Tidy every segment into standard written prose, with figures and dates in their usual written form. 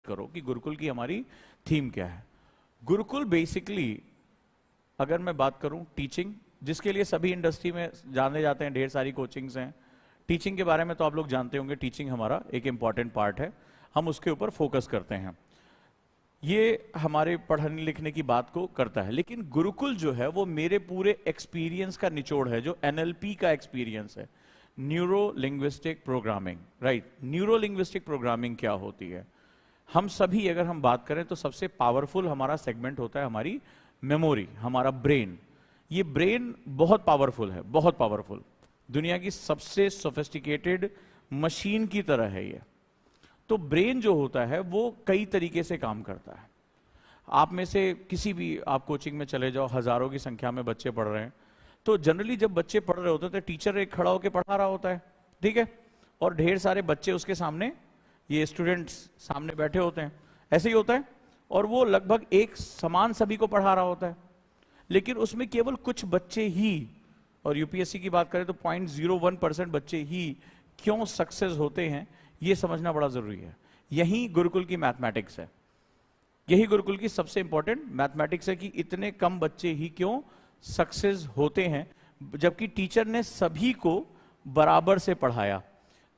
करो कि गुरुकुल की हमारी थीम क्या है। गुरुकुल बेसिकली अगर मैं बात करूं टीचिंग, जिसके लिए सभी इंडस्ट्री में जाने जाते हैं, ढेर सारी कोचिंग्स हैं। टीचिंग के बारे में तो आप लोग जानते होंगे, टीचिंग हमारा एक इंपॉर्टेंट पार्ट है, हम उसके ऊपर फोकस करते हैं, ये हमारे पढ़ने लिखने की बात को करता है। लेकिन गुरुकुल जो है वो मेरे पूरे एक्सपीरियंस का निचोड़ है, जो एनएलपी का एक्सपीरियंस है, neuro linguistic programming. Right, neuro linguistic programming क्या होती है? हम सभी अगर हम बात करें तो सबसे पावरफुल हमारा सेगमेंट होता है हमारी मेमोरी, हमारा ब्रेन। ये ब्रेन बहुत पावरफुल है, बहुत पावरफुल, दुनिया की सबसे सोफिस्टिकेटेड मशीन की तरह है ये। तो ब्रेन जो होता है वो कई तरीके से काम करता है। आप में से किसी भी आप कोचिंग में चले जाओ, हजारों की संख्या में बच्चे पढ़ रहे हैं, तो जनरली जब बच्चे पढ़ रहे होते हैं तो टीचर एक खड़ा होकर पढ़ा रहा होता है, ठीक है, और ढेर सारे बच्चे उसके सामने, ये स्टूडेंट्स सामने बैठे होते हैं, ऐसे ही होता है, और वो लगभग एक समान सभी को पढ़ा रहा होता है। लेकिन उसमें केवल कुछ बच्चे ही, और यूपीएससी की बात करें तो 0.01% बच्चे ही क्यों सक्सेस होते हैं, ये समझना बड़ा जरूरी है। यही गुरुकुल की मैथमेटिक्स है, यही गुरुकुल की सबसे इंपॉर्टेंट मैथमेटिक्स है कि इतने कम बच्चे ही क्यों सक्सेस होते हैं, जबकि टीचर ने सभी को बराबर से पढ़ाया।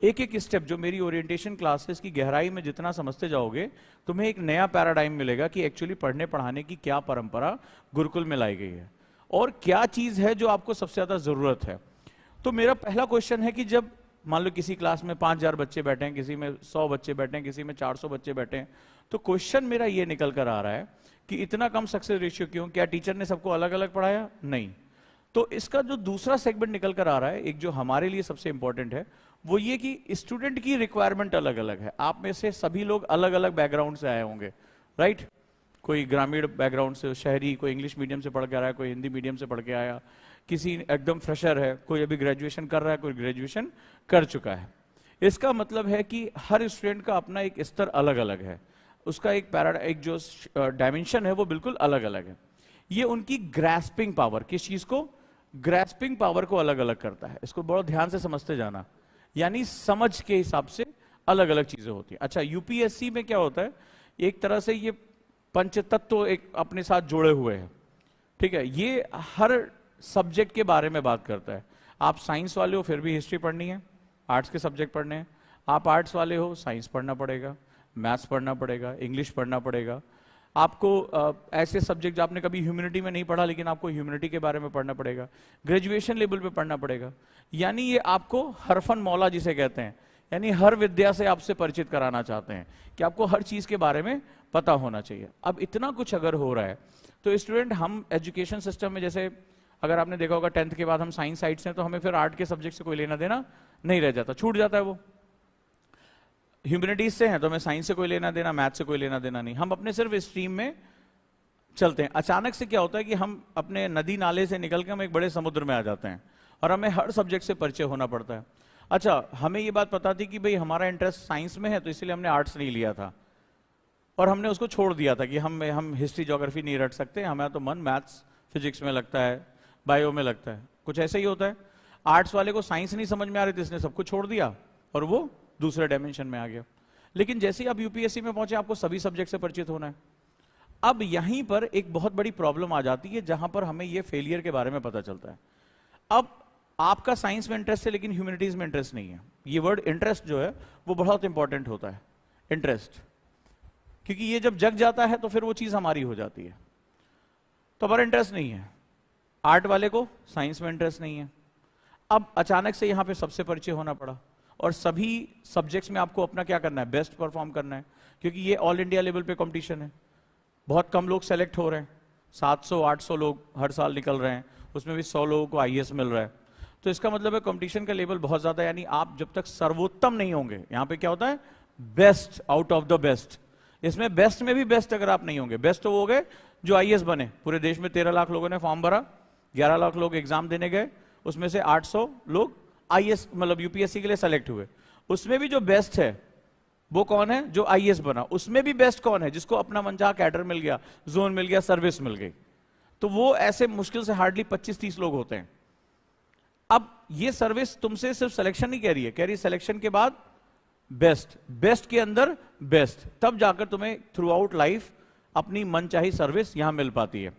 एक एक स्टेप, जो मेरी ओरिएंटेशन क्लासेस की गहराई में जितना समझते जाओगे, तुम्हें एक नया पैराडाइम मिलेगा कि एक्चुअली पढ़ने पढ़ाने की क्या परंपरा गुरुकुल में लाई गई है और क्या चीज है जो आपको सबसे ज्यादा जरूरत है। तो मेरा पहला क्वेश्चन है कि जब मान लो किसी क्लास में 5000 बच्चे बैठे हैं, किसी में 100 बच्चे बैठे हैं, किसी में 400 बच्चे बैठे हैं, तो क्वेश्चन मेरा ये निकल कर आ रहा है कि इतना कम सक्सेस रेशियो क्यों? क्या टीचर ने सबको अलग अलग पढ़ाया? नहीं। तो इसका जो दूसरा सेगमेंट निकल कर आ रहा है, एक जो हमारे लिए सबसे इंपॉर्टेंट है, वो ये कि स्टूडेंट की रिक्वायरमेंट अलग अलग है। आप में से सभी लोग अलग अलग बैकग्राउंड से आए होंगे, राइट? कोई ग्रामीण बैकग्राउंड से, शहरी, कोई इंग्लिश मीडियम से पढ़ के आया, कोई हिंदी मीडियम से पढ़ के आया, किसी एकदम फ्रेशर है, कोई अभी ग्रेजुएशन कर रहा है, कोई ग्रेजुएशन कर चुका है। इसका मतलब है कि हर स्टूडेंट का अपना एक स्तर अलग अलग है, उसका एक जो डायमेंशन है वो बिल्कुल अलग अलग है। ये उनकी ग्रैस्पिंग पावर, किस चीज को? ग्रैस्पिंग पावर को अलग अलग करता है। इसको बहुत ध्यान से समझते जाना, यानी समझ के हिसाब से अलग अलग चीजें होती हैं। अच्छा, यूपीएससी में क्या होता है, एक तरह से ये पंचतत्व एक अपने साथ जोड़े हुए हैं, ठीक है। ये हर सब्जेक्ट के बारे में बात करता है। आप साइंस वाले हो फिर भी हिस्ट्री पढ़नी है, आर्ट्स के सब्जेक्ट पढ़ने हैं। आप आर्ट्स वाले हो, साइंस पढ़ना पड़ेगा, मैथ्स पढ़ना पड़ेगा, इंग्लिश पढ़ना पड़ेगा। आपको ऐसे सब्जेक्ट जो आपने कभी ह्यूमैनिटी में नहीं पढ़ा, लेकिन आपको ह्यूमैनिटी के बारे में पढ़ना पड़ेगा, ग्रेजुएशन लेवल पे पढ़ना पड़ेगा। यानी ये आपको हरफन मौला जिसे कहते हैं, यानी हर विद्या से आपसे परिचित कराना चाहते हैं कि आपको हर चीज के बारे में पता होना चाहिए। अब इतना कुछ अगर हो रहा है तो स्टूडेंट, हम एजुकेशन सिस्टम में, जैसे अगर आपने देखा होगा 10th के बाद हम साइंस साइड से, तो हमें फिर आर्ट के सब्जेक्ट से कोई लेना देना नहीं रह जाता, छूट जाता है वो। ह्यूमैनिटीज से हैं तो हमें साइंस से कोई लेना देना, मैथ से कोई लेना देना नहीं, हम अपने सिर्फ स्ट्रीम में चलते हैं। अचानक से क्या होता है कि हम अपने नदी नाले से निकल के हम एक बड़े समुद्र में आ जाते हैं और हमें हर सब्जेक्ट से परिचय होना पड़ता है। अच्छा, हमें ये बात पता थी कि भाई हमारा इंटरेस्ट साइंस में है, तो इसलिए हमने आर्ट्स नहीं लिया था और हमने उसको छोड़ दिया था कि हम हिस्ट्री ज्योग्राफी नहीं रट सकते, हमारा तो मन मैथ्स फिजिक्स में लगता है, बायो में लगता है, कुछ ऐसा ही होता है। आर्ट्स वाले को साइंस नहीं समझ में आ रही थी, इसने सब कुछ छोड़ दिया और वो दूसरे डायमेंशन में आ गया। लेकिन जैसे ही आप यूपीएससी में पहुंचे, आपको सभी सब्जेक्ट से परिचित होना है। अब यहीं पर एक बहुत बड़ी प्रॉब्लम आ जाती है, जहां पर हमें ये फेलियर के बारे में पता चलता है। अब आपका साइंस में इंटरेस्ट है लेकिन ह्यूमैनिटीज में इंटरेस्ट नहीं है। ये वर्ड इंटरेस्ट जो है वो बहुत इंपॉर्टेंट होता है, इंटरेस्ट, क्योंकि ये जब जग जाता है तो फिर वो चीज हमारी हो जाती है। तो हमारा इंटरेस्ट नहीं है, आर्ट वाले को साइंस में इंटरेस्ट नहीं है। अब अचानक से यहां पे सबसे परिचय होना पड़ा और सभी सब्जेक्ट्स में आपको अपना क्या करना है, बेस्ट परफॉर्म करना है, क्योंकि ये ऑल इंडिया लेवल पे कंपटीशन है। बहुत कम लोग सेलेक्ट हो रहे हैं, 700-800 लोग हर साल निकल रहे हैं, उसमें भी 100 लोगों को आईएएस मिल रहा है। तो इसका मतलब है कंपटीशन का लेवल बहुत ज्यादा है। यानी आप जब तक सर्वोत्तम नहीं होंगे, यहां पे क्या होता है, best out of the best, इसमें बेस्ट में भी बेस्ट अगर आप नहीं होंगे, बेस्ट तो वो हो गए जो आईएएस बने। पूरे देश में 13 लाख लोगों ने फॉर्म भरा, 11 लाख लोग एग्जाम देने गए, उसमें से 800 लोग आईएएस मतलब यूपीएससी के लिए सेलेक्ट हुए। उसमें भी जो बेस्ट है वो कौन है, जो आईएएस बना। उसमें भी बेस्ट कौन है, जिसको अपना मनचाहा कैडर मिल गया, जोन मिल गया, सर्विस मिल गई। तो वो ऐसे मुश्किल से हार्डली 25-30 लोग होते हैं। अब ये सर्विस तुमसे सिर्फ सिलेक्शन नहीं कह रही है, कह रही है सिलेक्शन के बाद बेस्ट, बेस्ट के अंदर बेस्ट, तब जाकर तुम्हें थ्रू आउट लाइफ अपनी मनचाही सर्विस यहां मिल पाती है।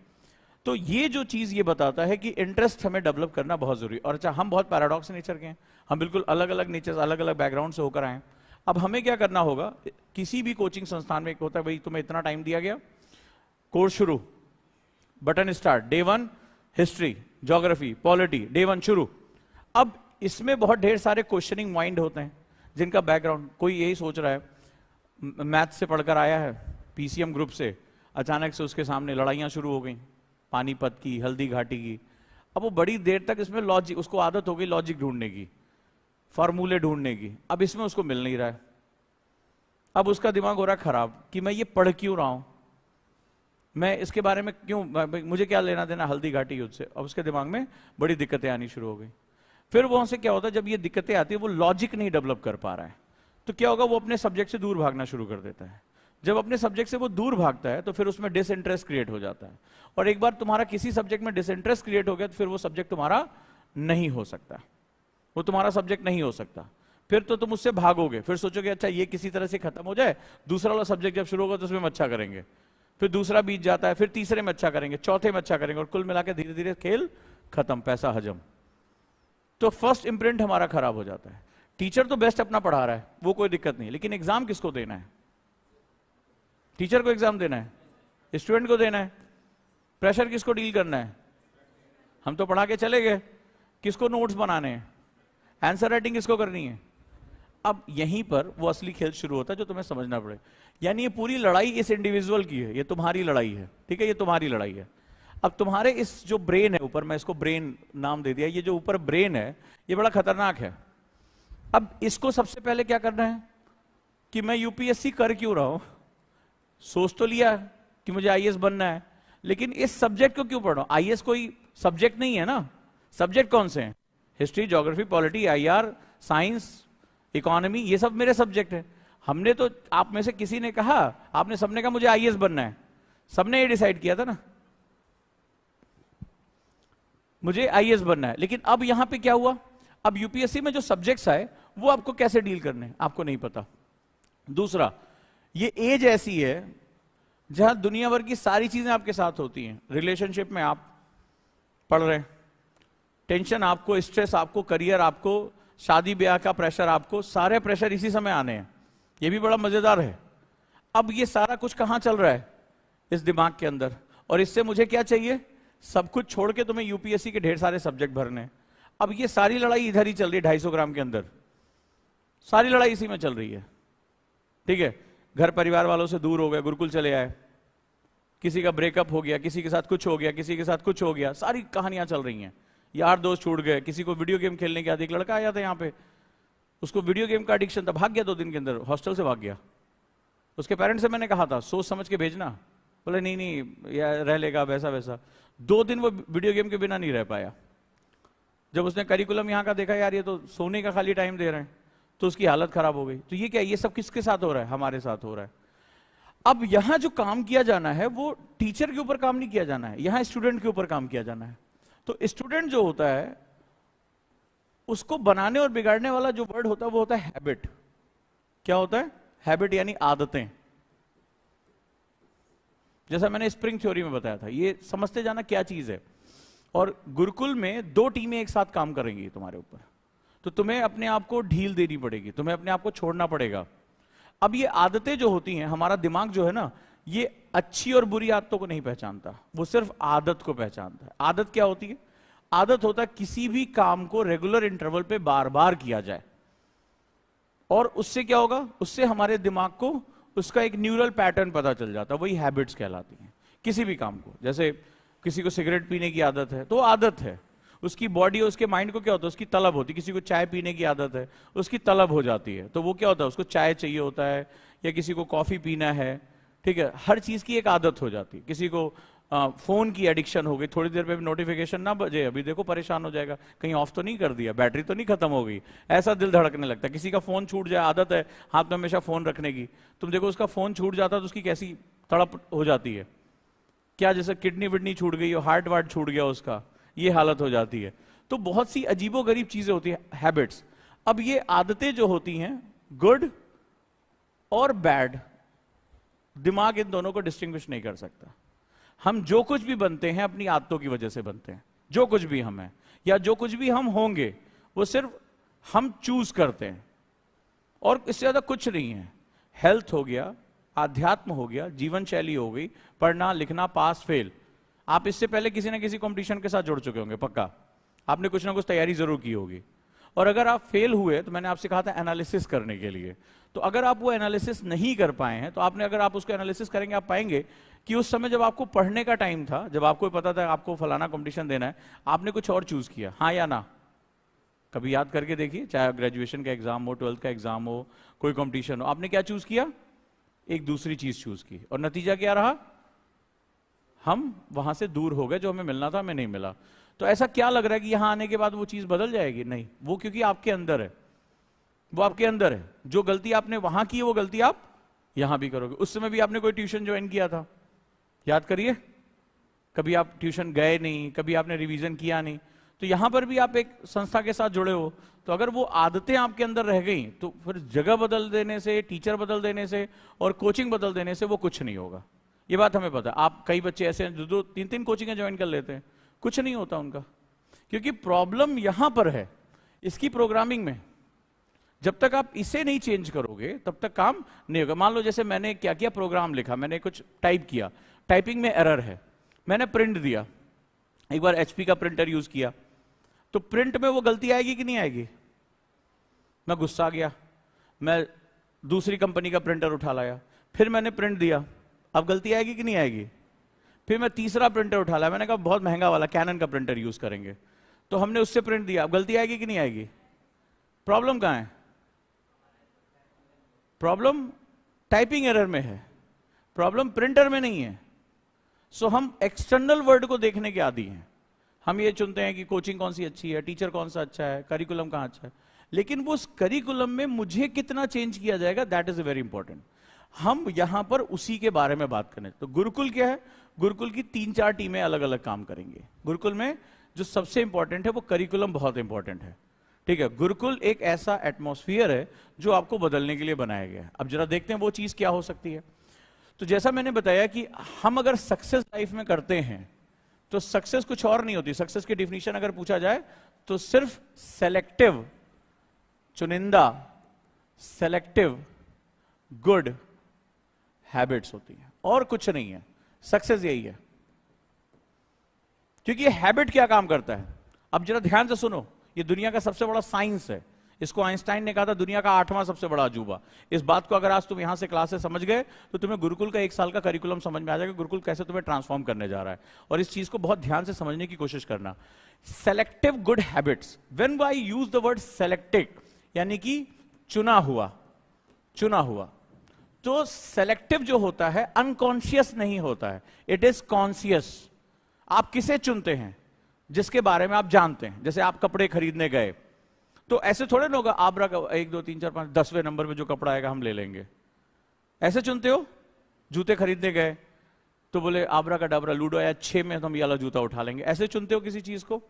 तो ये जो चीज ये बताता है कि इंटरेस्ट हमें डेवलप करना बहुत जरूरी। और अच्छा, हम बहुत पैराडॉक्स नेचर के हैं, हम बिल्कुल अलग अलग नेचर, अलग अलग बैकग्राउंड से होकर आए। अब हमें क्या करना होगा, किसी भी कोचिंग संस्थान में एक होता है, भाई तुम्हें इतना टाइम दिया गया, कोर्स शुरू, button start, day 1 history, geography, polity, day 1 शुरू। अब इसमें बहुत ढेर सारे क्वेश्चनिंग माइंड होते हैं जिनका बैकग्राउंड, कोई यही सोच रहा है, मैथ से पढ़कर आया है पीसीएम ग्रुप से, अचानक से उसके सामने लड़ाइयां शुरू हो गई, पानीपत की, हल्दी घाटी की। अब वो बड़ी देर तक इसमें लॉजिक, उसको आदत हो गई लॉजिक ढूंढने की, फॉर्मूले ढूंढने की, अब इसमें उसको मिल नहीं रहा है। अब उसका दिमाग हो रहा है खराब कि मैं ये पढ़ क्यों रहा हूं, मैं इसके बारे में क्यों, मुझे क्या लेना देना हल्दी घाटी युद्ध से। अब उसके दिमाग में बड़ी दिक्कतें आनी शुरू हो गई। फिर वहां से क्या होता है, जब ये दिक्कतें आती है, वो लॉजिक नहीं डेवलप कर पा रहा है, तो क्या होगा, वो अपने सब्जेक्ट से दूर भागना शुरू कर देता है। जब अपने सब्जेक्ट से वो दूर भागता है तो फिर उसमें डिसइंटरेस्ट क्रिएट हो जाता है, और एक बार तुम्हारा किसी सब्जेक्ट में डिसइंटरेस्ट क्रिएट हो गया तो फिर वो सब्जेक्ट तुम्हारा नहीं हो सकता, वो तुम्हारा सब्जेक्ट नहीं हो सकता। फिर तो तुम उससे भागोगे, फिर सोचोगे अच्छा ये किसी तरह से खत्म हो जाए, दूसरा वाला सब्जेक्ट जब शुरू होगा तो उसमें हम अच्छा करेंगे, फिर दूसरा बीत जाता है, फिर तीसरे में अच्छा करेंगे, चौथे में अच्छा करेंगे, और कुल मिलाकर धीरे धीरे खेल खत्म, पैसा हजम। तो फर्स्ट इंप्रिंट हमारा खराब हो जाता है। टीचर तो बेस्ट अपना पढ़ा रहा है, वो कोई दिक्कत नहीं, लेकिन एग्जाम किसको देना है? टीचर को एग्जाम देना है, स्टूडेंट को देना है, प्रेशर किसको डील करना है? हम तो पढ़ा के चले गए, किसको नोट्स बनाने हैं, आंसर राइटिंग किसको करनी है? अब यहीं पर वो असली खेल शुरू होता है जो तुम्हें समझना पड़े। यानी ये पूरी लड़ाई इस इंडिविजुअल की है, ये तुम्हारी लड़ाई है, ठीक है, ये तुम्हारी लड़ाई है। अब तुम्हारे इस जो ब्रेन है ऊपर, मैं इसको ब्रेन नाम दे दिया, ये जो ऊपर ब्रेन है ये बड़ा खतरनाक है। अब इसको सबसे पहले क्या करना है कि मैं यूपीएससी कर क्यों रहा हूं, सोच तो लिया कि मुझे आईएएस बनना है, लेकिन इस सब्जेक्ट को क्यों पढ़ रहा हूं? आईएएस कोई सब्जेक्ट नहीं है ना, सब्जेक्ट कौन से हैं? History, geography, polity, IR, science, economy, ये सब मेरे सब्जेक्ट है। हमने तो, आप में से किसी ने कहा, आपने सबने कहा मुझे आईएएस बनना है, सबने ये डिसाइड किया था ना मुझे आईएएस बनना है। लेकिन अब यहां पे क्या हुआ, अब यूपीएससी में जो सब्जेक्ट्स आए वो आपको कैसे डील करने हैं आपको नहीं पता। दूसरा, ये एज ऐसी है जहां दुनिया भर की सारी चीजें आपके साथ होती हैं। रिलेशनशिप में आप पढ़ रहे हैं, टेंशन आपको, स्ट्रेस आपको, करियर आपको, शादी ब्याह का प्रेशर आपको, सारे प्रेशर इसी समय आने हैं। ये भी बड़ा मजेदार है। अब ये सारा कुछ कहां चल रहा है? इस दिमाग के अंदर। और इससे मुझे क्या चाहिए? सब कुछ छोड़ के तुम्हें यूपीएससी के ढेर सारे सब्जेक्ट भरने। अब ये सारी लड़ाई इधर ही चल रही है, 250 ग्राम के अंदर सारी लड़ाई इसी में चल रही है, ठीक है। घर परिवार वालों से दूर हो गए, गुरुकुल चले आए, किसी का ब्रेकअप हो गया, किसी के साथ कुछ हो गया, किसी के साथ कुछ हो गया, सारी कहानियां चल रही हैं। यार दोस्त छूट गए, किसी को वीडियो गेम खेलने के बाद, एक लड़का आया था यहाँ पे, उसको वीडियो गेम का एडिक्शन था, भाग गया 2 दिन के अंदर, हॉस्टल से भाग गया। उसके पेरेंट्स से मैंने कहा था सोच समझ के भेजना, बोले नहीं नहीं यार रह लेगा, वैसा वैसा। 2 दिन वो वीडियो गेम के बिना नहीं रह पाया। जब उसने करिकुलम यहाँ का देखा, यार ये तो सोने का खाली टाइम दे रहे हैं, तो उसकी हालत खराब हो गई। तो ये क्या, ये सब किसके साथ हो रहा है? हमारे साथ हो रहा है। अब यहां जो काम किया जाना है वो टीचर के ऊपर काम नहीं किया जाना है, यहां स्टूडेंट के ऊपर काम किया जाना है। तो स्टूडेंट जो होता है उसको बनाने और बिगाड़ने वाला जो वर्ड होता है वो होता है हैबिट। क्या होता है? हैबिट, यानी आदतें। जैसा मैंने स्प्रिंग थ्योरी में बताया था, ये समझते जाना क्या चीज है। और गुरुकुल में 2 टीमें एक साथ काम करेंगी तुम्हारे ऊपर, तो तुम्हें अपने आप को ढील देनी पड़ेगी, तुम्हें अपने आप को छोड़ना पड़ेगा। अब ये आदतें जो होती हैं, हमारा दिमाग जो है ना, ये अच्छी और बुरी आदतों को नहीं पहचानता, वो सिर्फ आदत को पहचानता है। आदत क्या होती है? आदत होता है किसी भी काम को रेगुलर इंटरवल पे बार बार किया जाए, और उससे क्या होगा, उससे हमारे दिमाग को उसका एक न्यूरल पैटर्न पता चल जाता है, वही हैबिट्स कहलाती हैं। किसी भी काम को, जैसे किसी को सिगरेट पीने की आदत है तो आदत है, उसकी बॉडी और उसके माइंड को क्या होता है, उसकी तलब होती है। किसी को चाय पीने की आदत है, उसकी तलब हो जाती है, तो वो क्या होता है, उसको चाय चाहिए होता है, या किसी को कॉफी पीना है, ठीक है। हर चीज की एक आदत हो जाती है। किसी को फोन की एडिक्शन हो गई, थोड़ी देर पे नोटिफिकेशन ना बजे, अभी देखो परेशान हो जाएगा, कहीं ऑफ तो नहीं कर दिया, बैटरी तो नहीं खत्म हो गई, ऐसा दिल धड़कने लगता है। किसी का फोन छूट जाए, आदत है हाथ में हमेशा फोन रखने की, तुम देखो उसका फोन छूट जाता है तो उसकी कैसी तड़प हो जाती है, क्या जैसे किडनी विडनी छूट गई हो, हार्ट वार्ट छूट गया उसका, ये हालत हो जाती है। तो बहुत सी अजीबोगरीब चीजें होती है, हैबिट्स। अब ये आदतें जो होती हैं गुड और बैड, दिमाग इन दोनों को डिस्टिंग्विश नहीं कर सकता। हम जो कुछ भी बनते हैं अपनी आदतों की वजह से बनते हैं। जो कुछ भी हम हैं या जो कुछ भी हम होंगे वो सिर्फ हम चूज करते हैं, और इससे ज्यादा कुछ नहीं है। हेल्थ हो गया, आध्यात्म हो गया, जीवन शैली हो गई, पढ़ना लिखना, पास फेल। आप इससे पहले किसी ना किसी कंपटीशन के साथ जुड़ चुके होंगे, पक्का आपने कुछ ना कुछ तैयारी जरूर की होगी। और अगर आप फेल हुए तो मैंने आपसे कहा था एनालिसिस करने के लिए, तो अगर आप वो एनालिसिस नहीं कर पाए हैं तो अगर आप उसको एनालिसिस करेंगे आप पाएंगे कि उस समय जब आपको पढ़ने का टाइम था, जब आपको पता था आपको फलाना कंपटीशन देना है, आपने कुछ और चूज किया। हाँ या ना? कभी याद करके देखिए, चाहे ग्रेजुएशन का एग्जाम हो, 12th का एग्जाम हो, कोई कंपटीशन हो, आपने क्या चूज किया? एक दूसरी चीज चूज की, और नतीजा क्या रहा? हम वहां से दूर हो गए, जो हमें मिलना था हमें नहीं मिला। तो ऐसा क्या लग रहा है कि यहां आने के बाद वो चीज बदल जाएगी? नहीं, वो क्योंकि आपके अंदर है, वो आपके अंदर है। जो गलती आपने वहां की है वो गलती आप यहां भी करोगे। उस समय भी आपने कोई ट्यूशन ज्वाइन किया था, याद करिए, कभी आप ट्यूशन गए नहीं, कभी आपने रिवीजन किया नहीं, तो यहां पर भी आप एक संस्था के साथ जुड़े हो, तो अगर वो आदतें आपके अंदर रह गई तो फिर जगह बदल देने से, टीचर बदल देने से और कोचिंग बदल देने से वो कुछ नहीं होगा। ये बात हमें पता है। आप कई बच्चे ऐसे हैं जो 2-3 कोचिंगें ज्वाइन कर लेते हैं, कुछ नहीं होता उनका, क्योंकि प्रॉब्लम यहां पर है इसकी प्रोग्रामिंग में। जब तक आप इसे नहीं चेंज करोगे तब तक काम नहीं होगा। मान लो जैसे मैंने क्या किया, प्रोग्राम लिखा, मैंने कुछ टाइप किया, टाइपिंग में एरर है, मैंने प्रिंट दिया, एक बार एचपी का प्रिंटर यूज किया, तो प्रिंट में वो गलती आएगी कि नहीं आएगी? मैं गुस्सा गया, मैं दूसरी कंपनी का प्रिंटर उठा लाया, फिर मैंने प्रिंट दिया, अब गलती आएगी कि नहीं आएगी? फिर मैं तीसरा प्रिंटर उठा लाया, मैंने कहा बहुत महंगा वाला कैनन का प्रिंटर यूज करेंगे, तो हमने उससे प्रिंट दिया, अब गलती आएगी कि नहीं आएगी? प्रॉब्लम कहां है? प्रॉब्लम टाइपिंग एरर में है, प्रॉब्लम प्रिंटर में नहीं है। सो हम एक्सटर्नल वर्ल्ड को देखने के आदी हैं। हम ये चुनते हैं कि कोचिंग कौन सी अच्छी है, टीचर कौन सा अच्छा है, करिकुलम कहां अच्छा है, लेकिन वो उस करिकुलम में मुझे कितना चेंज किया जाएगा, दैट इज वेरी इंपॉर्टेंट। हम यहां पर उसी के बारे में बात करें तो गुरुकुल क्या है? गुरुकुल की 3-4 टीमें अलग अलग काम करेंगे। गुरुकुल में जो सबसे इंपॉर्टेंट है वो करिकुलम बहुत इंपॉर्टेंट है, ठीक है। गुरुकुल एक ऐसा एटमॉस्फेयर है जो आपको बदलने के लिए बनाया गया है। अब जरा देखते हैं वो चीज क्या हो सकती है। तो जैसा मैंने बताया कि हम अगर सक्सेस लाइफ में करते हैं तो सक्सेस कुछ और नहीं होती। सक्सेस की डिफिनीशन अगर पूछा जाए तो सिर्फ सेलेक्टिव, चुनिंदा, सेलेक्टिव गुड हैबिट्स होती हैं, और कुछ नहीं है। सक्सेस यही है, क्योंकि ये हैबिट क्या काम करता है। अब जरा ध्यान से सुनो, ये दुनिया का सबसे बड़ा साइंस है। इसको आइंस्टाइन ने कहा था दुनिया का 8वां सबसे बड़ा अजूबा। इस बात को अगर आज तुम यहां से क्लास से समझ गए तो तुम्हें गुरुकुल का 1 साल का करिकुलम समझ में आ जाएगा, गुरुकुल कैसे तुम्हें ट्रांसफॉर्म करने जा रहा है। और इस चीज को बहुत ध्यान से समझने की कोशिश करना। Selective good habits, when I use the word selective, यानी कि चुना हुआ, चुना हुआ, तो सेलेक्टिव जो होता है अनकॉन्शियस नहीं होता है, इट इज कॉन्शियस। आप किसे चुनते हैं? जिसके बारे में आप जानते हैं। जैसे आप कपड़े खरीदने गए तो ऐसे थोड़े ना होगा आबरा का 1 2 3 4 5 10वें नंबर पे जो कपड़ा आएगा हम ले लेंगे, ऐसे चुनते हो। जूते खरीदने गए तो बोले आबरा का डबरा लूडो आया 6 में तो हम ये वाला जूता उठा लेंगे, ऐसे चुनते हो किसी चीज को।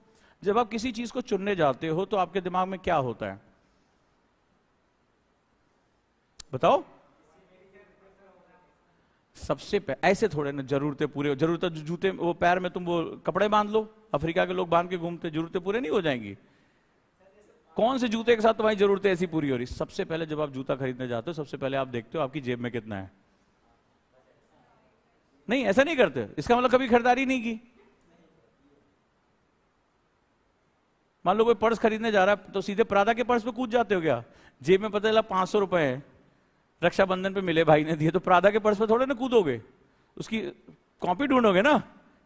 जब आप किसी चीज को चुनने जाते हो तो आपके दिमाग में क्या होता है, बताओ? सबसे ऐसे थोड़े ना जरूरतें पूरे, जरूरत जूते वो पैर में तुम वो कपड़े बांध लो, अफ्रीका के लोग बांध के घूमते, जरूरतें पूरे नहीं हो जाएंगी। कौन से जूते के साथ तुम्हारी जरूरतें ऐसी पूरी हो रही? सबसे पहले जब आप जूता खरीदने जाते हो सबसे पहले आप देखते हो आपकी जेब में कितना है। नहीं, ऐसा नहीं करते, इसका मतलब कभी खरीदारी नहीं की। मान लो कोई पर्स खरीदने जा रहा है तो सीधे प्रादा के पर्स पे कूद जाते हो क्या? जेब में पता चला 500 रुपए है, रक्षाबंधन पे मिले, भाई ने दिए, तो प्रादा के पर्स पे थोड़े ना कूदोगे, उसकी कॉपी ढूंढोगे ना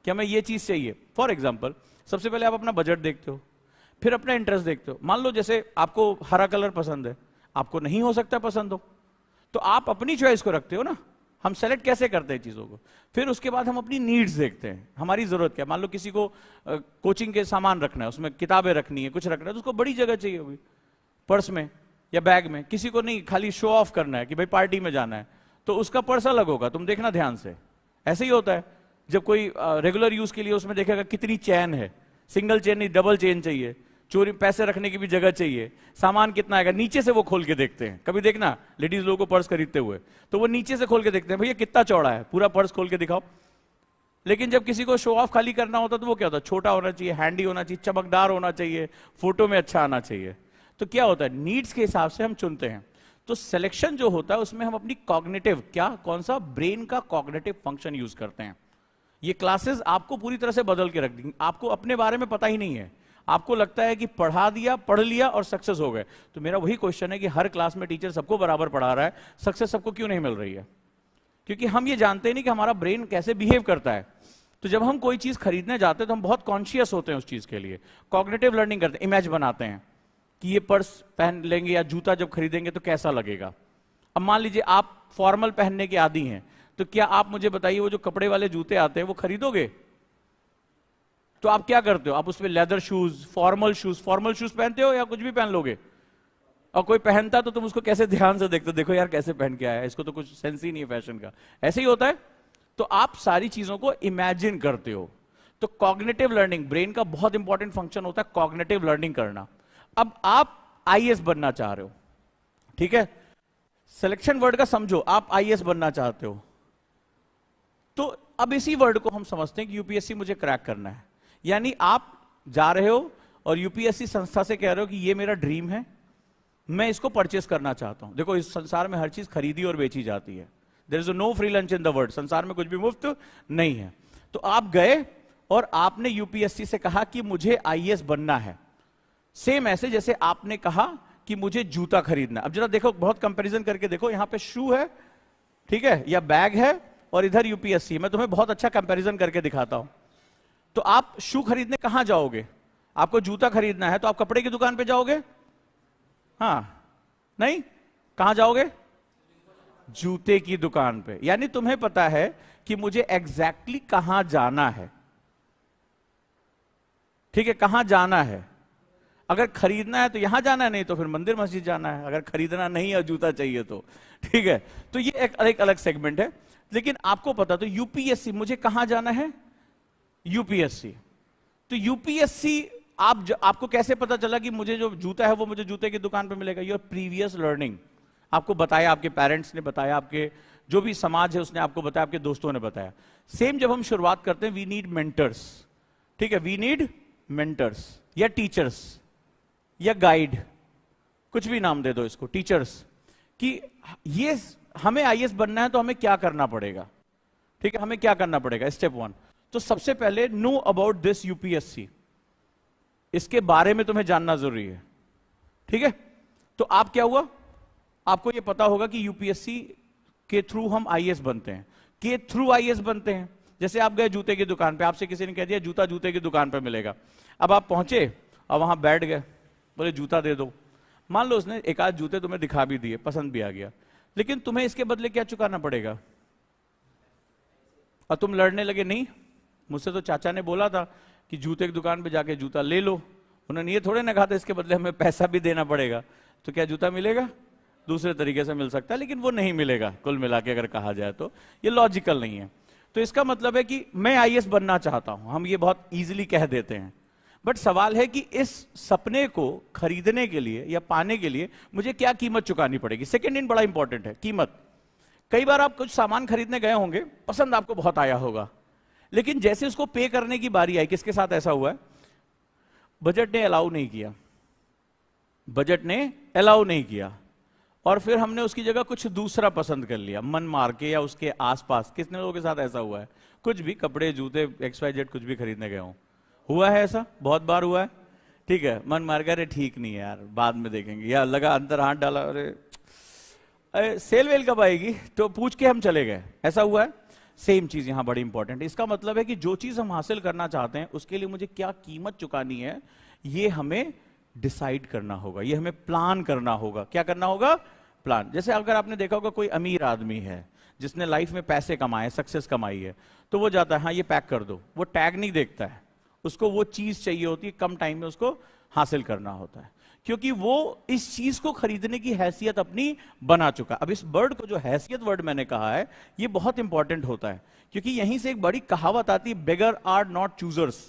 कि हमें ये चीज चाहिए। फॉर एग्जाम्पल, सबसे पहले आप अपना बजट देखते हो, फिर अपना इंटरेस्ट देखते हो। मान लो जैसे आपको हरा कलर पसंद है, आपको नहीं हो सकता पसंद हो, तो आप अपनी चॉइस को रखते हो ना। हम सेलेक्ट कैसे करते हैं चीजों को? फिर उसके बाद हम अपनी नीड्स देखते हैं, हमारी जरूरत क्या। मान लो किसी को कोचिंग के सामान रखना है, उसमें किताबें रखनी है, कुछ रखना है, तो उसको बड़ी जगह चाहिए होगी, पर्स में या बैग में। किसी को नहीं, खाली शो ऑफ करना है कि भाई पार्टी में जाना है, तो उसका पर्स अलग होगा। तुम देखना ध्यान से, ऐसे ही होता है। जब कोई रेगुलर यूज के लिए उसमें देखेगा कितनी चेन है, सिंगल चेन नहीं डबल चेन चाहिए, चोरी पैसे रखने की भी जगह चाहिए, सामान कितना आएगा नीचे से वो खोल के देखते हैं। कभी देखना लेडीज लोगों को पर्स खरीदते हुए, तो वो नीचे से खोल के देखते हैं भैया कितना चौड़ा है, पूरा पर्स खोल के दिखाओ। लेकिन जब किसी को शो ऑफ खाली करना होता तो वो क्या होता है, छोटा होना चाहिए, हैंडी होना चाहिए, चमकदार होना चाहिए, फोटो में अच्छा आना चाहिए। तो क्या होता है, नीड्स के हिसाब से हम चुनते हैं। तो सिलेक्शन जो होता है उसमें हम अपनी कॉग्निटिव, क्या कौन सा ब्रेन का कॉग्निटिव फंक्शन यूज करते हैं। ये क्लासेस आपको पूरी तरह से बदल के रख देंगी। आपको अपने बारे में पता ही नहीं है, आपको लगता है कि पढ़ा दिया, पढ़ लिया और सक्सेस हो गए। तो मेरा वही क्वेश्चन है कि हर क्लास में टीचर सबको बराबर पढ़ा रहा है, सक्सेस सबको क्यों नहीं मिल रही है? क्योंकि हम ये जानते ही नहीं कि हमारा ब्रेन कैसे बिहेव करता है। तो जब हम कोई चीज खरीदने जाते हैं तो हम बहुत कॉन्शियस होते हैं उस चीज के लिए, कॉग्निटिव लर्निंग करते हैं, इमेज बनाते हैं कि ये पर्स पहन लेंगे या जूता जब खरीदेंगे तो कैसा लगेगा। अब मान लीजिए आप फॉर्मल पहनने के आदी हैं, तो क्या आप मुझे बताइए वो जो कपड़े वाले जूते आते हैं वो खरीदोगे? तो आप क्या करते हो, आप उसमें लेदर शूज, फॉर्मल शूज पहनते हो या कुछ भी पहन लोगे? और कोई पहनता तो तुम उसको कैसे ध्यान से देखते, देखो यार कैसे पहन के आया, इसको तो कुछ सेंस ही नहीं है फैशन का। ऐसे ही होता है। तो आप सारी चीजों को इमेजिन करते हो। तो कॉग्निटिव लर्निंग, ब्रेन का बहुत इंपॉर्टेंट फंक्शन होता है कॉग्निटिव लर्निंग करना। अब आप आईएएस बनना चाह रहे हो, ठीक है, सिलेक्शन वर्ड का समझो, आप आईएएस बनना चाहते हो, तो अब इसी वर्ड को हम समझते हैं कि यूपीएससी मुझे क्रैक करना है। यानी आप जा रहे हो और यूपीएससी संस्था से कह रहे हो कि ये मेरा ड्रीम है, मैं इसको परचेस करना चाहता हूं। देखो इस संसार में हर चीज खरीदी और बेची जाती है, there is no free lunch in the world, संसार में कुछ भी मुफ्त नहीं है। तो आप गए और आपने यूपीएससी से कहा कि मुझे आईएएस बनना है। सेम ऐसे जैसे आपने कहा कि मुझे जूता खरीदना। अब जरा देखो, बहुत कंपैरिजन करके देखो, यहां पे शू है, ठीक है, या बैग है, और इधर यूपीएससी। मैं तुम्हें बहुत अच्छा कंपैरिजन करके दिखाता हूं। तो आप शू खरीदने कहां जाओगे? आपको जूता खरीदना है तो आप कपड़े की दुकान पे जाओगे? हाँ, नहीं, कहां जाओगे? जूते की दुकान पे। यानी तुम्हें पता है कि मुझे एग्जैक्टली कहां जाना है, ठीक है, कहां जाना है। अगर खरीदना है तो यहां जाना है, नहीं तो फिर मंदिर मस्जिद जाना है, अगर खरीदना नहीं है जूता चाहिए तो, ठीक है। तो ये एक अलग सेगमेंट है। लेकिन आपको पता, तो यूपीएससी, मुझे कहां जाना है? यूपीएससी। तो यूपीएससी आपको कैसे पता चला कि मुझे जो जूता है वो मुझे जूते की दुकान पे मिलेगा? योर प्रीवियस लर्निंग, आपको बताया, आपके पेरेंट्स ने बताया, आपके जो भी समाज है उसने आपको बताया, आपके दोस्तों ने बताया। सेम जब हम शुरुआत करते हैं, वी नीड मेंटर्स, ठीक है, वी नीड मेंटर्स या टीचर्स या गाइड, कुछ भी नाम दे दो इसको, टीचर्स, कि ये हमें आईएएस बनना है तो हमें क्या करना पड़ेगा, ठीक है, हमें क्या करना पड़ेगा। स्टेप 1, तो सबसे पहले नो अबाउट दिस यूपीएससी, इसके बारे में तुम्हें जानना जरूरी है, ठीक है। तो आप क्या हुआ, आपको यह पता होगा कि यूपीएससी के थ्रू हम आईएएस बनते हैं, के थ्रू आईएएस बनते हैं। जैसे आप गए जूते की दुकान पे, आपसे किसी ने कह दिया जूता जूते की दुकान पे मिलेगा। अब आप पहुंचे और वहां बैठ गए, बोले जूता दे दो। मान लो उसने एक आध जूते तुम्हें दिखा भी दिए, पसंद भी आ गया, लेकिन तुम्हें इसके बदले क्या चुकाना पड़ेगा? और तुम लड़ने लगे, नहीं, मुझसे तो चाचा ने बोला था कि जूते की दुकान पे जाके जूता ले लो, उन्होंने ये थोड़े ना कहा था इसके बदले हमें पैसा भी देना पड़ेगा। तो क्या जूता मिलेगा? दूसरे तरीके से मिल सकता है, लेकिन वो नहीं मिलेगा। कुल मिला के अगर कहा जाए तो ये लॉजिकल नहीं है। तो इसका मतलब है कि मैं आईएएस बनना चाहता हूं, हम ये बहुत इजीली कह देते हैं, बट सवाल है कि इस सपने को खरीदने के लिए या पाने के लिए मुझे क्या कीमत चुकानी पड़ेगी। सेकंड इन बड़ा इंपॉर्टेंट है, कीमत। कई बार आप कुछ सामान खरीदने गए होंगे, पसंद आपको बहुत आया होगा, लेकिन जैसे उसको पे करने की बारी आई, किसके साथ ऐसा हुआ है? बजट ने अलाउ नहीं किया, बजट ने अलाउ नहीं किया, और फिर हमने उसकी जगह कुछ दूसरा पसंद कर लिया मन मार के या उसके आसपास। कितने लोगों के साथ ऐसा हुआ है? कुछ भी कपड़े, जूते, XYZ कुछ भी खरीदने गए हो, हुआ है ऐसा? बहुत बार हुआ है, ठीक है, मन मार के अरे ठीक नहीं है यार, बाद में देखेंगे, या लगा अंदर हाथ डाला, अरे सेल वेल कब आएगी, तो पूछ के हम चले गए, ऐसा हुआ है। सेम चीज यहां बड़ी इंपॉर्टेंट है। इसका मतलब है कि जो चीज हम हासिल करना चाहते हैं उसके लिए मुझे क्या कीमत चुकानी है, ये हमें डिसाइड करना होगा, ये हमें प्लान करना होगा। क्या करना होगा? प्लान। जैसे अगर आपने देखा होगा कोई अमीर आदमी है जिसने लाइफ में पैसे कमाए, सक्सेस कमाई है, तो वो जाता है हाँ ये पैक कर दो, वो टैग नहीं देखता है, उसको वो चीज चाहिए होती है, कम टाइम में उसको हासिल करना होता है, क्योंकि वो इस चीज को खरीदने की हैसियत अपनी बना चुका। अब इस वर्ड को, जो हैसियत वर्ड मैंने कहा है, ये बहुत इंपॉर्टेंट होता है, क्योंकि यहीं से एक बड़ी कहावत आती है, beggar are not choosers,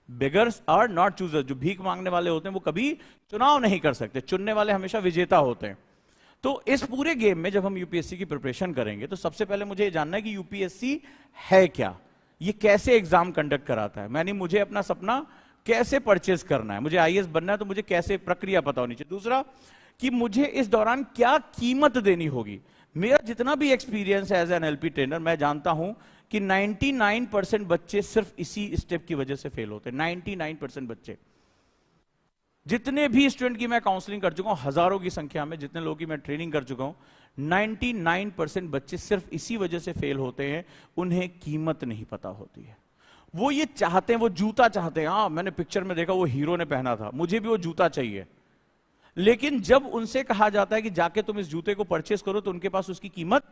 beggars are not choosers, जो भीख मांगने वाले होते हैं वो कभी चुनाव नहीं कर सकते, चुनने वाले हमेशा विजेता होते हैं। तो इस पूरे गेम में जब हम यूपीएससी की प्रिपरेशन करेंगे तो सबसे पहले मुझे ये जानना है कि यूपीएससी है क्या, ये कैसे एग्जाम कंडक्ट कराता है, मैंने मुझे अपना सपना कैसे परचेज करना है, मुझे आईएएस बनना है तो मुझे कैसे प्रक्रिया पता होनी चाहिए। दूसरा कि मुझे इस दौरान क्या कीमत देनी होगी। मेरा जितना भी एक्सपीरियंस है एज एन एलपी ट्रेनर, मैं जानता हूं कि 99% बच्चे सिर्फ इसी स्टेप की वजह से फेल होते हैं। 99% बच्चे, जितने भी स्टूडेंट की मैं काउंसलिंग कर चुका हूं, हजारों की संख्या में जितने लोगों की मैं ट्रेनिंग कर चुका हूं, 99% बच्चे सिर्फ इसी वजह से फेल होते हैं, उन्हें कीमत नहीं पता होती है। वो ये चाहते हैं, वो जूता चाहते हैं, हाँ मैंने पिक्चर में देखा वो हीरो ने पहना था, मुझे भी वो जूता चाहिए। लेकिन जब उनसे कहा जाता है कि जाके तुम इस जूते को परचेस करो, तो उनके पास उसकी कीमत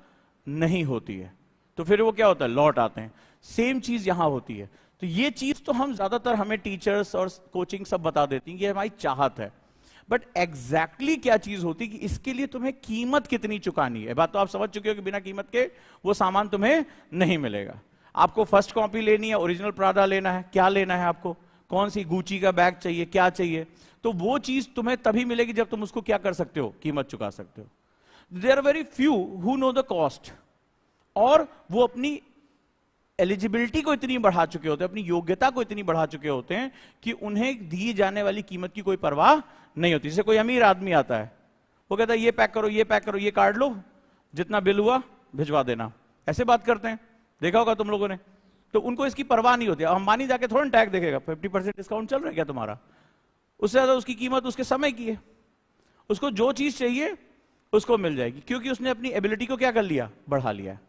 नहीं होती है, तो फिर वो क्या होता है, लौट आते हैं। सेम चीज यहां होती है। तो ये चीज तो हम ज्यादातर, हमें टीचर्स और कोचिंग सब बता देती हैं कि हमारी चाहत है, बट एग्जैक्टली क्या चीज होती है कि इसके लिए तुम्हें कीमत कितनी चुकानी है। बात तो आप समझ चुके हो कि बिना कीमत के वो सामान तुम्हें नहीं मिलेगा। आपको फर्स्ट कॉपी लेनी है, ओरिजिनल प्राडा लेना है, क्या लेना है आपको, कौन सी गुची का बैग चाहिए, क्या चाहिए, तो वो चीज तुम्हें तभी मिलेगी जब तुम उसको क्या कर सकते हो, कीमत चुका सकते हो। There are very few who know the cost, और वो अपनी एलिजिबिलिटी को इतनी बढ़ा चुके होते हैं, अपनी योग्यता को इतनी बढ़ा चुके होते हैं कि उन्हें दी जाने वाली कीमत की कोई परवाह नहीं होती। जैसे कोई अमीर आदमी आता है, वो कहता है ये पैक करो, ये पैक करो, ये कार्ड लो, जितना बिल हुआ भिजवा देना, ऐसे बात करते हैं, देखा होगा तुम लोगों ने। तो उनको इसकी परवाह नहीं होती। अंबानी जाके थोड़ा टैग देखेगा, 50% डिस्काउंट चल रहा है क्या तुम्हारा, उससे ज्यादा उसकी कीमत उसके समय की है। उसको जो चीज चाहिए उसको मिल जाएगी, क्योंकि उसने अपनी एबिलिटी को क्या कर लिया, बढ़ा लिया है।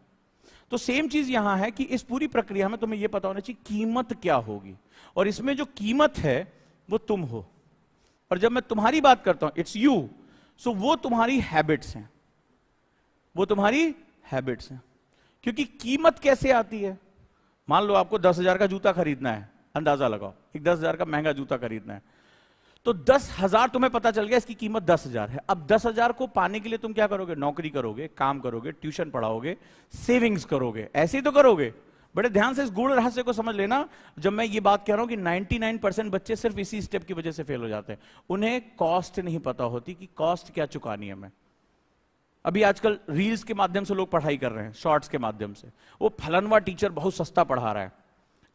तो सेम चीज यहां है कि इस पूरी प्रक्रिया में तुम्हें यह पता होना चाहिए कीमत क्या होगी, और इसमें जो कीमत है वो तुम हो। और जब मैं तुम्हारी बात करता हूं, इट्स यू, सो वो तुम्हारी हैबिट्स हैं, वो तुम्हारी हैबिट्स हैं। क्योंकि कीमत कैसे आती है, मान लो आपको 10,000 का जूता खरीदना है, अंदाजा लगाओ, एक 10,000 का महंगा जूता खरीदना है, तो 10,000 तुम्हें पता चल गया इसकी कीमत 10,000 है। अब 10,000 को पाने के लिए तुम क्या करोगे, नौकरी करोगे, काम करोगे, ट्यूशन पढ़ाओगे, सेविंग्स करोगे, ऐसे ही तो करोगे। बड़े ध्यान से इस गूढ़ रहस्य को समझ लेना। जब मैं ये बात कह रहा हूं कि 99% बच्चे सिर्फ इसी स्टेप की वजह से फेल हो जाते हैं, उन्हें कॉस्ट नहीं पता होती कि कॉस्ट क्या चुकानी है हमें। अभी आजकल रील्स के माध्यम से लोग पढ़ाई कर रहे हैं, शॉर्ट्स के माध्यम से, वो फलनवा टीचर बहुत सस्ता पढ़ा रहा है।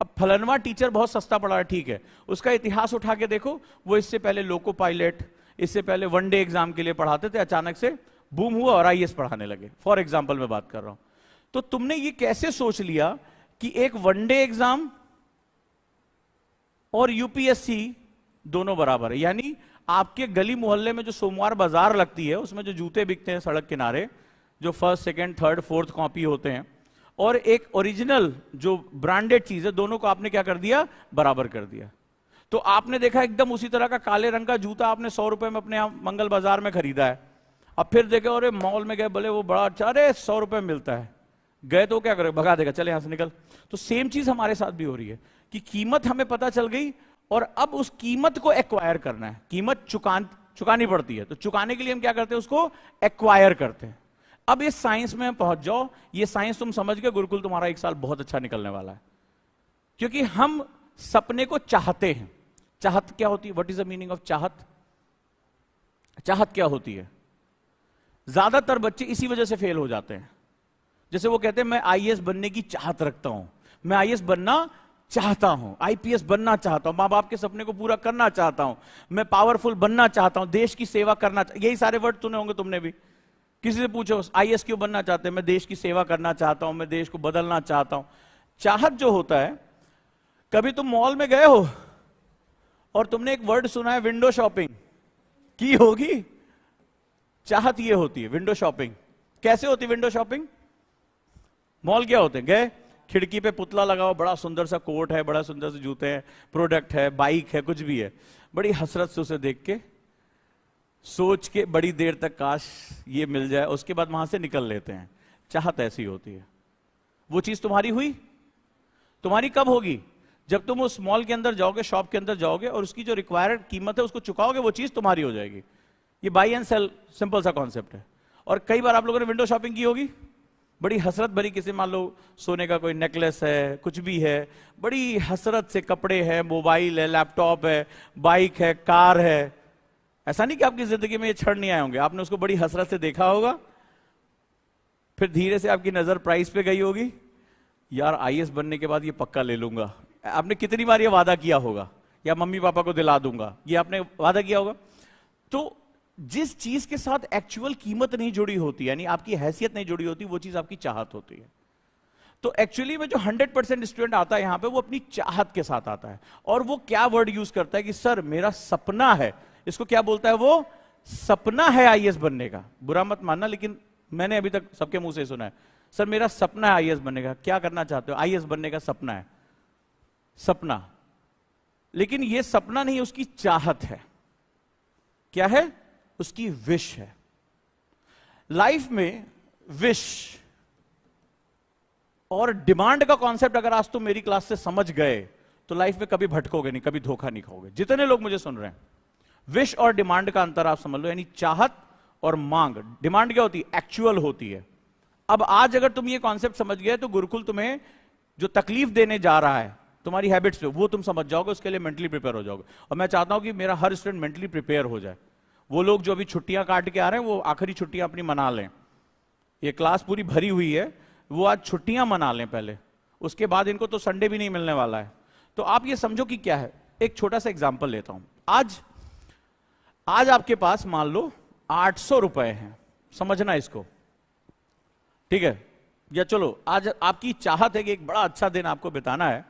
अब फलनवा टीचर बहुत सस्ता पढ़ा रहा है, ठीक है, उसका इतिहास उठा के देखो, वो इससे पहले लोको पायलट, इससे पहले वनडे एग्जाम के लिए पढ़ाते थे, अचानक से बूम हुआ और आईएएस पढ़ाने लगे। फॉर एग्जाम्पल मैं बात कर रहा हूं। तो तुमने ये कैसे सोच लिया कि एक वनडे एग्जाम और यूपीएससी दोनों बराबर है? यानी आपके गली मोहल्ले में जो सोमवार बाजार लगती है, उसमें जो जूते बिकते हैं सड़क किनारे, जो first second third fourth copy होते हैं, और एक ओरिजिनल जो ब्रांडेड चीज है, दोनों को आपने क्या कर दिया, बराबर कर दिया। तो आपने देखा एकदम उसी तरह का काले रंग का जूता आपने 100 रुपए में अपने यहां मंगल बाजार में खरीदा है। अब फिर देखे और मॉल में गए, बोले वो बड़ा अच्छा, अरे 100 रुपए में मिलता है, गए तो क्या करें, भगा देगा, चले यहां से निकल। तो सेम चीज हमारे साथ भी हो रही है कि कीमत हमें पता चल गई, और अब उस कीमत को एक्वायर करना है। कीमत चुकानी पड़ती है, तो चुकाने के लिए हम क्या करते हैं, उसको एक्वायर करते हैं। अब इस साइंस में पहुंच जाओ, ये साइंस तुम समझ गए, गुरुकुल तुम्हारा एक साल बहुत अच्छा निकलने वाला है। क्योंकि हम सपने को चाहते हैं। चाहत क्या होती है, what is the meaning of चाहत? चाहत क्या होती है? ज्यादातर बच्चे इसी वजह से फेल हो जाते हैं। जैसे वो कहते हैं मैं आईएएस बनने की चाहत रखता हूं, मैं आईएएस बनना चाहता हूं, आईपीएस बनना चाहता हूं, मां बाप के सपने को पूरा करना चाहता हूं, मैं पावरफुल बनना चाहता हूं, देश की सेवा करना, यही सारे वर्ड सुने होंगे तुमने भी। किसी से पूछो आईएएस क्यों बनना चाहते हैं, मैं देश की सेवा करना चाहता हूं, मैं देश को बदलना चाहता हूं। चाहत जो होता है, कभी तुम मॉल में गए हो और तुमने एक वर्ड सुना है विंडो शॉपिंग की होगी, चाहत ये होती है विंडो शॉपिंग। कैसे होती विंडो शॉपिंग? मॉल क्या होते हैं, गए खिड़की पे पुतला लगाओ, बड़ा सुंदर सा कोट है, बड़ा सुंदर से जूते हैं, प्रोडक्ट है, बाइक है, कुछ भी है, बड़ी हसरत से उसे देख के सोच के बड़ी देर तक काश ये मिल जाए, उसके बाद वहां से निकल लेते हैं। चाहत ऐसी होती है। वो चीज तुम्हारी हुई? तुम्हारी कब होगी? जब तुम उस मॉल के अंदर जाओगे, शॉप के अंदर जाओगे और उसकी जो रिक्वायर्ड कीमत है उसको चुकाओगे, वो चीज तुम्हारी हो जाएगी। ये बाई एंड सेल सिंपल सा कॉन्सेप्ट है। और कई बार आप लोगों ने विंडो शॉपिंग की होगी, बड़ी हसरत भरी, किसी मान लो सोने का कोई नेकलेस है, कुछ भी है, बड़ी हसरत से कपड़े हैं, मोबाइल है, लैपटॉप है, बाइक है, कार है। ऐसा नहीं कि आपकी जिंदगी में ये क्षण नहीं आए होंगे, आपने उसको बड़ी हसरत से देखा होगा, फिर धीरे से आपकी नजर प्राइस पे गई होगी, यार आईएएस बनने के बाद ये पक्का ले लूंगा। आपने कितनी बार ये वादा किया होगा, या मम्मी पापा को दिला दूंगा, ये आपने वादा किया होगा। तो जिस चीज के साथ एक्चुअल कीमत नहीं जुड़ी होती, यानी आपकी हैसियत नहीं जुड़ी होती, वो चीज आपकी चाहत होती है। तो एक्चुअली में जो 100% स्टूडेंट आता है यहां पे, वो अपनी चाहत के साथ आता है। और वो क्या वर्ड यूज करता है कि सर मेरा सपना है, इसको क्या बोलता है वो, सपना है आईएएस बनने का। बुरा मत मानना, लेकिन मैंने अभी तक सबके मुंह से सुना है, सर मेरा सपना है आईएएस बनने का। क्या करना चाहते हो? आईएएस बनने का सपना है। सपना, लेकिन ये सपना नहीं, उसकी चाहत है। क्या है? उसकी विश है। लाइफ में विश और डिमांड का कॉन्सेप्ट अगर आज तुम मेरी क्लास से समझ गए तो लाइफ में कभी भटकोगे नहीं, कभी धोखा नहीं खाओगे। जितने लोग मुझे सुन रहे हैं, विश और डिमांड का अंतर आप समझ लो, यानी चाहत और मांग। डिमांड क्या होती है? एक्चुअल होती है। अब आज अगर तुम ये कॉन्सेप्ट समझ गए तो गुरुकुल तुम्हें जो तकलीफ देने जा रहा है तुम्हारी हैबिट्स पे, वो तुम समझ जाओगे, उसके लिए मेंटली प्रिपेयर हो जाओगे। और मैं चाहता हूं कि मेरा हर स्टूडेंट मेंटली प्रिपेयर हो जाए। वो लोग जो अभी छुट्टियां काट के आ रहे हैं, वो आखिरी छुट्टियां अपनी मना लें। ये क्लास पूरी भरी हुई है, वो आज छुट्टियां मना लें पहले, उसके बाद इनको तो संडे भी नहीं मिलने वाला है। तो आप ये समझो कि क्या है। एक छोटा सा एग्जाम्पल लेता हूं। आज आपके पास मान लो 800 रुपए हैं, समझना इसको, ठीक है? या चलो आज आपकी चाहत है कि एक बड़ा अच्छा दिन आपको बिताना है,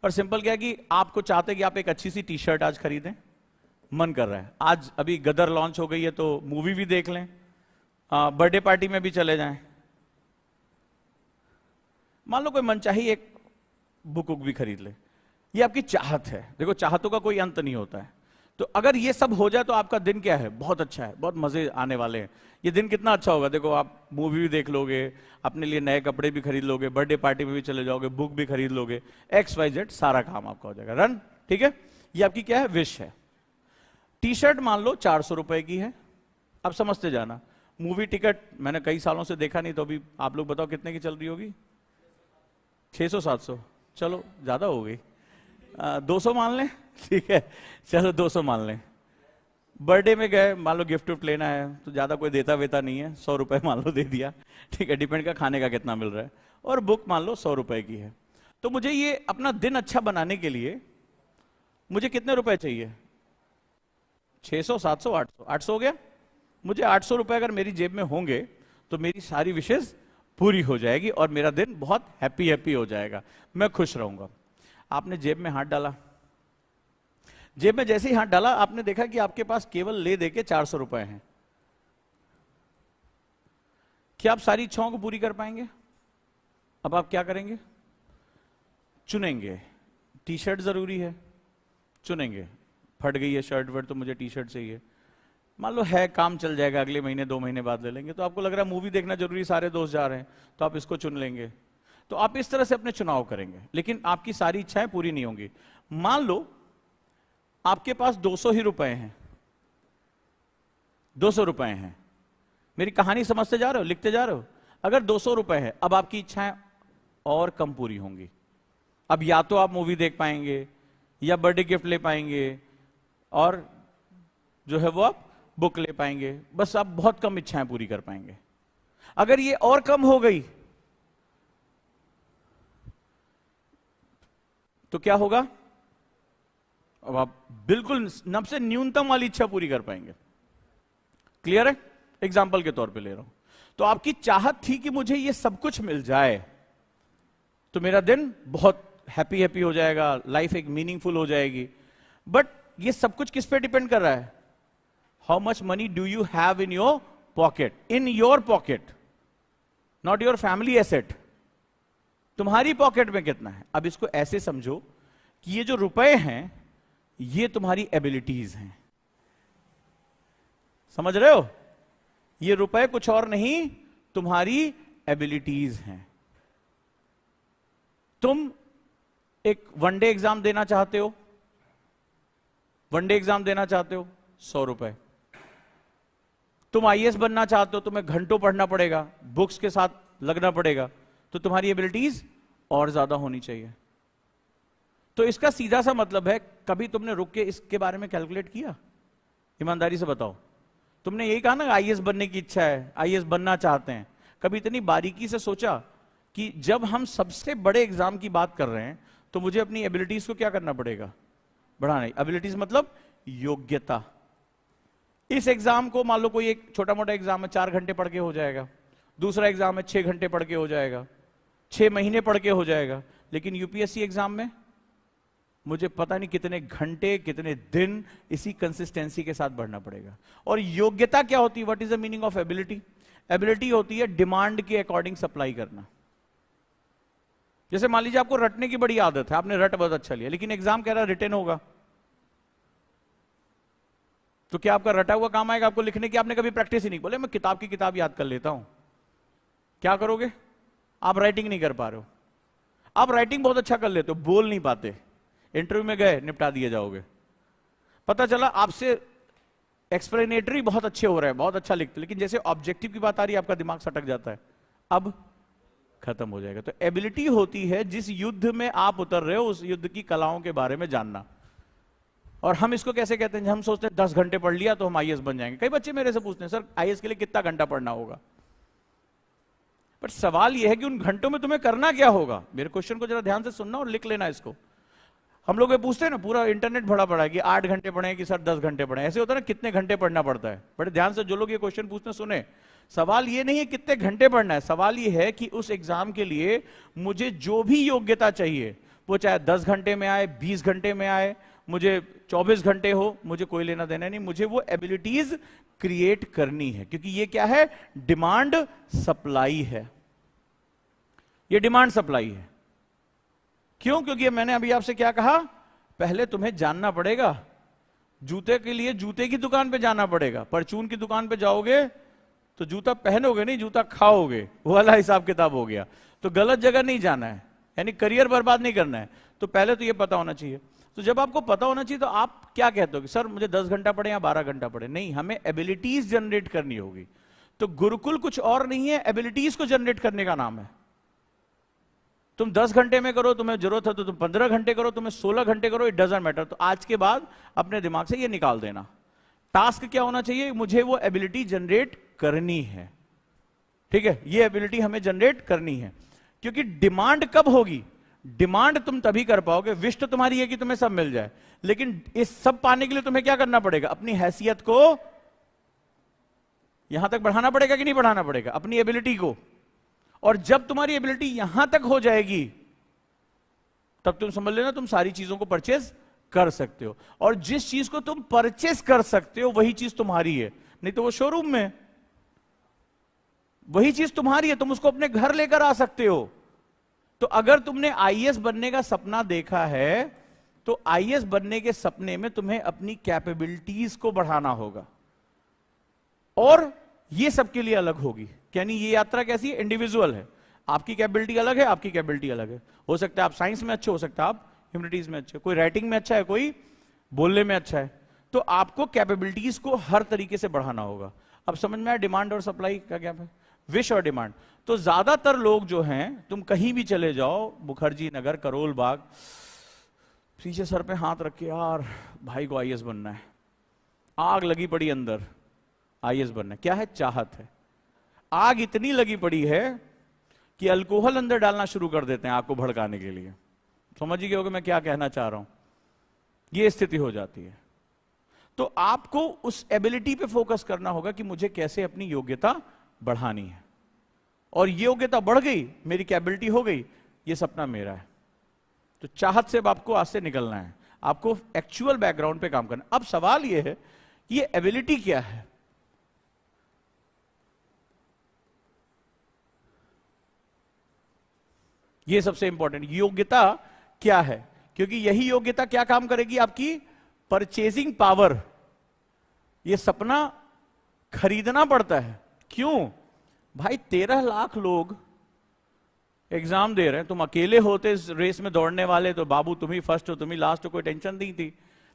और सिंपल क्या है कि आपको चाहते हैं कि आप एक अच्छी सी टी शर्ट आज खरीदें, मन कर रहा है। आज अभी गदर लॉन्च हो गई है तो मूवी भी देख लें, बर्थडे पार्टी में भी चले जाएं, मान लो कोई मनचाही एक बुक भी खरीद ले। ये आपकी चाहत है। देखो, चाहतों का कोई अंत नहीं होता है। तो अगर ये सब हो जाए तो आपका दिन क्या है? बहुत अच्छा है, बहुत मजे आने वाले हैं। ये दिन कितना अच्छा होगा, देखो आप मूवी भी देख लोगे, अपने लिए नए कपड़े भी खरीद लोगे, बर्थडे पार्टी में भी चले जाओगे, बुक भी खरीद लोगे, XYZ सारा काम आपका हो जाएगा रन। ठीक है? ये आपकी क्या है? विश है। टी शर्ट मान लो 400 रुपए की है। अब समझते जाना, मूवी टिकट मैंने कई सालों से देखा नहीं, तो अभी आप लोग बताओ कितने की चल रही होगी? 600-700, चलो ज्यादा हो गई, 200 मान लें, ठीक है? चलो 200 मान लें। बर्थडे में गए, मान लो गिफ्ट विफ्ट लेना है तो ज्यादा कोई देता वेता नहीं है, 100 रुपए मान लो दे दिया, ठीक है? डिपेंड का खाने का कितना मिल रहा है। और बुक मान लो 100 रुपए की है। तो मुझे ये अपना दिन अच्छा बनाने के लिए मुझे कितने रुपए चाहिए? 600, 700, 800, 800 हो गया। मुझे 800 रुपए अगर मेरी जेब में होंगे तो मेरी सारी विशेष पूरी हो जाएगी और मेरा दिन बहुत हैप्पी हो जाएगा, मैं खुश रहूंगा। आपने जेब में हाथ डाला, जेब में जैसे ही हाथ डाला आपने देखा कि आपके पास केवल ले दे के 400 रुपए हैं। क्या आप सारी इच्छाओं को पूरी कर पाएंगे? अब आप क्या करेंगे? चुनेंगे। टी शर्ट जरूरी है, चुनेंगे। फट गई है शर्ट वर्ट तो मुझे टी शर्ट चाहिए। मान लो है, काम चल जाएगा, अगले महीने 2 महीने बाद ले लेंगे। तो आपको लग रहा है मूवी देखना जरूरी, सारे दोस्त जा रहे हैं तो आप इसको चुन लेंगे। तो आप इस तरह से अपने चुनाव करेंगे, लेकिन आपकी सारी इच्छाएं पूरी नहीं होंगी। मान लो आपके पास 200 ही रुपए हैं, 200 रुपए हैं। मेरी कहानी समझते जा रहे हो, लिखते जा रहे हो? अगर 200 रुपए है, अब आपकी इच्छाएं और कम पूरी होंगी। अब या तो आप मूवी देख पाएंगे, या बर्थडे गिफ्ट ले पाएंगे, और जो है वो आप बुक ले पाएंगे। बस आप बहुत कम इच्छाएं पूरी कर पाएंगे। अगर ये और कम हो गई तो क्या होगा? अब आप बिल्कुल सबसे न्यूनतम वाली इच्छा पूरी कर पाएंगे। क्लियर है? एग्जाम्पल के तौर पे ले रहा हूं। तो आपकी चाहत थी कि मुझे ये सब कुछ मिल जाए तो मेरा दिन बहुत हैप्पी हो जाएगा, लाइफ एक मीनिंगफुल हो जाएगी। बट ये सब कुछ किस पे डिपेंड कर रहा है? How much money do you have in your pocket? In your pocket, not your family asset. तुम्हारी पॉकेट में कितना है? अब इसको ऐसे समझो कि ये जो रुपए हैं ये तुम्हारी एबिलिटीज हैं। समझ रहे हो? ये रुपए कुछ और नहीं, तुम्हारी एबिलिटीज हैं। तुम एक वनडे एग्जाम देना चाहते हो, वनडे एग्जाम देना चाहते हो, 100 रुपए। तुम आईएएस बनना चाहते हो, तुम्हें घंटों पढ़ना पड़ेगा, बुक्स के साथ लगना पड़ेगा, तो तुम्हारी एबिलिटीज और ज्यादा होनी चाहिए। तो इसका सीधा सा मतलब है, कभी तुमने रुक के इसके बारे में कैलकुलेट किया? ईमानदारी से बताओ। तुमने यही कहा ना आईएएस बनने की इच्छा है, आईएएस बनना चाहते हैं, कभी इतनी बारीकी से सोचा कि जब हम सबसे बड़े एग्जाम की बात कर रहे हैं तो मुझे अपनी एबिलिटीज को क्या करना पड़ेगा? बढ़ाना। एबिलिटीज मतलब योग्यता। इस एग्जाम को मान लो कोई एक छोटा मोटा एग्जाम है, 4 घंटे पढ़ के हो जाएगा, दूसरा एग्जाम है 6 घंटे पढ़ के हो जाएगा, 6 महीने पढ़ के हो जाएगा, लेकिन यूपीएससी एग्जाम में मुझे पता नहीं कितने घंटे कितने दिन इसी कंसिस्टेंसी के साथ बढ़ना पड़ेगा। और योग्यता क्या होती है? What is the meaning of ability? Ability होती है डिमांड के अकॉर्डिंग सप्लाई करना। जैसे मान लीजिए आपको रटने की बड़ी आदत है, आपने रट बहुत अच्छा लिया, लेकिन एग्जाम कह रहा है रिटन होगा, तो क्या आपका रटा हुआ काम आएगा? आपको लिखने की आपने कभी प्रैक्टिस ही नहीं, बोले मैं किताब की किताब याद कर लेता हूं, क्या करोगे? आप राइटिंग नहीं कर पा रहे हो। आप राइटिंग बहुत अच्छा कर लेते हो, बोल नहीं पाते, इंटरव्यू में गए निपटा दिए जाओगे। पता चला आपसे एक्सप्लेनेटरी बहुत अच्छे हो रहे हैं, बहुत अच्छा लिखते, लेकिन जैसे ऑब्जेक्टिव की बात आ रही है आपका दिमाग सटक जाता है, अब खत्म हो जाएगा। तो एबिलिटी होती है जिस युद्ध में आप उतर रहे हो उस युद्ध की कलाओं के बारे में जानना। और हम इसको कैसे कहते हैं? हम सोचते हैं 10 घंटे पढ़ लिया तो हम आईएएस बन जाएंगे। कई बच्चे मेरे से पूछते हैं सर आईएएस के लिए कितना घंटा पढ़ना होगा? पर सवाल यह है कि उन घंटों में तुम्हें करना क्या होगा? मेरे क्वेश्चन को जरा ध्यान से सुनना और लिख लेना इसको। हम लोग ये पूछते हैं ना, पूरा इंटरनेट भरा पड़ा है कि 8 घंटे पढ़े कि सर 10 घंटे पढ़े। ऐसे होता है ना, कितने घंटे पढ़ना पड़ता है? बड़े ध्यान से जो लोग ये क्वेश्चन पूछते हैं सुने। सवाल ये नहीं है कितने घंटे पढ़ना है, सवाल ये है कि उस एग्जाम के लिए मुझे जो भी योग्यता चाहिए, वो चाहे 10 घंटे में आए, 20 घंटे में आए, मुझे 24 घंटे हो, मुझे कोई लेना देना नहीं, मुझे वो एबिलिटीज क्रिएट करनी है। क्योंकि ये क्या है? डिमांड सप्लाई है। ये डिमांड सप्लाई है। क्यों? क्योंकि मैंने अभी आपसे क्या कहा? पहले तुम्हें जानना पड़ेगा, जूते के लिए जूते की दुकान पे जाना पड़ेगा। परचून की दुकान पे जाओगे तो जूता पहनोगे नहीं, जूता खाओगे, वो वाला हिसाब किताब हो गया। तो गलत जगह नहीं जाना है, यानी करियर बर्बाद नहीं करना है। तो पहले तो ये पता होना चाहिए। तो जब आपको पता होना चाहिए तो आप क्या कहते हो कि सर मुझे 10 घंटा पढ़े या 12 घंटा पढ़े? नहीं, हमें एबिलिटीज जनरेट करनी होगी। तो गुरुकुल कुछ और नहीं है, एबिलिटीज को जनरेट करने का नाम है। तुम 10 घंटे में करो, तुम्हें जरूरत है तो तुम 15 घंटे करो, तुम्हें 16 घंटे करो, इट डजंट मैटर। तो आज के बाद अपने दिमाग से ये निकाल देना, टास्क क्या होना चाहिए? मुझे वो एबिलिटी जनरेट करनी है। ठीक है, ये एबिलिटी हमें जनरेट करनी है। क्योंकि डिमांड कब होगी? डिमांड तुम तभी कर पाओगे, विश तो तुम्हारी है कि तुम्हें सब मिल जाए, लेकिन इस सब पाने के लिए तुम्हें क्या करना पड़ेगा? अपनी हैसियत को यहां तक बढ़ाना पड़ेगा कि नहीं बढ़ाना पड़ेगा? अपनी एबिलिटी को। और जब तुम्हारी एबिलिटी यहां तक हो जाएगी तब तुम समझ लेना तुम सारी चीजों को परचेज कर सकते हो। और जिस चीज को तुम परचेज कर सकते हो वही चीज तुम्हारी है, नहीं तो वो शोरूम में। वही चीज तुम्हारी है, तुम उसको अपने घर लेकर आ सकते हो। तो अगर तुमने आईएएस बनने का सपना देखा है तो आईएएस बनने के सपने में तुम्हें अपनी कैपेबिलिटीज को बढ़ाना होगा, और ये सबके लिए अलग होगी। यानी ये यात्रा कैसी है? इंडिविजुअल है। आपकी कैपेबिलिटी अलग है, आपकी कैपेबिलिटी अलग है। हो सकता है आप साइंस में अच्छे, हो सकता है आप ह्यूमैनिटीज में अच्छे, कोई राइटिंग में अच्छा है, कोई बोलने में अच्छा है। तो आपको कैपेबिलिटीज को हर तरीके से बढ़ाना होगा। अब समझ में आया डिमांड और सप्लाई का गैप है, विश और डिमांड। तो ज्यादातर लोग जो हैं, तुम कहीं भी चले जाओ, मुखर्जी नगर, करोल बाग, पीछे सर पे हाथ रख के, यार भाई को आईएएस बनना है, आग लगी पड़ी अंदर, आईएएस बनना है। क्या है? चाहत है। आग इतनी लगी पड़ी है कि अल्कोहल अंदर डालना शुरू कर देते हैं आग को भड़काने के लिए। समझ ही गए होगे मैं क्या कहना चाह रहा हूं। यह स्थिति हो जाती है। तो आपको उस एबिलिटी पे फोकस करना होगा कि मुझे कैसे अपनी योग्यता बढ़ानी है, और योग्यता बढ़ गई, मेरी कैपेबिलिटी हो गई, ये सपना मेरा है। तो चाहत से आपको आज से निकलना है, आपको एक्चुअल बैकग्राउंड पे काम करना। अब सवाल यह है कि ये एबिलिटी क्या है? ये सबसे इंपॉर्टेंट, योग्यता क्या है? क्योंकि यही योग्यता क्या काम करेगी? आपकी परचेजिंग पावर। ये सपना खरीदना पड़ता है। क्यों भाई? 13 लाख लोग एग्जाम दे रहे हैं, तुम अकेले होते इस रेस में दौड़ने वाले तो बाबू तुम ही फर्स्ट हो, तुम ही लास्ट हो, कोई टेंशन नहीं थी।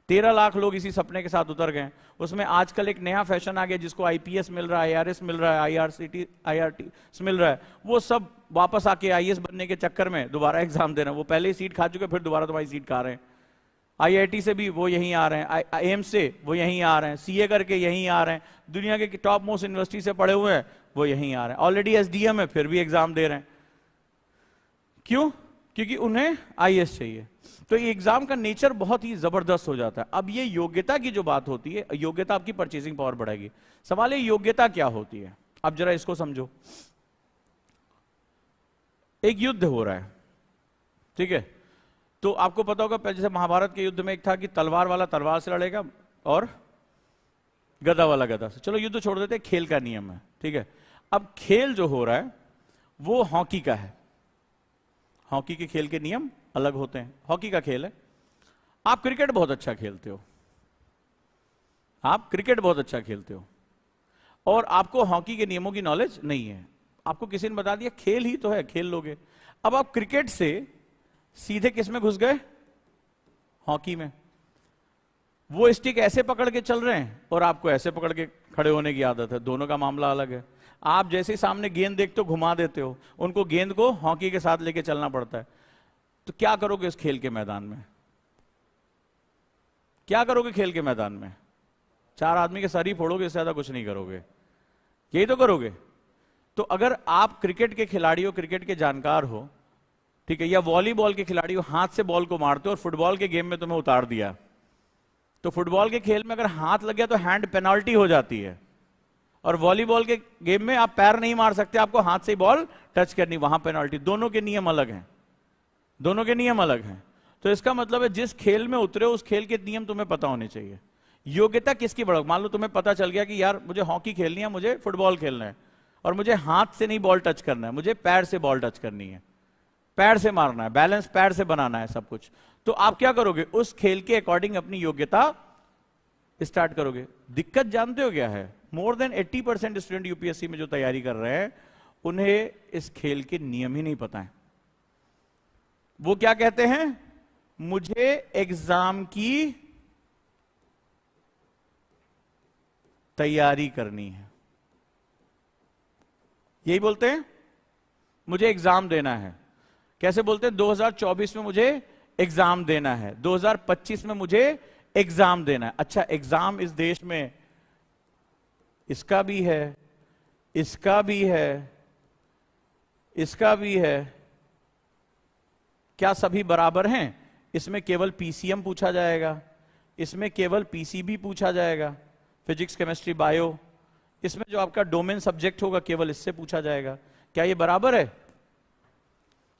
13 लाख लोग इसी सपने के साथ उतर गए। उसमें आजकल एक नया फैशन आ गया जिसको आईपीएस मिल रहा है, आईआरएस मिल रहा है, आईआरटी मिल रहा है, वो सब वापस आके आईएएस बनने के चक्कर में दोबारा एग्जाम दे रहे हैं। वो पहले ही सीट खा चुके, फिर दोबारा तुम्हारी सीट खा रहे हैं। आईआईटी से भी वो यहीं आ रहे हैं, एम्स से वो यहीं आ रहे हैं, सीए करके यहीं आ रहे हैं, दुनिया के टॉप मोस्ट यूनिवर्सिटी से पढ़े हुए हैं वो यहीं आ रहे हैं। ऑलरेडी एसडीएम है फिर भी एग्जाम दे रहे हैं। क्यों? क्योंकि उन्हें आईएएस चाहिए। तो ये एग्जाम का नेचर बहुत ही जबरदस्त हो जाता है। अब ये योग्यता की जो बात होती है, योग्यता आपकी परचेसिंग पावर बढ़ाएगी। सवाल है योग्यता क्या होती है? अब जरा इसको समझो। एक युद्ध हो रहा है, ठीक है, तो आपको पता होगा जैसे महाभारत के युद्ध में एक था कि तलवार वाला तलवार से लड़ेगा और गदा वाला गदा से। चलो युद्ध छोड़ देते, खेल का नियम है, ठीक है। अब खेल जो हो रहा है वो हॉकी का है। हॉकी के खेल के नियम अलग होते हैं। हॉकी का खेल है, आप क्रिकेट बहुत अच्छा खेलते हो, आप क्रिकेट बहुत अच्छा खेलते हो और आपको हॉकी के नियमों की नॉलेज नहीं है। आपको किसी ने बता दिया खेल ही तो है, खेल लोगे। अब आप क्रिकेट से सीधे किस में घुस गए? हॉकी में। वो स्टिक ऐसे पकड़ के चल रहे हैं और आपको ऐसे पकड़ के खड़े होने की आदत है, दोनों का मामला अलग है। आप जैसे ही सामने गेंद देखते हो घुमा देते हो, उनको गेंद को हॉकी के साथ लेके चलना पड़ता है। तो क्या करोगे इस खेल के मैदान में? क्या करोगे खेल के मैदान में? 4 आदमी के सर ही फोड़ोगे, इससे ज्यादा कुछ नहीं करोगे, यही तो करोगे। तो अगर आप क्रिकेट के खिलाड़ी हो, क्रिकेट के जानकार हो, ठीक है, या वॉलीबॉल के खिलाड़ी हो, हाथ से बॉल को मारते हो और फुटबॉल के गेम में तुम्हें उतार दिया, तो फुटबॉल के खेल में अगर हाथ लग गया तो हैंड पेनल्टी हो जाती है, और वॉलीबॉल के गेम में आप पैर नहीं मार सकते, आपको हाथ से ही बॉल टच करनी, वहां पेनल्टी। दोनों के नियम अलग हैं, दोनों के नियम अलग हैं। तो इसका मतलब है जिस खेल में उतरे हो उस खेल के नियम तुम्हें पता होने चाहिए। योग्यता किसकी बढ़ो? मान लो तुम्हें पता चल गया कि यार मुझे हॉकी खेलनी है, मुझे फुटबॉल खेलना है, और मुझे हाथ से नहीं बॉल टच करना है, मुझे पैर से बॉल टच करनी है, पैर से मारना है, बैलेंस पैर से बनाना है सब कुछ। तो आप क्या करोगे? उस खेल के अकॉर्डिंग अपनी योग्यता स्टार्ट करोगे। दिक्कत जानते हो क्या है? मोर देन 80% स्टूडेंट यूपीएससी में जो तैयारी कर रहे हैं उन्हें इस खेल के नियम ही नहीं पता है। वो क्या कहते हैं? मुझे एग्जाम की तैयारी करनी है, यही बोलते हैं, मुझे एग्जाम देना है। कैसे बोलते हैं? 2024 में मुझे एग्जाम देना है, 2025 में मुझे एग्जाम देना है। अच्छा, एग्जाम इस देश में इसका भी है, इसका भी है, इसका भी है, क्या सभी बराबर हैं? इसमें केवल पीसीएम पूछा जाएगा, इसमें केवल पीसीबी पूछा जाएगा, फिजिक्स केमिस्ट्री बायो, इसमें जो आपका डोमेन सब्जेक्ट होगा केवल इससे पूछा जाएगा। क्या ये बराबर है?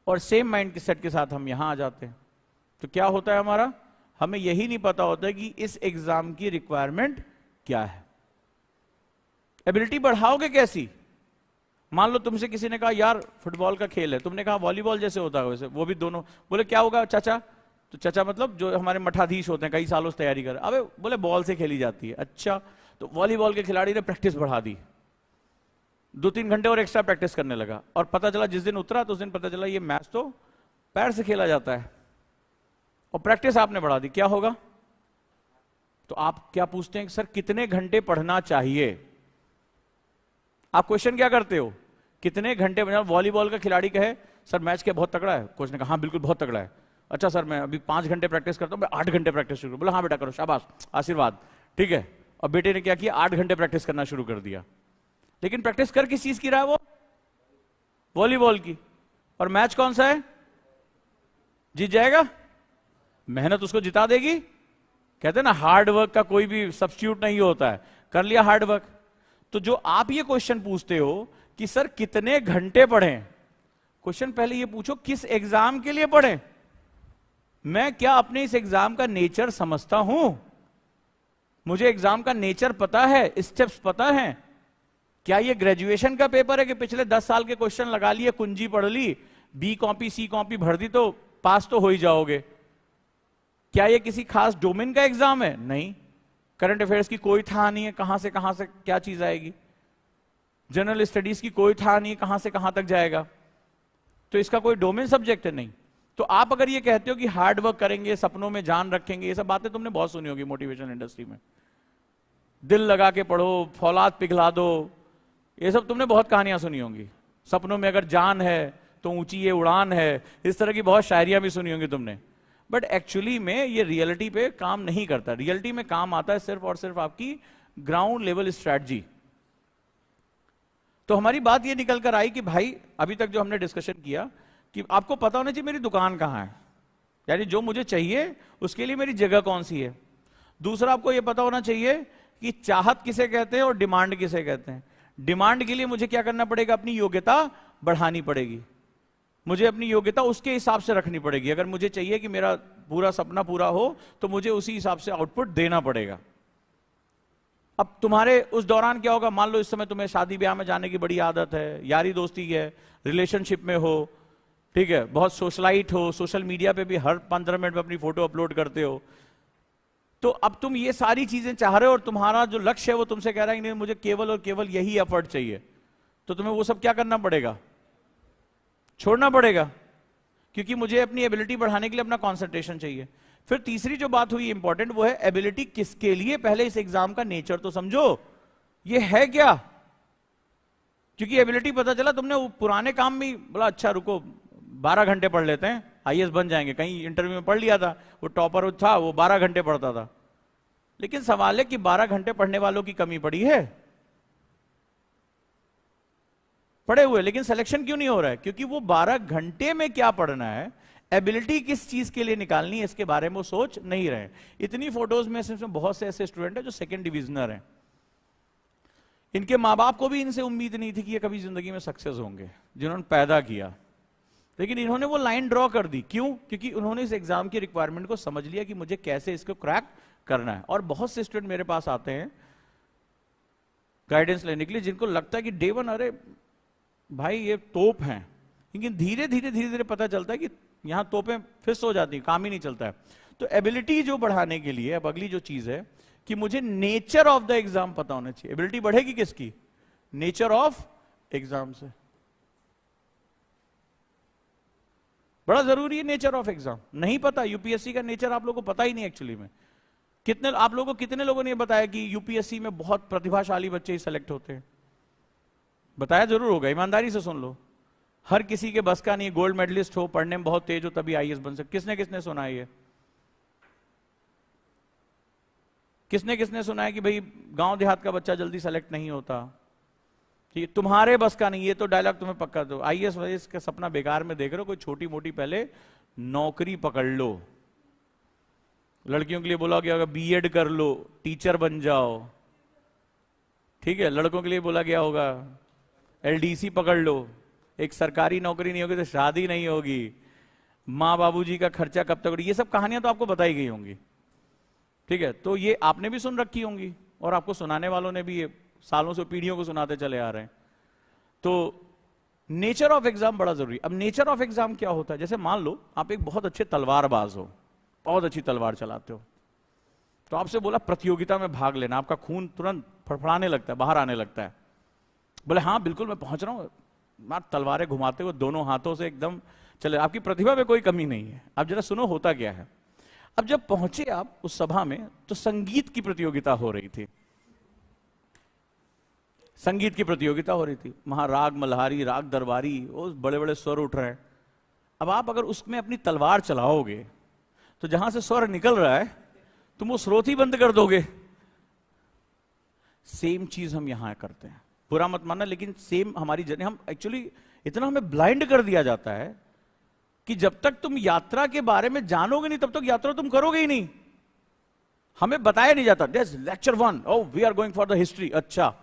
और सेम माइंड के सेट के साथ हम यहां आ जाते हैं तो क्या होता है हमारा? हमें यही नहीं पता होता कि इस एग्जाम की रिक्वायरमेंट क्या है। एबिलिटी बढ़ाओगे कैसी? मान लो तुमसे किसी ने कहा यार फुटबॉल का खेल है, तुमने कहा वॉलीबॉल जैसे होता है वैसे, वो भी दोनों बोले क्या होगा चाचा? तो चाचा मतलब जो हमारे मठाधीश होते हैं, कई सालों से तैयारी कर, अबे बोले बॉल से खेली जाती है। अच्छा, तो वॉलीबॉल के खिलाड़ी ने प्रैक्टिस बढ़ा दी, 2-3 घंटे और एक्स्ट्रा प्रैक्टिस करने लगा, और पता चला जिस दिन उतरा तो उस दिन पता चला ये मैच तो पैर से खेला जाता है, और प्रैक्टिस आपने बढ़ा दी, क्या होगा? तो आप क्या पूछते हैं सर कितने घंटे पढ़ना चाहिए? आप क्वेश्चन क्या करते हो? कितने घंटे? वॉलीबॉल का खिलाड़ी कहे सर मैच क्या बहुत तगड़ा है, कोच ने कहा हाँ बिल्कुल बहुत तगड़ा है। अच्छा सर मैं अभी 5 घंटे प्रैक्टिस करता हूं, मैं 8 घंटे प्रैक्टिस शुरू। बोला हाँ बेटा करो, शाबाश, आशीर्वाद, ठीक है। और बेटे ने क्या किया? 8 घंटे प्रैक्टिस करना शुरू कर दिया। लेकिन प्रैक्टिस कर किस चीज की रहा है वो? वॉलीबॉल की। और मैच कौन सा है? जीत जाएगा, मेहनत उसको जिता देगी। कहते हैं ना हार्ड वर्क का कोई भी सब्स्टिट्यूट नहीं होता है, कर लिया हार्ड वर्क। तो जो आप ये क्वेश्चन पूछते हो कि सर कितने घंटे पढ़ें, क्वेश्चन पहले ये पूछो किस एग्जाम के लिए पढ़ें। मैं क्या अपने इस एग्जाम का नेचर समझता हूं? मुझे एग्जाम का नेचर पता है, स्टेप्स पता है? क्या ये ग्रेजुएशन का पेपर है कि पिछले 10 साल के क्वेश्चन लगा लिए, कुंजी पढ़ ली, बी कॉपी सी कॉपी भर दी तो पास तो हो ही जाओगे? क्या ये किसी खास डोमेन का एग्जाम है? नहीं। करंट अफेयर्स की कोई था नहीं है कहां से क्या चीज आएगी, जनरल स्टडीज की कोई था नहीं कहां से कहां तक जाएगा, तो इसका कोई डोमेन सब्जेक्ट है नहीं। तो आप अगर ये कहते हो कि हार्ड वर्क करेंगे, सपनों में जान रखेंगे, ये सब बातें तुमने बहुत सुनी होगी मोटिवेशन इंडस्ट्री में। दिल लगा के पढ़ो, फौलाद पिघला दो, ये सब तुमने बहुत कहानियां सुनी होंगी। सपनों में अगर जान है तो ऊंची ये उड़ान है, इस तरह की बहुत शायरियां भी सुनी होंगी तुमने। बट एक्चुअली में ये रियलिटी पे काम नहीं करता। रियलिटी में काम आता है सिर्फ और सिर्फ आपकी ग्राउंड लेवल स्ट्रैटेजी। तो हमारी बात ये निकल कर आई कि भाई अभी तक जो हमने डिस्कशन किया कि आपको पता होना चाहिए मेरी दुकान कहां है, यानी जो मुझे चाहिए उसके लिए मेरी जगह कौन सी है। दूसरा, आपको यह पता होना चाहिए कि चाहत किसे कहते हैं और डिमांड किसे कहते हैं। डिमांड के लिए मुझे क्या करना पड़ेगा, अपनी योग्यता बढ़ानी पड़ेगी, मुझे अपनी योग्यता उसके हिसाब से रखनी पड़ेगी। अगर मुझे चाहिए कि मेरा पूरा सपना पूरा हो तो मुझे उसी हिसाब से आउटपुट देना पड़ेगा। अब तुम्हारे उस दौरान क्या होगा, मान लो इस समय तुम्हें शादी ब्याह में जाने की बड़ी आदत है, यारी दोस्ती है, रिलेशनशिप में हो, ठीक है, बहुत सोशलाइट हो, सोशल मीडिया पे भी हर 15 मिनट में अपनी फोटो अपलोड करते हो। तो अब तुम ये सारी चीजें चाह रहे हो और तुम्हारा जो लक्ष्य है वो तुमसे कह रहा है कि नहीं मुझे केवल और केवल यही एफर्ट चाहिए, तो तुम्हें वो सब क्या करना पड़ेगा, छोड़ना पड़ेगा, क्योंकि मुझे अपनी एबिलिटी बढ़ाने के लिए अपना कॉन्सेंट्रेशन चाहिए। फिर तीसरी जो बात हुई इंपॉर्टेंट, वो है एबिलिटी किसके लिए। पहले इस एग्जाम का नेचर तो समझो, ये है क्या, क्योंकि एबिलिटी पता चला तुमने वो पुराने काम में बोला अच्छा रुको 12 घंटे पढ़ लेते हैं आईएएस बन जाएंगे, कहीं इंटरव्यू में पढ़ लिया था, वो टॉपर था वो 12 घंटे पढ़ता था। लेकिन सवाल है कि 12 घंटे पढ़ने वालों की कमी पड़ी है, पढ़े हुए, लेकिन सिलेक्शन क्यों नहीं हो रहा है, क्योंकि वो 12 घंटे में क्या पढ़ना है, एबिलिटी किस चीज के लिए निकालनी है, इसके बारे में वो सोच नहीं रहे। इतनी फोटोज में सिर्फ बहुत से ऐसे स्टूडेंट हैं जो सेकंड डिविजनर हैं, इनके माँ बाप को भी इनसे उम्मीद नहीं थी कि ये कभी जिंदगी में सक्सेस होंगे, जिन्होंने पैदा किया, लेकिन इन्होंने वो लाइन ड्रॉ कर दी। क्यों? क्योंकि उन्होंने इस एग्जाम की रिक्वायरमेंट को समझ लिया कि मुझे कैसे इसको क्रैक करना है। और बहुत से स्टूडेंट मेरे पास आते हैं गाइडेंस लेने के लिए, जिनको लगता है कि डे वन अरे भाई ये तोप हैं, लेकिन धीरे धीरे पता चलता है कि यहां तोपें फिस हो जाती, काम ही नहीं चलता है। तो एबिलिटी जो बढ़ाने के लिए अब अगली जो चीज है कि मुझे नेचर ऑफ द एग्जाम पता होना चाहिए। एबिलिटी बढ़ेगी किसकी, नेचर ऑफ एग्जाम से। बड़ा जरूरी है नेचर ऑफ एग्जाम, नहीं पता यूपीएससी का नेचर आप लोगों को पता ही नहीं एक्चुअली में। आप लोगों को कितने लोगों ने बताया कि यूपीएससी में बहुत प्रतिभाशाली बच्चे ही सेलेक्ट होते हैं? बताया जरूर होगा, ईमानदारी से सुन लो। हर किसी के बस का नहीं, गोल्ड मेडलिस्ट हो, पढ़ने में बहुत तेज हो तभी आईएएस बन सकते। किसने किसने सुना है ये? किसने किसने सुना है कि भाई गांव देहात का बच्चा जल्दी सेलेक्ट नहीं होता, कि तुम्हारे बस का नहीं? ये तो डायलॉग तुम्हें पक्का दो। आईएएस वाईएएस का सपना बेकार में देख रहे हो, कोई छोटी मोटी पहले नौकरी पकड़ लो। लड़कियों के लिए बोला गया होगा बीएड कर लो, टीचर बन जाओ, ठीक है। लड़कों के लिए बोला गया होगा एलडीसी पकड़ लो, एक सरकारी नौकरी नहीं होगी तो शादी नहीं होगी, माँ बाबूजी का खर्चा कब तक। ये सब कहानियां तो आपको बताई गई होंगी, ठीक है। तो ये आपने भी सुन रखी होंगी और आपको सुनाने वालों ने भी ये सालों से पीढ़ियों को सुनाते चले आ रहे हैं। तो नेचर ऑफ एग्जाम बड़ा जरूरी। अब नेचर ऑफ एग्जाम क्या होता है, जैसे मान लो आप एक बहुत अच्छे तलवारबाज हो, बहुत अच्छी तलवार चलाते हो, तो आपसे बोला प्रतियोगिता में भाग लेना, आपका खून तुरंत फड़फड़ाने लगता है, बाहर आने लगता है। बोले हाँ बिल्कुल मैं पहुंच रहा हूं, मार तलवारें घुमाते हुए दोनों हाथों से एकदम चले। आपकी प्रतिभा में कोई कमी नहीं है। अब जरा सुनो होता क्या है। अब जब पहुंचे आप उस सभा में तो संगीत की प्रतियोगिता हो रही थी, संगीत की प्रतियोगिता हो रही थी। वहां राग मल्हारी, राग दरबारी, वो बड़े बड़े स्वर उठ रहे हैं। अब आप अगर उसमें अपनी तलवार चलाओगे तो जहां से स्वर निकल रहा है तुम वो स्रोत ही बंद कर दोगे। सेम चीज हम यहां करते हैं, बुरा मत मानना, लेकिन सेम हमारी जर्नी। हम एक्चुअली इतना हमें ब्लाइंड कर दिया जाता है कि जब तक तुम यात्रा के बारे में जानोगे नहीं तब तक यात्रा तुम करोगे ही नहीं। हमें बताया नहीं जाता lecture 1 oh we are going for the history, अच्छा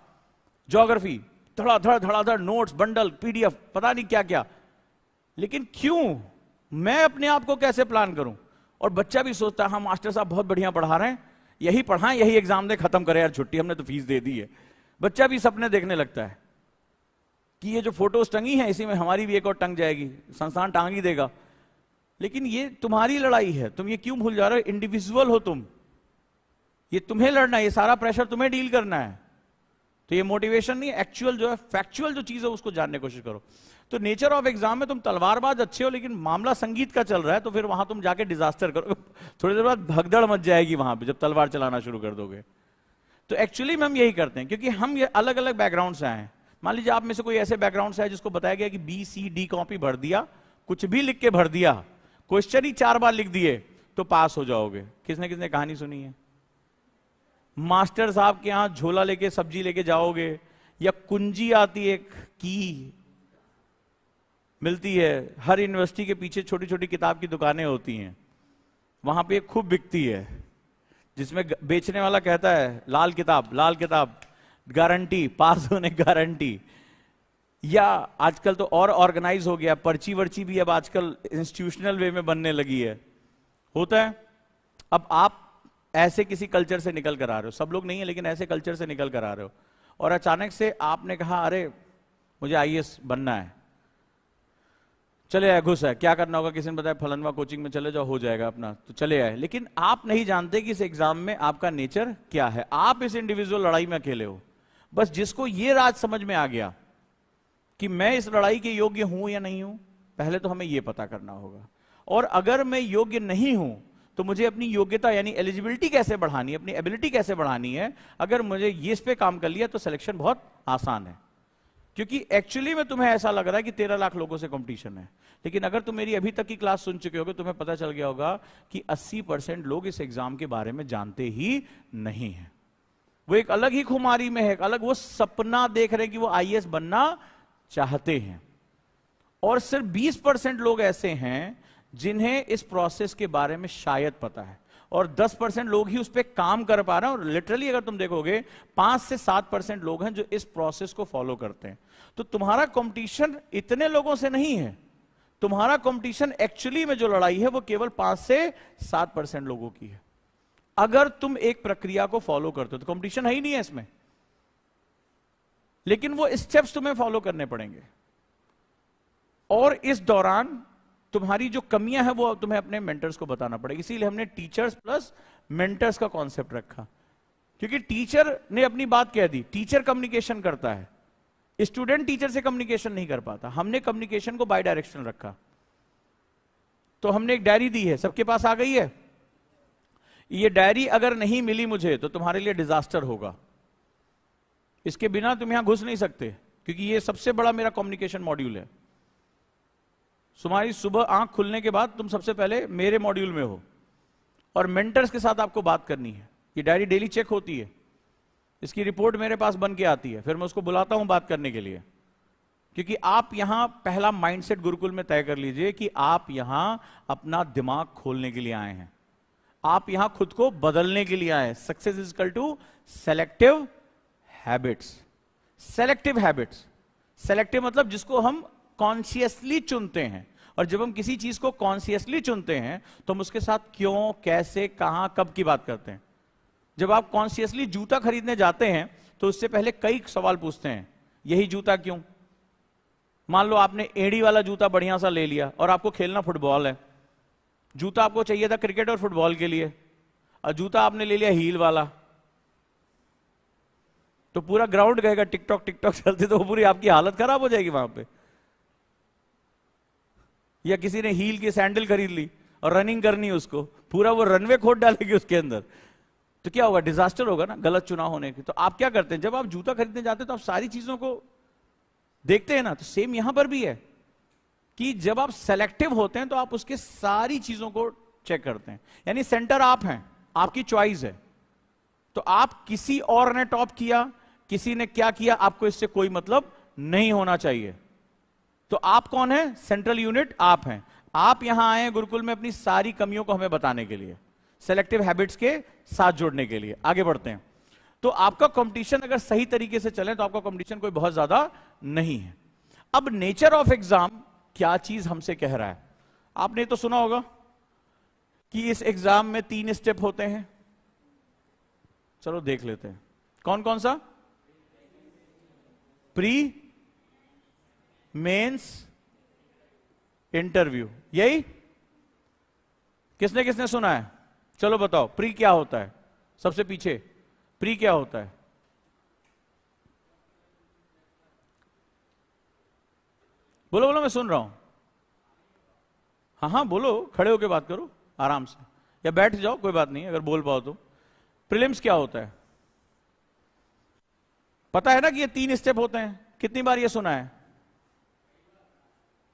ज्योग्राफी, धड़ाधड़ नोट्स बंडल पीडीएफ, पता नहीं क्या क्या। लेकिन क्यों, मैं अपने आप को कैसे प्लान करूं? और बच्चा भी सोचता है हाँ मास्टर साहब बहुत बढ़िया पढ़ा रहे हैं, यही पढ़ाएं, यही एग्जाम दे, खत्म करें यार, छुट्टी, हमने तो फीस दे दी है। बच्चा भी सपने देखने लगता है कि ये जो फोटोज टंगी हैं इसी में हमारी भी एक और टंग जाएगी, संस्थान टांग ही देगा। लेकिन ये तुम्हारी लड़ाई है, तुम ये क्यों भूल जा रहे हो? इंडिविजुअल हो तुम, ये तुम्हें लड़ना है, ये सारा प्रेशर तुम्हें डील करना है। तो ये मोटिवेशन नहीं, एक्चुअल जो है फैक्चुअल जो चीज है उसको जानने की कोशिश करो। तो नेचर ऑफ एग्जाम में तुम तलवारबाज अच्छे हो, लेकिन मामला संगीत का चल रहा है, तो फिर वहां तुम जाके डिजास्टर करो, थोड़ी देर बाद भगदड़ मच जाएगी वहां पे जब तलवार चलाना शुरू कर दोगे। तो एक्चुअली में हम यही करते हैं, क्योंकि हम ये अलग अलग बैकग्राउंड से आए हैं। मान लीजिए आप में से कोई ऐसे बैकग्राउंड से है जिसको बताया गया कि BCD कॉपी भर दिया, कुछ भी लिख के भर दिया, क्वेश्चन ही 4 बार लिख दिए तो पास हो जाओगे। किसने किसने कहानी सुनी है? मास्टर साहब के यहां झोला लेके सब्जी लेके जाओगे, या कुंजी आती है, की मिलती है, हर यूनिवर्सिटी के पीछे छोटी छोटी किताब की दुकानें होती हैं, वहां पे खूब बिकती है, जिसमें बेचने वाला कहता है लाल किताब गारंटी, पास होने गारंटी। या आजकल तो और ऑर्गेनाइज हो गया, पर्ची वर्ची भी अब आजकल इंस्टीट्यूशनल वे में बनने लगी है, होता है। अब आप ऐसे किसी कल्चर से निकल कर आ रहे हो, सब लोग नहीं है लेकिन ऐसे कल्चर से निकल कर आ रहे हो, और अचानक से आपने कहा अरे मुझे IAS बनना है, चले आए, घुस है, क्या करना होगा, किसी ने बताया फलनवा कोचिंग में चले जाओ, हो जाएगा अपना, तो चले आए। लेकिन आप नहीं जानते कि इस एग्जाम में आपका नेचर क्या है। आप इस इंडिविजुअल लड़ाई में अकेले हो। बस जिसको ये राज समझ में आ गया कि मैं इस लड़ाई के योग्य हूं या नहीं हूं, पहले तो हमें यह पता करना होगा। और अगर मैं योग्य नहीं हूं तो मुझे अपनी योग्यता यानी एलिजिबिलिटी कैसे बढ़ानी है, अपनी एबिलिटी कैसे बढ़ानी है। अगर मुझे ये इस पे काम कर लिया तो सिलेक्शन बहुत आसान है, क्योंकि एक्चुअली में तुम्हें ऐसा लग रहा है कि 13 लाख लोगों से कंपटीशन है, लेकिन अगर तुम मेरी अभी तक की क्लास सुन चुके होगे तुम्हें पता चल गया होगा कि 80% लोग इस एग्जाम के बारे में जानते ही नहीं है। वो एक अलग ही खुमारी में है, एक अलग वो सपना देख रहे हैं कि वो IAS बनना चाहते हैं। और सिर्फ 20% लोग ऐसे हैं जिन्हें इस प्रोसेस के बारे में शायद पता है, और 10% लोग ही उस पर काम कर पा रहे हैं। और लिटरली अगर तुम देखोगे 5 से 7% लोग हैं जो इस प्रोसेस को फॉलो करते हैं। तो तुम्हारा कंपटीशन इतने लोगों से नहीं है, तुम्हारा कंपटीशन एक्चुअली में जो लड़ाई है वो केवल 5 से 7% लोगों की है। अगर तुम एक प्रक्रिया को फॉलो करते हो तो कंपटीशन है ही नहीं है इसमें, लेकिन वो स्टेप्स तुम्हें फॉलो करने पड़ेंगे। और इस दौरान तुम्हारी जो कमियां हैं वो तुम्हें अपने मेंटर्स को बताना पड़ेगा। इसीलिए हमने टीचर्स प्लस मेंटर्स का कॉन्सेप्ट रखा, क्योंकि टीचर ने अपनी बात कह दी, टीचर कम्युनिकेशन करता है, स्टूडेंट टीचर से कम्युनिकेशन नहीं कर पाता। हमने कम्युनिकेशन को बाय डायरेक्शनल रखा। तो हमने एक डायरी दी है, सबके पास आ गई है। ये डायरी अगर नहीं मिली मुझे तो तुम्हारे लिए डिजास्टर होगा। इसके बिना तुम यहां घुस नहीं सकते, क्योंकि ये सबसे बड़ा मेरा कम्युनिकेशन मॉड्यूल है। तुम्हारी सुबह आंख खुलने के बाद तुम सबसे पहले मेरे मॉड्यूल में हो, और मेंटर्स के साथ आपको बात करनी है। ये डायरी डेली चेक होती है, इसकी रिपोर्ट मेरे पास बन के आती है, फिर मैं उसको बुलाता हूं बात करने के लिए। क्योंकि आप यहां पहला माइंडसेट गुरुकुल में तय कर लीजिए कि आप यहां अपना दिमाग खोलने के लिए आए हैं, आप यहां खुद को बदलने के लिए आए हैं। Success is equal to selective habits. Selective habits, selective मतलब जिसको हम कॉन्शियसली चुनते हैं। और जब हम किसी चीज को कॉन्शियसली चुनते हैं तो हम उसके साथ क्यों, कैसे, कहां, कब की बात करते हैं। जब आप कॉन्शियसली जूता खरीदने जाते हैं तो उससे पहले कई सवाल पूछते हैं, यही जूता क्यों। मान लो आपने एड़ी वाला जूता बढ़िया सा ले लिया और आपको खेलना फुटबॉल है, जूता आपको चाहिए था क्रिकेट और फुटबॉल के लिए, और जूता आपने ले लिया हील वाला, तो पूरा ग्राउंड कहेगा टिकटॉक टिकटॉक चलते, तो पूरी आपकी हालत खराब हो जाएगी वहां पे। या किसी ने हील की सैंडल खरीद ली और रनिंग करनी उसको, पूरा वो रनवे खोद डालेगी उसके अंदर, तो क्या होगा, डिजास्टर होगा ना, गलत चुनाव होने की। तो आप क्या करते हैं, जब आप जूता खरीदने जाते हैं तो आप सारी चीजों को देखते हैं ना। तो सेम यहां पर भी है कि जब आप सेलेक्टिव होते हैं तो आप उसके सारी चीजों को चेक करते हैं। यानी सेंटर आप हैं, आपकी चॉइस है, तो आप किसी और ने टॉप किया, किसी ने क्या किया, आपको इससे कोई मतलब नहीं होना चाहिए। तो आप कौन है, सेंट्रल यूनिट आप हैं। आप यहां आए हैं गुरुकुल में अपनी सारी कमियों को हमें बताने के लिए, सेलेक्टिव हैबिट्स के साथ जोड़ने के लिए। आगे बढ़ते हैं। तो आपका कंपटीशन अगर सही तरीके से चले तो आपका कंपटीशन कोई बहुत ज्यादा नहीं है। अब नेचर ऑफ एग्जाम क्या चीज हमसे कह रहा है, आपने तो सुना होगा कि इस एग्जाम में 3 स्टेप होते हैं। चलो देख लेते हैं कौन कौन सा। प्री, मेंस, इंटरव्यू, यही किसने किसने सुना है। चलो बताओ प्री क्या होता है, सबसे पीछे प्री क्या होता है। बोलो बोलो, मैं सुन रहा हूं। हाँ हाँ बोलो, खड़े होके बात करो आराम से, या बैठ जाओ, कोई बात नहीं अगर बोल पाओ तो। प्रीलिम्स क्या होता है? पता है ना कि ये 3 स्टेप होते हैं, कितनी बार ये सुना है?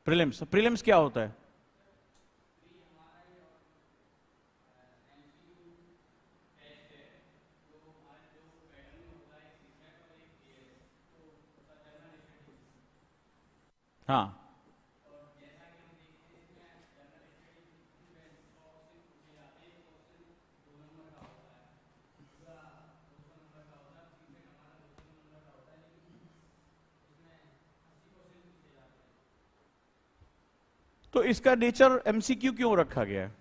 प्रीलिम्स, प्रीलिम्स क्या होता है? हाँ, तो इसका नेचर एमसीक्यू क्यों रखा गया है?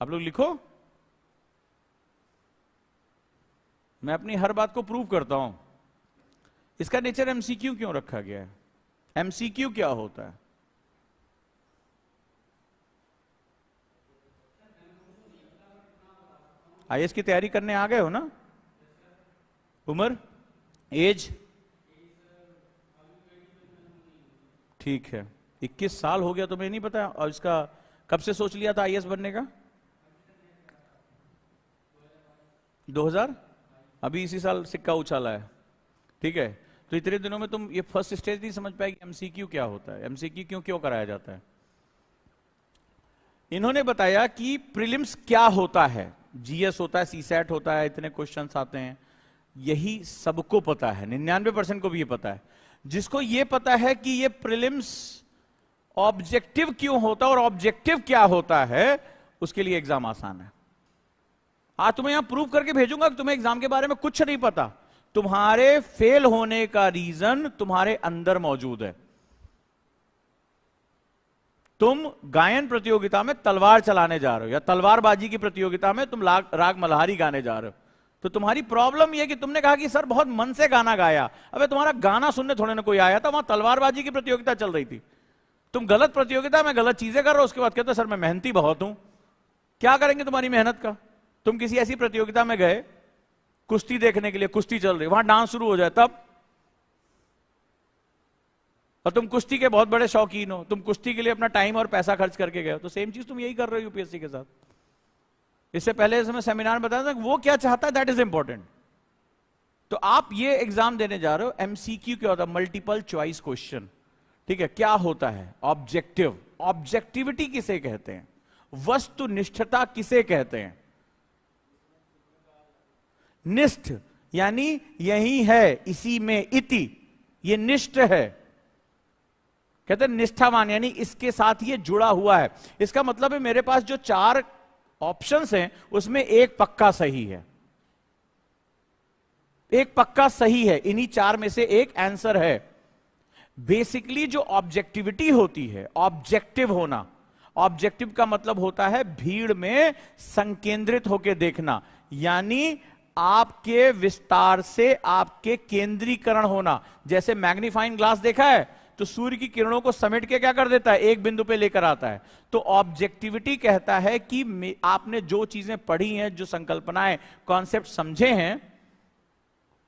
आप लोग लिखो, मैं अपनी हर बात को प्रूव करता हूं। इसका नेचर एमसीक्यू क्यों रखा गया है? एमसीक्यू क्या होता है? आईएएस की तैयारी करने आ गए हो ना? उम्र, एज, ठीक है, 21 साल हो गया, तुम्हें नहीं पता? और इसका कब से सोच लिया था आईएएस बनने का? 2000, अभी इसी साल सिक्का उछाला है, ठीक है। तो इतने दिनों में तुम ये फर्स्ट स्टेज नहीं समझ पाए कि एमसीक्यू क्या होता है, एमसीक्यू क्यों क्यों कराया जाता है। इन्होंने बताया कि प्रीलिम्स क्या होता है, जीएस होता है, सीसैट होता है, इतने क्वेश्चंस आते हैं, यही सबको पता है, 99% को भी ये पता है। जिसको ये पता है कि ये प्रीलिम्स ऑब्जेक्टिव क्यों होता है और ऑब्जेक्टिव क्या होता है, उसके लिए एग्जाम आसान है। आज तुम्हें यहां प्रूव करके भेजूंगा कि तुम्हें एग्जाम के बारे में कुछ नहीं पता। तुम्हारे फेल होने का रीजन तुम्हारे अंदर मौजूद है। तुम गायन प्रतियोगिता में तलवार चलाने जा रहे हो, या तलवारबाजी की प्रतियोगिता में तुम राग मल्हारी गाने जा रहे हो, तो तुम्हारी प्रॉब्लम यह कि तुमने कहा कि सर बहुत मन से गाना गाया। अबे तुम्हारा गाना सुनने थोड़े ना कोई आया था, वहां तलवारबाजी की प्रतियोगिता चल रही थी। तुम गलत प्रतियोगिता में गलत चीजें कर रहे हो, उसके बाद कहते हो सर मैं मेहनती बहुत हूं। क्या करेंगे तुम्हारी मेहनत का? तुम किसी ऐसी प्रतियोगिता में गए कुश्ती देखने के लिए, कुश्ती चल रही, वहां डांस शुरू हो जाए तब, और तुम कुश्ती के बहुत बड़े शौकीन हो, तुम कुश्ती के लिए अपना टाइम और पैसा खर्च करके गए हो, तो सेम चीज तुम यही कर रहे हो यूपीएससी के साथ। इससे पहले मैं सेमिनार में बताया था वो क्या चाहता है, दैट इज इंपॉर्टेंट। तो आप ये एग्जाम देने जा रहे हो, एमसीक्यू क्या होता है? मल्टीपल चॉइस क्वेश्चन, ठीक है। क्या होता है? ऑब्जेक्टिव, ऑब्जेक्टिविटी किसे कहते हैं? वस्तुनिष्ठता किसे कहते हैं? निष्ठ यानी यही है, इसी में, इति, ये निष्ठ है, कहते हैं निष्ठावान, यानी इसके साथ ये जुड़ा हुआ है। इसका मतलब है मेरे पास जो 4 ऑप्शंस हैं उसमें एक पक्का सही है, एक पक्का सही है, इन्हीं 4 में से एक आंसर है। बेसिकली जो ऑब्जेक्टिविटी होती है, ऑब्जेक्टिव होना, ऑब्जेक्टिव का मतलब होता है भीड़ में संकेंद्रित होकर देखना, यानी आपके विस्तार से आपके केंद्रीकरण होना। जैसे मैग्नीफाइंग ग्लास देखा है, तो सूर्य की किरणों को समेट के क्या कर देता है, एक बिंदु पे लेकर आता है। तो ऑब्जेक्टिविटी कहता है कि आपने जो चीजें पढ़ी हैं, जो संकल्पनाएं, कॉन्सेप्ट समझे हैं,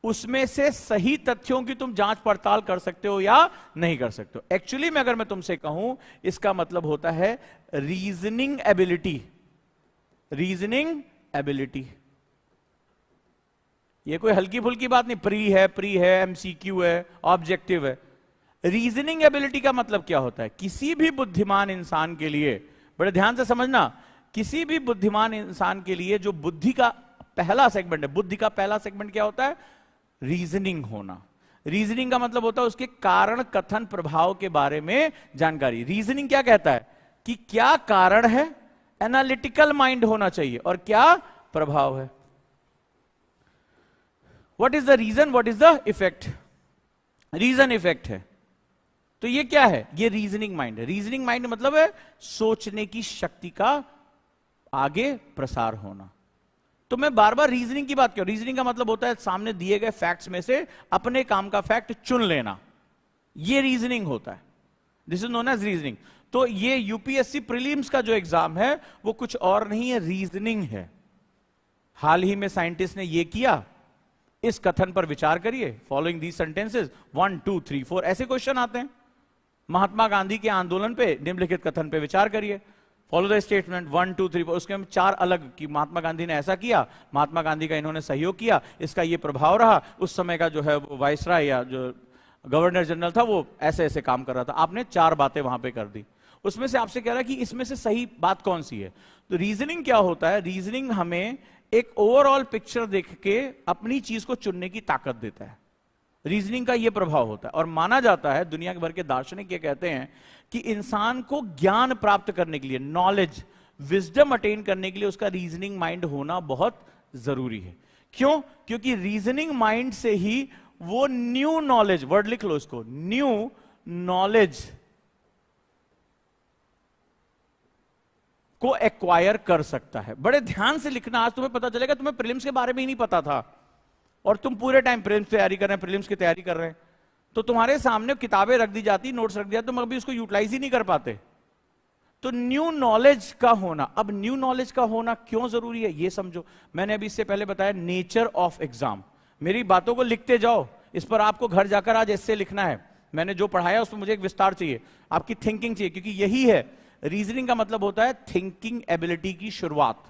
उसमें से सही तथ्यों की तुम जांच पड़ताल कर सकते हो या नहीं कर सकते हो। एक्चुअली में अगर मैं तुमसे कहूं, इसका मतलब होता है रीजनिंग एबिलिटी, रीजनिंग एबिलिटी। ये कोई हल्की फुल्की बात नहीं, प्री है, एमसीक्यू है, ऑब्जेक्टिव है। रीजनिंग एबिलिटी का मतलब क्या होता है? किसी भी बुद्धिमान इंसान के लिए, बड़े ध्यान से समझना, किसी भी बुद्धिमान इंसान के लिए जो बुद्धि का पहला सेगमेंट है, बुद्धि का पहला सेगमेंट क्या होता है? रीजनिंग होना। रीजनिंग का मतलब होता है उसके कारण कथन प्रभाव के बारे में जानकारी। रीजनिंग क्या कहता है कि क्या कारण है, एनालिटिकल माइंड होना चाहिए, और क्या प्रभाव है। What is the reason, what is the effect? Reason effect है। तो ये क्या है? ये रीजनिंग माइंड है। रीजनिंग माइंड मतलब है सोचने की शक्ति का आगे प्रसार होना। तो मैं बार बार रीजनिंग की बात कर, रीजनिंग का मतलब होता है सामने दिए गए फैक्ट्स में से अपने काम का फैक्ट चुन लेना, ये रीजनिंग होता है। This is known as reasoning. तो ये यूपीएससी प्रीलिम्स का जो एग्जाम है वो कुछ और नहीं है, रीजनिंग है। हाल ही में साइंटिस्ट ने यह किया, इस कथन पर विचार करिए। फॉलोइंग दीज सेंटेंसेस 1 2 3 4 ऐसे क्वेश्चन आते हैं। महात्मा गांधी के आंदोलन पे निम्नलिखित कथन पे विचार करिए। Follow the statement 1 2 3 4। उसके हम 4 अलग कि महात्मा गांधी ने ऐसा किया, महात्मा गांधी का इन्होंने सहयोग किया, इसका ये प्रभाव रहा, उस समय का जो है वाइसराय या जो गवर्नर जनरल था वो ऐसे ऐसे काम कर रहा था। आपने 4 बातें वहां पे कर दी। उसमें से आपसे कह रहा है कि इसमें से सही बात कौन सी है। तो रीजनिंग क्या होता है? रीजनिंग हमें एक ओवरऑल पिक्चर देख के अपनी चीज को चुनने की ताकत देता है। रीजनिंग का यह प्रभाव होता है। और माना जाता है, दुनिया भर के दार्शनिक ये कहते हैं कि इंसान को ज्ञान प्राप्त करने के लिए, नॉलेज, विजडम अटेन करने के लिए उसका रीजनिंग माइंड होना बहुत जरूरी है। क्यों? क्योंकि रीजनिंग माइंड से ही वो न्यू नॉलेज, वर्ड लिख लो इसको, न्यू नॉलेज को एक्वायर कर सकता है। बड़े ध्यान से लिखना, आज तुम्हें पता चलेगा तुम्हें प्रीलिम्स के बारे में ही नहीं पता था और तुम पूरे टाइम प्रीलिम्स तैयारी कर रहे हैं, प्रीलिम्स की तैयारी कर रहे हैं, तो तुम्हारे सामने किताबें रख दी जाती, नोट्स रख दिया, तुम अभी उसको यूटिलाइज ही नहीं कर पाते। तो न्यू नॉलेज का होना, अब न्यू नॉलेज का होना क्यों जरूरी है ये समझो। मैंने अभी इससे पहले बताया नेचर ऑफ एग्जाम। मेरी बातों को लिखते जाओ, इस पर आपको घर जाकर आज ऐसे लिखना है। मैंने जो पढ़ाया उसमें मुझे एक विस्तार चाहिए, आपकी थिंकिंग चाहिए, क्योंकि यही है रीजनिंग का मतलब होता है थिंकिंग एबिलिटी की शुरुआत।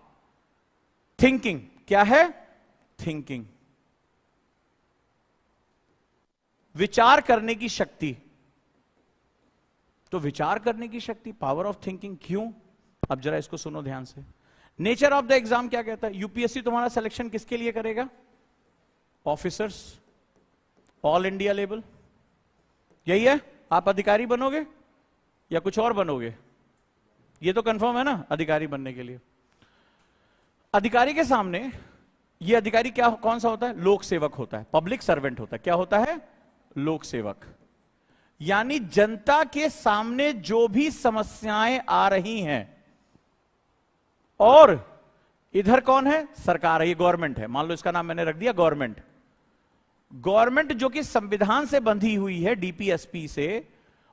थिंकिंग क्या है? थिंकिंग, विचार करने की शक्ति। तो विचार करने की शक्ति, पावर ऑफ थिंकिंग। क्यों? अब जरा इसको सुनो ध्यान से। नेचर ऑफ द एग्जाम क्या कहता है? यूपीएससी तुम्हारा सिलेक्शन किसके लिए करेगा? ऑफिसर्स, ऑल इंडिया लेवल, यही है। आप अधिकारी बनोगे या कुछ और बनोगे? ये तो कंफर्म है ना, अधिकारी बनने के लिए। अधिकारी के सामने ये अधिकारी क्या, कौन सा होता है? लोक सेवक होता है, पब्लिक सर्वेंट होता है। क्या होता है? लोक सेवक। यानी जनता के सामने जो भी समस्याएं आ रही हैं, और इधर कौन है? सरकार है, ये गवर्नमेंट है। मान लो इसका नाम मैंने रख दिया गवर्नमेंट। गवर्नमेंट जो कि संविधान से बंधी हुई है, डीपीएसपी से,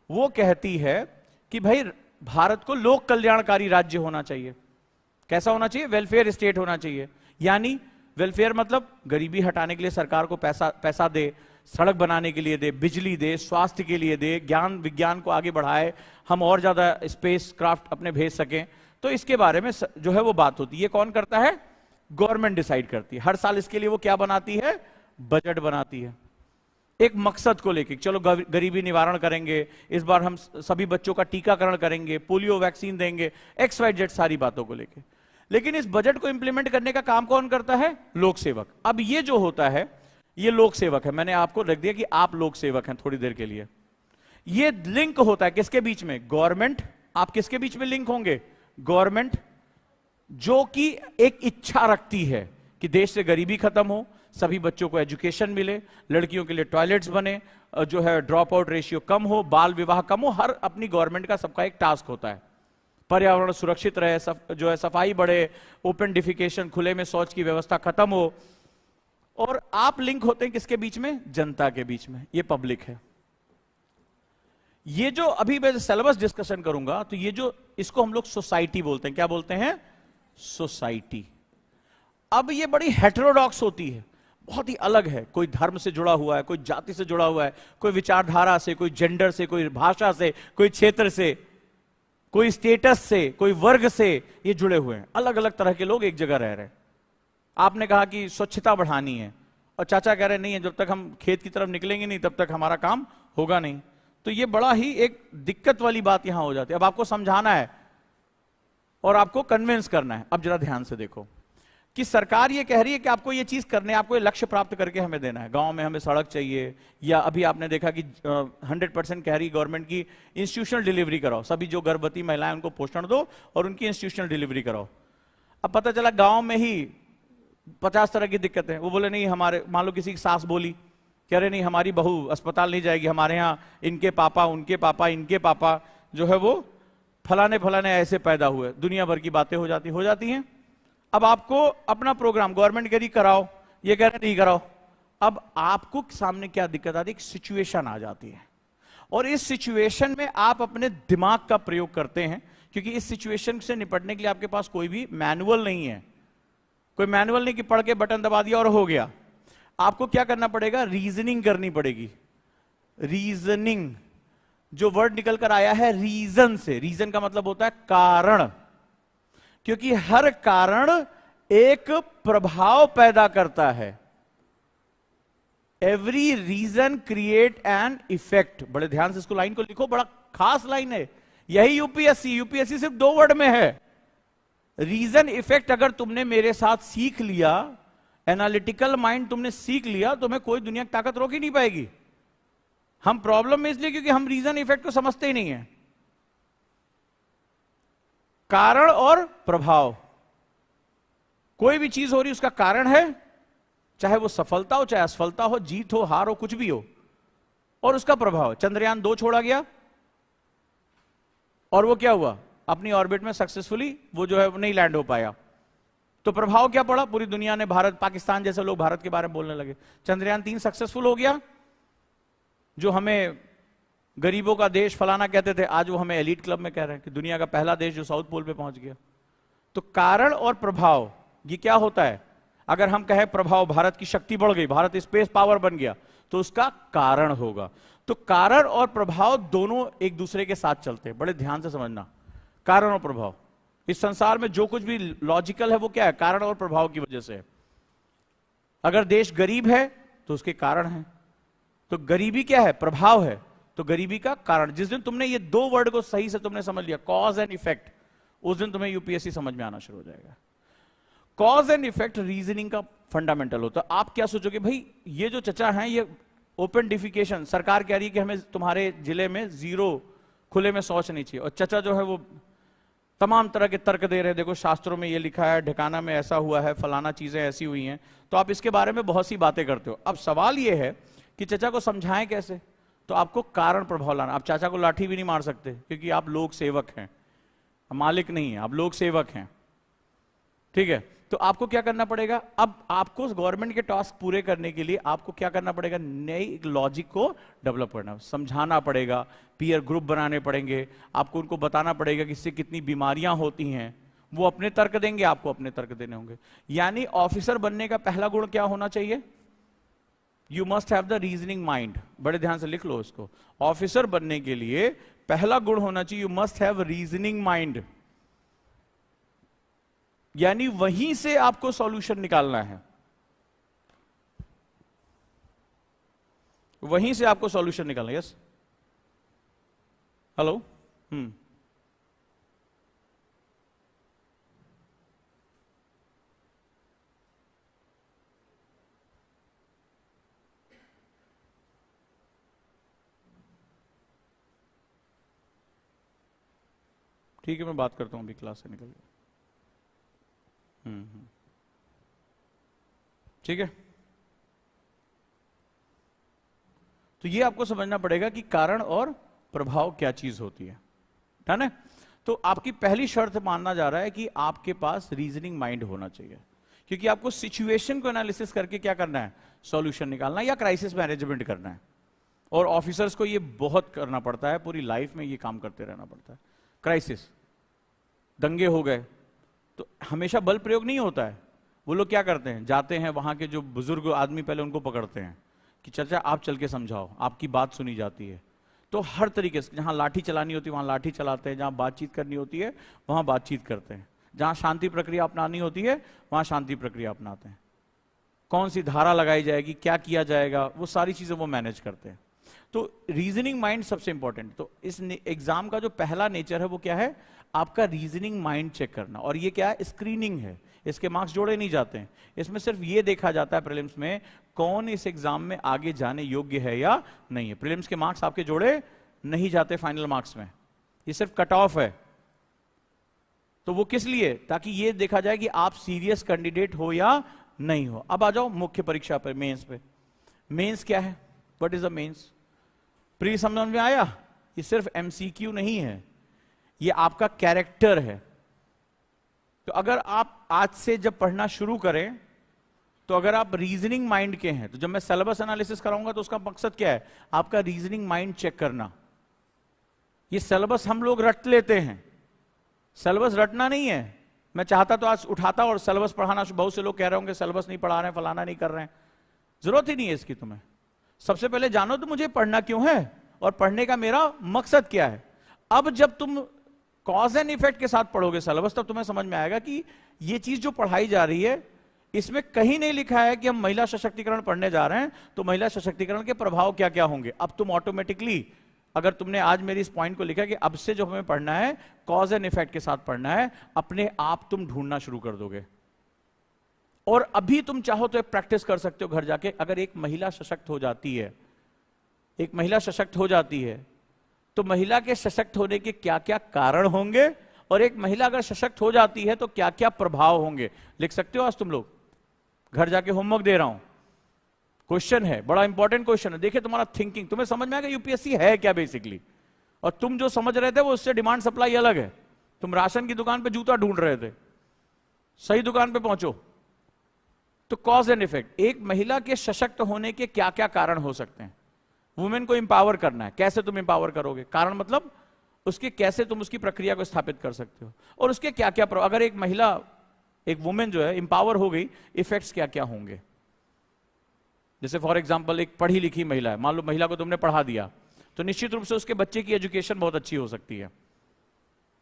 वो कहती है कि भाई भारत को लोक कल्याणकारी राज्य होना चाहिए। कैसा होना चाहिए? वेलफेयर स्टेट होना चाहिए। यानी वेलफेयर मतलब गरीबी हटाने के लिए सरकार को पैसा दे, सड़क बनाने के लिए दे, बिजली दे, स्वास्थ्य के लिए दे, ज्ञान विज्ञान को आगे बढ़ाए, हम और ज्यादा स्पेस क्राफ्ट अपने भेज सकें। तो इसके बारे में जो है वो बात होती है। ये कौन करता है? गवर्नमेंट डिसाइड करती है। हर साल इसके लिए वो क्या बनाती है? बजट बनाती है, एक मकसद को लेकर। चलो गरीबी निवारण करेंगे, इस बार हम सभी बच्चों का टीकाकरण करेंगे, पोलियो वैक्सीन देंगे, XYZ सारी बातों को लेकर। लेकिन इस बजट को इंप्लीमेंट करने का काम कौन करता है? लोक सेवक। अब ये जो होता है ये लोक सेवक है। मैंने आपको रख दिया कि आप लोक सेवक हैं थोड़ी देर के लिए। ये लिंक होता है किसके बीच में? गवर्नमेंट। आप किसके बीच में लिंक होंगे? गवर्नमेंट, जो कि एक इच्छा रखती है कि देश से गरीबी खत्म हो, सभी बच्चों को एजुकेशन मिले, लड़कियों के लिए टॉयलेट्स बने, जो है ड्रॉप आउट रेशियो कम हो, बाल विवाह कम हो। हर अपनी गवर्नमेंट का सबका एक टास्क होता है। पर्यावरण सुरक्षित रहे, जो है सफाई बढ़े, ओपन डिफिकेशन, खुले में शौच की व्यवस्था खत्म हो। और आप लिंक होते हैं किसके बीच में? जनता के बीच में। ये पब्लिक है। ये जो अभी मैं सिलेबस डिस्कशन करूंगा, तो ये जो, इसको हम लोग सोसाइटी बोलते हैं। क्या बोलते हैं? सोसाइटी। अब ये बड़ी हेटेरोडॉक्स होती है, बहुत ही अलग है। कोई धर्म से जुड़ा हुआ है, कोई जाति से जुड़ा हुआ है, कोई विचारधारा से, कोई जेंडर से, कोई भाषा से, कोई क्षेत्र से, कोई स्टेटस से, कोई वर्ग से ये जुड़े हुए हैं। अलग अलग तरह के लोग एक जगह रह रहे हैं। आपने कहा कि स्वच्छता बढ़ानी है और चाचा कह रहे नहीं है, जब तक हम खेत की तरफ निकलेंगे नहीं तब तक हमारा काम होगा नहीं। तो ये बड़ा ही एक दिक्कत वाली बात यहां हो जाती है। अब आपको समझाना है और आपको कन्विंस करना है। अब जरा ध्यान से देखो कि सरकार ये कह रही है कि आपको ये चीज करने, आपको ये लक्ष्य प्राप्त करके हमें देना है। गांव में हमें सड़क चाहिए, या अभी आपने देखा कि 100% कह रही गवर्नमेंट की इंस्टीट्यूशनल डिलीवरी कराओ, सभी जो गर्भवती महिलाएं उनको पोषण दो और उनकी इंस्टीट्यूशनल डिलीवरी कराओ। अब पता चला गांव में ही 50 तरह की दिक्कत है। वो बोले नहीं, हमारे, मान लो किसी की सास बोली, कह रहे नहीं हमारी बहू अस्पताल नहीं जाएगी, हमारे यहाँ इनके पापा, उनके पापा, इनके पापा जो है वो फलाने फलाने ऐसे पैदा हुए। दुनिया भर की बातें हो जाती हैं। अब आपको अपना प्रोग्राम गवर्नमेंट कह रही कराओ, ये कह रहे नहीं कराओ। अब आपको सामने क्या दिक्कत आती है? एक सिचुएशन आ जाती है और इस सिचुएशन में आप अपने दिमाग का प्रयोग करते हैं, क्योंकि इस सिचुएशन से निपटने के लिए आपके पास कोई भी मैनुअल नहीं है, कोई मैनुअल नहीं कि पढ़ के बटन दबा दिया और हो गया। आपको क्या करना पड़ेगा, रीजनिंग करनी पड़ेगी। रीजनिंग, जो वर्ड निकल कर आया है रीजन से, रीजन का मतलब होता है कारण, क्योंकि हर कारण एक प्रभाव पैदा करता है। Every reason create an effect. बड़े ध्यान से इसको लाइन को लिखो, बड़ा खास लाइन है। यही यूपीएससी, यूपीएससी सिर्फ 2 वर्ड में है, रीजन इफेक्ट। अगर तुमने मेरे साथ सीख लिया, एनालिटिकल माइंड तुमने सीख लिया, तो तुम्हें कोई दुनिया की ताकत रोक ही नहीं पाएगी। हम प्रॉब्लम में इसलिए क्योंकि हम रीजन इफेक्ट को समझते ही नहीं है। कारण और प्रभाव, कोई भी चीज हो रही उसका कारण है, चाहे वो सफलता हो चाहे असफलता हो, जीत हो हार हो, कुछ भी हो, और उसका प्रभाव। चंद्रयान 2 छोड़ा गया और वो क्या हुआ, अपनी ऑर्बिट में सक्सेसफुली वो जो है वो नहीं लैंड हो पाया, तो प्रभाव क्या पड़ा, पूरी दुनिया ने, भारत पाकिस्तान जैसे लोग भारत के बारे में बोलने लगे। चंद्रयान 3 सक्सेसफुल हो गया, जो हमें गरीबों का देश फलाना कहते थे, आज वो हमें एलीट क्लब में कह रहे हैं कि दुनिया का पहला देश जो साउथ पोल पे पहुंच गया। तो कारण और प्रभाव, ये क्या होता है, अगर हम कहें प्रभाव, भारत की शक्ति बढ़ गई, भारत स्पेस पावर बन गया, तो उसका कारण होगा। तो कारण और प्रभाव दोनों एक दूसरे के साथ चलते हैं, बड़े ध्यान से समझना। कारण और प्रभाव, इस संसार में जो कुछ भी लॉजिकल है वो क्या है, कारण और प्रभाव की वजह से है। अगर देश गरीब है तो उसके कारण है, तो गरीबी क्या है, प्रभाव है, तो गरीबी का कारण। जिस दिन तुमने ये 2 वर्ड को सही से तुमने समझ लिया, कॉज एंड इफेक्ट, उस दिन तुम्हें यूपीएससी समझ में आना शुरू हो जाएगा। कॉज एंड इफेक्ट रीजनिंग का फंडामेंटल होता है। आप क्या सोचोगे, भाई ये जो चचा हैं, ये ओपन डिफिकेशन, सरकार कह रही है कि हमें तुम्हारे जिले में 0 खुले में शौच नहीं चाहिए, और चचा जो है वो तमाम तरह के तर्क दे रहे हैं, देखो शास्त्रों में ये लिखा है, ढकाना में ऐसा हुआ है, फलाना चीजें ऐसी हुई हैं, तो आप इसके बारे में बहुत सी बातें करते हो। अब सवाल ये है कि चचा को समझाएं कैसे, तो आपको कारण प्रभाव लाना। आप चाचा को लाठी भी नहीं मार सकते, क्योंकि आप लोक सेवक हैं, मालिक नहीं है, आप लोक सेवक हैं, ठीक है। तो आपको क्या करना पड़ेगा, अब आपको गवर्नमेंट के टास्क पूरे करने के लिए आपको क्या करना पड़ेगा, नई लॉजिक को डेवलप करना, समझाना पड़ेगा, पीयर ग्रुप बनाने पड़ेंगे, आपको उनको बताना पड़ेगा कि इससे कितनी बीमारियां होती हैं, वो अपने तर्क देंगे, आपको अपने तर्क देने होंगे। यानी ऑफिसर बनने का पहला गुण क्या होना चाहिए, you must have the reasoning mind. बड़े ध्यान से लिख लो इसको, ऑफिसर बनने के लिए पहला गुण होना चाहिए, you must have reasoning mind. यानी वहीं से आपको सॉल्यूशन निकालना है, वहीं से आपको सॉल्यूशन निकालना है। यस, हेलो, ठीक है, मैं बात करता हूं अभी क्लास से निकल गया। ठीक है, तो ये आपको समझना पड़ेगा कि कारण और प्रभाव क्या चीज होती है, ठीक है। तो आपकी पहली शर्त मानना जा रहा है कि आपके पास रीजनिंग माइंड होना चाहिए, क्योंकि आपको सिचुएशन को एनालिसिस करके क्या करना है, सॉल्यूशन निकालना या क्राइसिस मैनेजमेंट करना है। और ऑफिसर्स को ये बहुत करना पड़ता है, पूरी लाइफ में ये काम करते रहना पड़ता है। क्राइसिस, दंगे हो गए तो हमेशा बल प्रयोग नहीं होता है, वो लोग क्या करते हैं, जाते हैं वहां के जो बुजुर्ग आदमी पहले उनको पकड़ते हैं कि चाचा आप चल के समझाओ, आपकी बात सुनी जाती है। तो हर तरीके से, जहां लाठी चलानी होती है वहां लाठी चलाते हैं, जहां बातचीत करनी होती है वहां बातचीत करते हैं, जहां शांति प्रक्रिया अपनानी होती है वहां शांति प्रक्रिया अपनाते हैं, कौन सी धारा लगाई जाएगी, क्या किया जाएगा, वो सारी चीजें वो मैनेज करते हैं। तो रीजनिंग माइंड सबसे इंपॉर्टेंट। तो इस एग्जाम का जो पहला नेचर है वो क्या है, आपका रीजनिंग माइंड चेक करना। और ये क्या है, स्क्रीनिंग है, इसके मार्क्स जोड़े नहीं जाते हैं, इसमें सिर्फ ये देखा जाता है प्रीलिम्स में कौन इस एग्जाम में आगे जाने योग्य है या नहीं है। प्रीलिम्स के मार्क्स आपके जोड़े नहीं जाते फाइनल मार्क्स में, ये सिर्फ कट ऑफ है। तो वो किस लिए, ताकि ये देखा जाए कि आप सीरियस कैंडिडेट हो या नहीं हो। अब आ जाओ मुख्य परीक्षा पर, मेंस पे। मेंस क्या है, what is the mains, pre समझ में आया, ये सिर्फ एमसीक्यू नहीं है, ये आपका कैरेक्टर है। तो अगर आप आज से जब पढ़ना शुरू करें, तो अगर आप रीजनिंग माइंड के हैं, तो जब मैं सिलेबस एनालिसिस कराऊंगा तो उसका मकसद क्या है, आपका रीजनिंग माइंड चेक करना। ये सिलेबस हम लोग रट लेते हैं, सिलेबस रटना नहीं है, मैं चाहता तो आज उठाता और सिलेबस पढ़ाना, बहुत से लोग कह रहे होंगे सिलेबस नहीं पढ़ा रहे हैं, फलाना नहीं कर रहे हैं। जरूरत ही नहीं है इसकी तुम्हें। सबसे पहले जानो तो मुझे पढ़ना क्यों है और पढ़ने का मेरा मकसद क्या है। अब जब तुम कॉज एंड इफेक्ट के साथ पढ़ोगे सिलेबस, तब तुम्हें समझ में आएगा कि ये चीज जो पढ़ाई जा रही है, इसमें कहीं नहीं लिखा है कि हम महिला सशक्तिकरण पढ़ने जा रहे हैं तो महिला सशक्तिकरण के प्रभाव क्या क्या होंगे। अब तुम ऑटोमेटिकली, अगर तुमने आज मेरी इस पॉइंट को लिखा कि अब से जो हमें पढ़ना है कॉज एंड इफेक्ट के साथ पढ़ना है, अपने आप तुम ढूंढना शुरू कर दोगे। और अभी तुम चाहो तो प्रैक्टिस कर सकते हो घर जाके। अगर एक महिला सशक्त हो जाती है, एक महिला सशक्त हो जाती है, तो महिला के सशक्त होने के क्या क्या कारण होंगे, और एक महिला अगर सशक्त हो जाती है तो क्या क्या प्रभाव होंगे। लिख सकते हो आज तुम लोग, घर जाके होमवर्क दे रहा हूं, क्वेश्चन है, बड़ा इंपॉर्टेंट क्वेश्चन है। देखिए तुम्हारा थिंकिंग, तुम्हें समझ में आएगा यूपीएससी है क्या बेसिकली। और तुम जो समझ रहे थे वो उससे डिमांड सप्लाई अलग है। तुम राशन की दुकान पे जूता ढूंढ रहे थे, सही दुकान पे पहुंचो। तो कॉज एंड इफेक्ट, एक महिला के सशक्त होने के क्या क्या कारण हो सकते हैं। वुमेन को इंपावर करना है, कैसे तुम इंपावर करोगे, कारण मतलब उसके कैसे तुम उसकी प्रक्रिया को स्थापित कर सकते हो, और उसके क्या क्या अगर एक महिला, एक वुमेन जो है इंपावर हो गई, इफेक्ट्स क्या क्या होंगे। जैसे फॉर एग्जांपल एक पढ़ी लिखी महिला है, मान लो महिला को तुमने पढ़ा दिया, तो निश्चित रूप से उसके बच्चे की एजुकेशन बहुत अच्छी हो सकती है।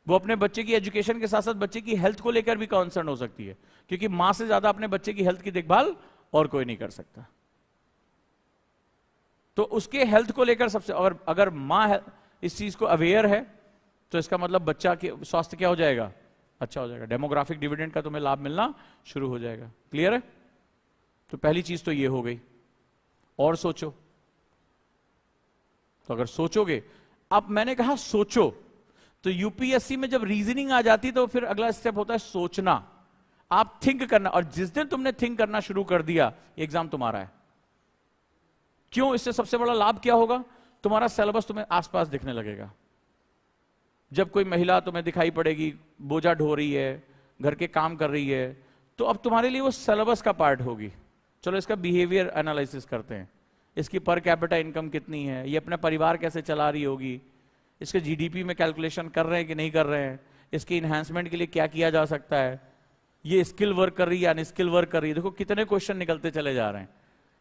वो अपने बच्चे की एजुकेशन के साथ साथ बच्चे की हेल्थ को लेकर भी कंसर्न हो सकती है, क्योंकि मां से ज्यादा अपने बच्चे की हेल्थ की देखभाल और कोई नहीं कर सकता। तो उसके हेल्थ को लेकर सबसे, और अगर मां इस चीज को अवेयर है तो इसका मतलब बच्चा के स्वास्थ्य क्या हो जाएगा, अच्छा हो जाएगा। डेमोग्राफिक डिविडेंड का तुम्हें लाभ मिलना शुरू हो जाएगा। क्लियर है। तो पहली चीज तो ये हो गई। और सोचो, तो अगर सोचोगे, अब मैंने कहा सोचो, तो यूपीएससी में जब रीजनिंग आ जाती तो फिर अगला स्टेप होता है सोचना। आप थिंक करना, और जिस दिन तुमने थिंक करना शुरू कर दिया, एग्जाम तुम्हारा है। क्यों, इससे सबसे बड़ा लाभ क्या होगा, तुम्हारा सिलेबस तुम्हें आसपास दिखने लगेगा। जब कोई महिला तुम्हें दिखाई पड़ेगी, बोझा ढो रही है, घर के काम कर रही है, तो अब तुम्हारे लिए वो सिलेबस का पार्ट होगी। चलो इसका बिहेवियर एनालिसिस करते हैं, इसकी पर कैपिटा इनकम कितनी है, ये अपना परिवार कैसे चला रही होगी, इसके जीडीपी में कैलकुलेशन कर रहे हैं कि नहीं कर रहे हैं, इसके इन्हांसमेंट के लिए क्या किया जा सकता है, ये स्किल वर्क कर रही है, अनस्किल वर्क कर रही है। देखो कितने क्वेश्चन निकलते चले जा रहे हैं।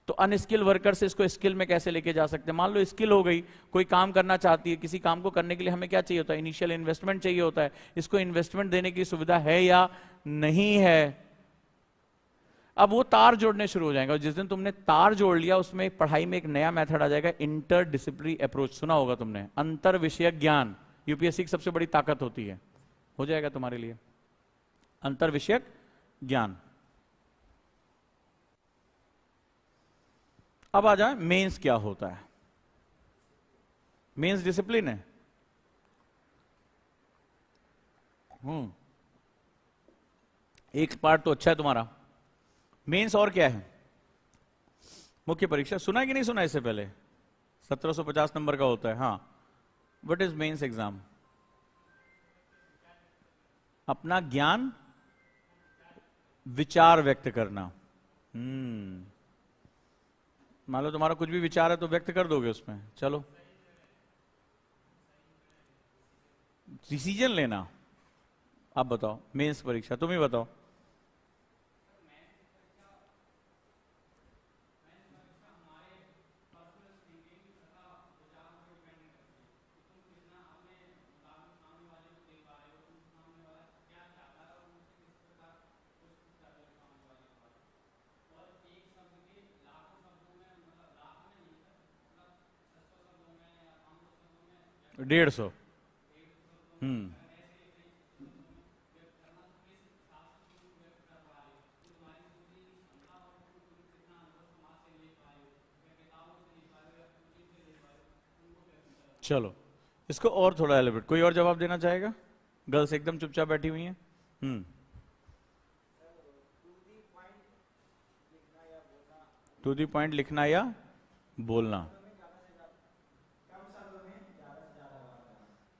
तो अनस्किल वर्कर से इसको स्किल में कैसे लेके जा सकते हैं। मान लो स्किल हो गई, कोई काम करना चाहती है, किसी काम को करने के लिए हमें क्या चाहिए होता है, इनिशियल इन्वेस्टमेंट चाहिए होता है। इसको इन्वेस्टमेंट देने की सुविधा है या नहीं है। अब वो तार जोड़ने शुरू हो जाएंगे, और जिस दिन तुमने तार जोड़ लिया, उसमें पढ़ाई में एक नया मेथड आ जाएगा, इंटर डिसिप्लिनरी अप्रोच। सुना होगा तुमने, अंतर विषयक ज्ञान यूपीएससी की सबसे बड़ी ताकत होती है। हो जाएगा तुम्हारे लिए अंतर विषयक ज्ञान। अब आ जाए मेंस क्या होता है। मेंस डिसिप्लिन है। एक पार्ट तो अच्छा है तुम्हारा। मेंस और क्या है, मुख्य परीक्षा। सुना है कि नहीं सुना इससे पहले, 1750 नंबर का होता है। हाँ, व्हाट इज मेंस एग्जाम, अपना ज्ञान विचार व्यक्त करना। मान लो तुम्हारा कुछ भी विचार है तो व्यक्त कर दोगे उसमें। चलो, डिसीजन लेना। आप बताओ, मेंस परीक्षा तुम ही बताओ। — 150। चलो इसको और थोड़ा एलिब्रेट, कोई और जवाब देना चाहेगा। गर्ल्स एकदम चुपचाप बैठी हुई हैं। टू दी पॉइंट लिखना या बोलना।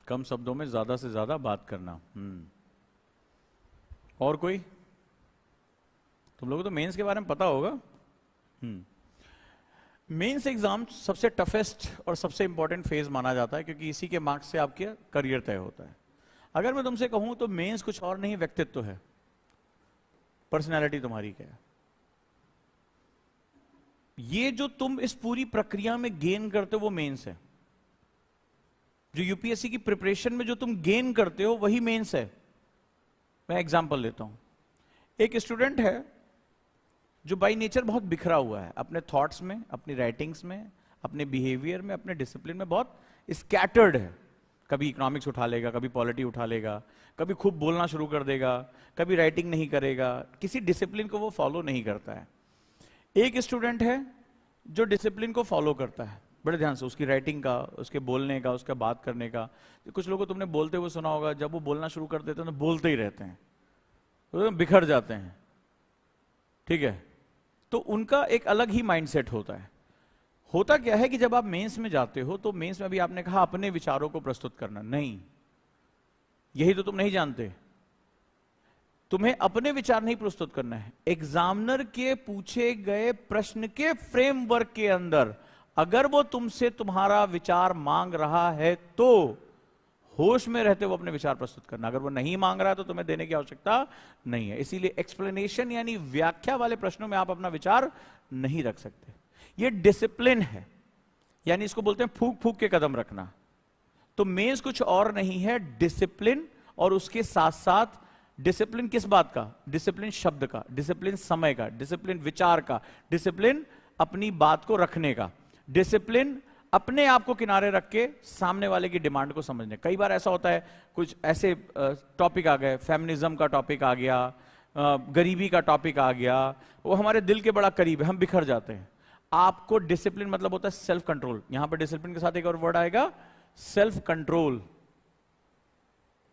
कम शब्दों में ज्यादा से ज्यादा बात करना। और कोई, तुम लोगों को तो मेंस के बारे में पता होगा। मेंस एग्जाम सबसे टफेस्ट और सबसे इंपॉर्टेंट फेज माना जाता है, क्योंकि इसी के मार्क्स से आपके करियर तय होता है। अगर मैं तुमसे कहूं तो मेंस कुछ और नहीं, व्यक्तित्व है। पर्सनैलिटी तुम्हारी क्या है। ये जो तुम इस पूरी प्रक्रिया में गेन करते हो वो मेंस है। जो यूपीएससी की प्रिपरेशन में जो तुम गेन करते हो वही मेंस है। मैं एग्जांपल लेता हूं। एक स्टूडेंट है जो बाय नेचर बहुत बिखरा हुआ है, अपने थॉट्स में, अपनी राइटिंग्स में, अपने बिहेवियर में, अपने डिसिप्लिन में बहुत स्कैटर्ड है। कभी इकोनॉमिक्स उठा लेगा, कभी पॉलिटी उठा लेगा, कभी खूब बोलना शुरू कर देगा, कभी राइटिंग नहीं करेगा, किसी डिसिप्लिन को वो फॉलो नहीं करता है। एक स्टूडेंट है जो डिसिप्लिन को फॉलो करता है बड़े ध्यान से, उसकी राइटिंग का, उसके बोलने का, उसका बात करने का। कुछ लोगों को तुमने बोलते हुए सुना होगा, जब वो बोलना शुरू कर देते हैं तो बोलते ही रहते हैं, तो बिखर जाते हैं, ठीक है। तो उनका एक अलग ही माइंडसेट होता है। होता क्या है कि जब आप मेंस में जाते हो तो मेंस में भी आपने कहा अपने विचारों को प्रस्तुत करना, नहीं, यही तो तुम नहीं जानते। तुम्हें अपने विचार नहीं प्रस्तुत करना है, एग्जामिनर के पूछे गए प्रश्न के फ्रेमवर्क के अंदर अगर वो तुमसे तुम्हारा विचार मांग रहा है तो होश में रहते वो अपने विचार प्रस्तुत करना। अगर वो नहीं मांग रहा है तो तुम्हें देने की आवश्यकता नहीं है। इसीलिए एक्सप्लेनेशन यानी व्याख्या वाले प्रश्नों में आप अपना विचार नहीं रख सकते। ये डिसिप्लिन है, यानी इसको बोलते हैं फूक फूक के कदम रखना। तो मेंस कुछ और नहीं है, डिसिप्लिन, और उसके साथ साथ डिसिप्लिन किस बात का? डिसिप्लिन शब्द का, डिसिप्लिन समय का, डिसिप्लिन विचार का, डिसिप्लिन अपनी बात को रखने का, डिसिप्लिन अपने आप को किनारे रख के सामने वाले की डिमांड को समझने। कई बार ऐसा होता है, कुछ ऐसे टॉपिक आ गए, फेमिनिज्म का टॉपिक आ गया, गरीबी का टॉपिक आ गया, वो हमारे दिल के बड़ा करीब है, हम बिखर जाते हैं। आपको डिसिप्लिन मतलब होता है सेल्फ कंट्रोल। यहां पर डिसिप्लिन के साथ एक और वर्ड आएगा, सेल्फ कंट्रोल।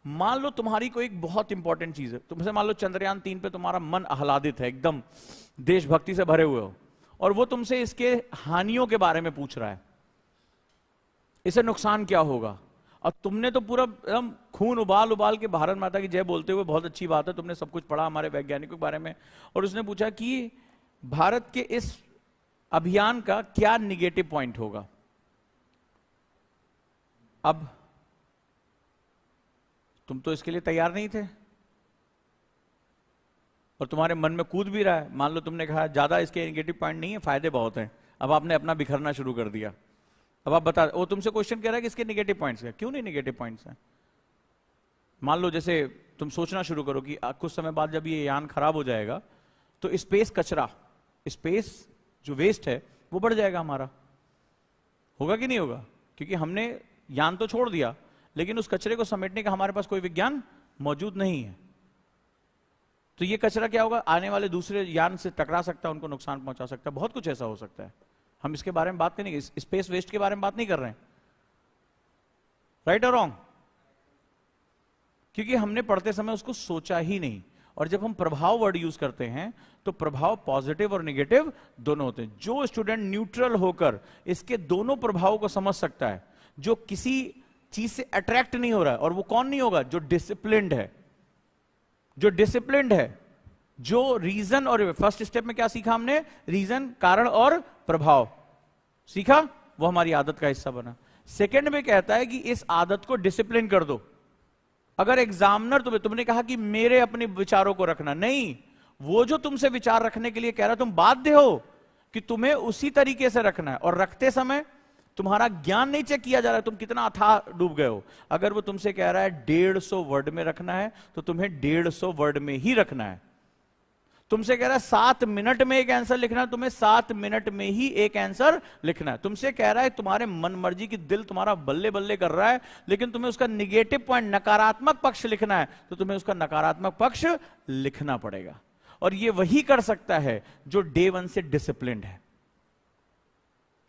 मान लो तुम्हारी कोई एक बहुत इंपॉर्टेंट चीज है, तुमसे मान लो चंद्रयान 3 पे तुम्हारा मन आह्लादित है, एकदम देशभक्ति से भरे हुए हो, और वो तुमसे इसके हानियों के बारे में पूछ रहा है, इसे नुकसान क्या होगा। और तुमने तो पूरा एकदम खून उबाल उबाल के भारत माता की जय बोलते हुए, बहुत अच्छी बात है, तुमने सब कुछ पढ़ा हमारे वैज्ञानिकों के बारे में, और उसने पूछा कि भारत के इस अभियान का क्या निगेटिव पॉइंट होगा। अब तुम तो इसके लिए तैयार नहीं थे और तुम्हारे मन में कूद भी रहा है। मान लो तुमने कहा ज्यादा इसके नेगेटिव पॉइंट नहीं है, फायदे बहुत हैं। अब आपने अपना बिखरना शुरू कर दिया। अब आप बता, वो तुमसे क्वेश्चन कह रहा है कि इसके नेगेटिव पॉइंट्स हैं। क्यों नहीं नेगेटिव पॉइंट्स हैं? मान लो जैसे तुम सोचना शुरू करो कि कुछ समय बाद जब ये यान खराब हो जाएगा तो स्पेस कचरा, स्पेस जो वेस्ट है वो बढ़ जाएगा हमारा। होगा कि नहीं होगा? क्योंकि हमने यान तो छोड़ दिया, लेकिन उस कचरे को समेटने का हमारे पास कोई विज्ञान मौजूद नहीं है। तो ये कचरा क्या होगा? आने वाले दूसरे यान से टकरा सकता है, उनको नुकसान पहुंचा सकता है, बहुत कुछ ऐसा हो सकता है। हम इसके बारे में बात नहीं, स्पेस वेस्ट के बारे में बात नहीं कर रहे हैं। राइट और रॉन्ग? क्योंकि हमने पढ़ते समय उसको सोचा ही नहीं। और जब हम प्रभाव वर्ड यूज करते हैं तो प्रभाव पॉजिटिव और नेगेटिव दोनों होते हैं। जो स्टूडेंट न्यूट्रल होकर इसके दोनों प्रभावों को समझ सकता है, जो किसी चीज से अट्रैक्ट नहीं हो रहा है, और वो कौन नहीं होगा? जो डिसिप्लिन्ड है। जो डिसिप्लिन्ड है, जो रीजन, और फर्स्ट स्टेप में क्या सीखा हमने? रीजन, कारण और प्रभाव सीखा, वो हमारी आदत का हिस्सा बना। सेकंड में कहता है कि इस आदत को डिसिप्लिन कर दो। अगर एग्जामिनर तुमने कहा कि मेरे अपने विचारों को रखना, नहीं, वो जो तुमसे विचार रखने के लिए कह रहा है, तुम बाध्य हो कि तुम्हें उसी तरीके से रखना है। और रखते समय तुम्हारा ज्ञान नहीं चेक किया जा रहा है, तुम कितना अथाह डूब गए हो। अगर वो तुमसे कह रहा है 150 वर्ड में रखना है तो तुम्हें 150 वर्ड में ही रखना है। तुमसे कह रहा है 7 मिनट में एक आंसर लिखना है, तुम्हें 7 मिनट में ही एक आंसर लिखना है। तुमसे कह रहा है तुम्हारे मन मर्जी की दिल तुम्हारा बल्ले बल्ले कर रहा है, लेकिन तुम्हें उसका निगेटिव पॉइंट, नकारात्मक पक्ष लिखना है, तो तुम्हें उसका नकारात्मक पक्ष लिखना पड़ेगा। और ये वही कर सकता है जो डे 1 से डिसिप्लिन्ड है,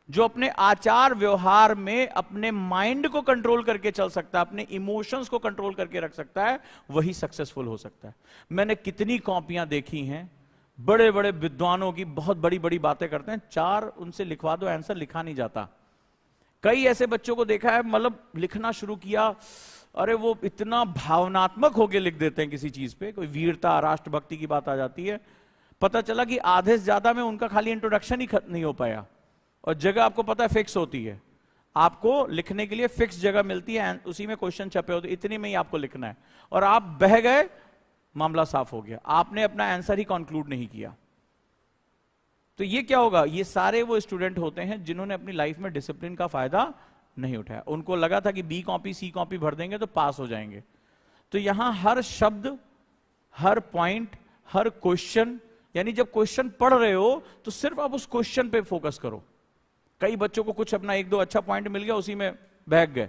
जो अपने आचार व्यवहार में अपने माइंड को कंट्रोल करके चल सकता है, अपने इमोशंस को कंट्रोल करके रख सकता है, वही सक्सेसफुल हो सकता है। मैंने कितनी कॉपियां देखी हैं, बड़े बड़े विद्वानों की, बहुत बड़ी बड़ी बातें करते हैं, 4 उनसे लिखवा दो, आंसर लिखा नहीं जाता। कई ऐसे बच्चों को देखा है, मतलब लिखना शुरू किया, अरे वो इतना भावनात्मक होके लिख देते हैं किसी चीज पे, कोई वीरता, राष्ट्रभक्ति की बात आ जाती है, पता चला कि आधे से ज्यादा में उनका खाली इंट्रोडक्शन ही नहीं हो पाया। और जगह आपको पता है फिक्स होती है, आपको लिखने के लिए फिक्स जगह मिलती है, उसी में क्वेश्चन छपे होते, इतनी में ही आपको लिखना है, और आप बह गए मामला साफ हो गया, आपने अपना आंसर ही कंक्लूड नहीं किया। तो ये क्या होगा, ये सारे वो स्टूडेंट होते हैं जिन्होंने अपनी लाइफ में डिसिप्लिन का फायदा नहीं उठाया। उनको लगा था कि बी कॉपी सी कॉपी भर देंगे तो पास हो जाएंगे। तो यहां हर शब्द, हर पॉइंट, हर क्वेश्चन, यानी जब क्वेश्चन पढ़ रहे हो तो सिर्फ आप उस क्वेश्चन पे फोकस करो। कई बच्चों को कुछ अपना एक दो अच्छा पॉइंट मिल गया, उसी में बहक गए,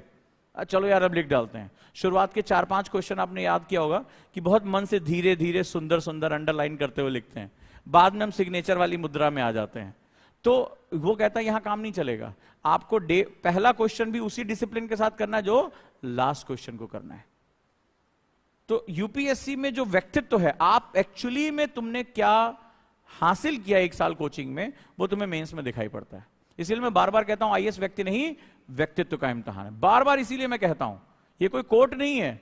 चलो यार अब लिख डालते हैं। शुरुआत के 4-5 क्वेश्चन आपने याद किया होगा कि बहुत मन से धीरे धीरे सुंदर सुंदर अंडरलाइन करते हुए लिखते हैं, बाद में हम सिग्नेचर वाली मुद्रा में आ जाते हैं। तो वो कहता है यहां काम नहीं चलेगा, आपको पहला क्वेश्चन भी उसी डिसिप्लिन के साथ करना है जो लास्ट क्वेश्चन को करना है। तो यूपीएससी में जो व्यक्तित्व है, आप एक्चुअली में तुमने क्या हासिल किया एक साल कोचिंग में, वो तुम्हें मेंस में दिखाई पड़ता है। इसीलिए मैं बार बार कहता हूं आईएएस व्यक्ति नहीं, व्यक्तित्व का इम्तिहान है। बार बार इसीलिए मैं कहता हूं, ये कोई कोर्ट नहीं है,